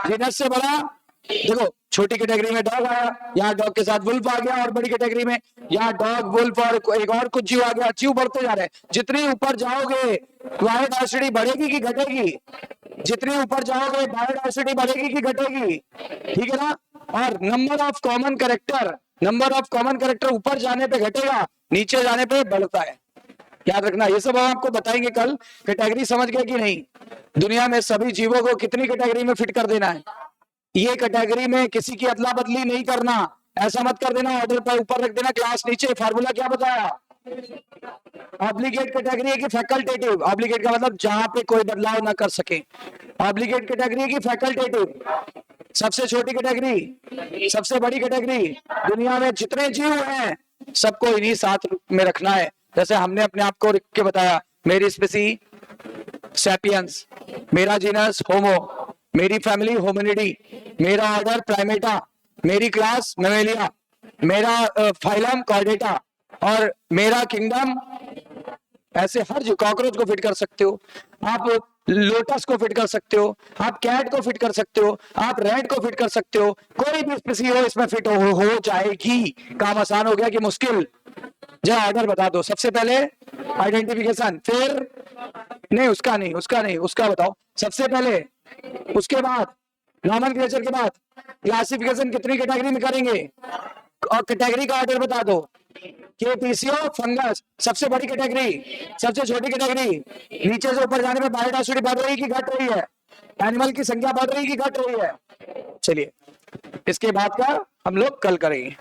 जीनस से बड़ा। देखो छोटी कैटेगरी में डॉग आया, यहाँ डॉग के साथ वुल्फ आ गया, और बड़ी कैटेगरी में यहाँ डॉग वुल्फ और एक और कुछ जीव आ गया। जीव बढ़ते जा रहे हैं। जितनी ऊपर जाओगे बायोडायवर्सिटी बढ़ेगी कि घटेगी? जितनी ऊपर जाओगे बायोडायवर्सिटी बढ़ेगी कि घटेगी? ठीक है ना। और number of common character, number of common character ऊपर जाने पे घटेगा, नीचे जाने पे बढ़ता है। याद रखना, ये सब हम आपको बताएंगे कल। कैटेगरी समझ गए कि नहीं? दुनिया में सभी जीवों को कितनी कैटेगरी में फिट कर देना है? ये कैटेगरी में किसी की अदला बदली नहीं करना। ऐसा मत कर देना ऑर्डर पर ऊपर रख देना, क्लास नीचे। फार्मूला क्या बताया? ऑब्लिगेट कैटेगरी है कि फैकल्टेटिव? ऑब्लिगेट का मतलब जहां पे कोई बदलाव ना कर सके। ऑब्लिगेट कैटेगरी है कि फैकल्टेटिव? सबसे छोटी कैटेगरी, सबसे बड़ी कैटेगरी, दुनिया में जितने जीव हैं सबको इन्हीं 7 में रखना है। जैसे हमने अपने आप को लिख के बताया, मेरी स्पीसी सैपियंस, मेरा जीनस होमो, मेरी फैमिली होमिनिडी, मेरा ऑर्डर प्राइमेटा, मेरी क्लास मैमेलिया, मेरा फाइलम कॉर्डेटा, और मेरा किंगडम। ऐसे हर जो कॉकरोच को फिट कर सकते हो आप, लोटस को फिट कर सकते हो आप, कैट को फिट कर सकते हो आप, रैट को फिट कर सकते हो। कोई भी स्पीसी हो इसमें फिट हो जाएगी। काम आसान हो गया कि मुश्किल? जरा ऑर्डर बता दो। सबसे पहले आइडेंटिफिकेशन, फिर नहीं उसका बताओ सबसे पहले, उसके बाद नॉमेनक्लेचर के बाद क्लासिफिकेशन कितनी कैटेगरी में करेंगे, और कैटेगरी का ऑर्डर बता दो। के पीसीओ फंगस सबसे बड़ी कैटेगरी, सबसे छोटी कैटेगरी, नीचे से ऊपर जाने में बायोडायवर्सिटी बढ़ रही कि घट रही है? एनिमल की संख्या बढ़ रही कि घट रही है? चलिए इसके बाद का हम लोग कल करेंगे।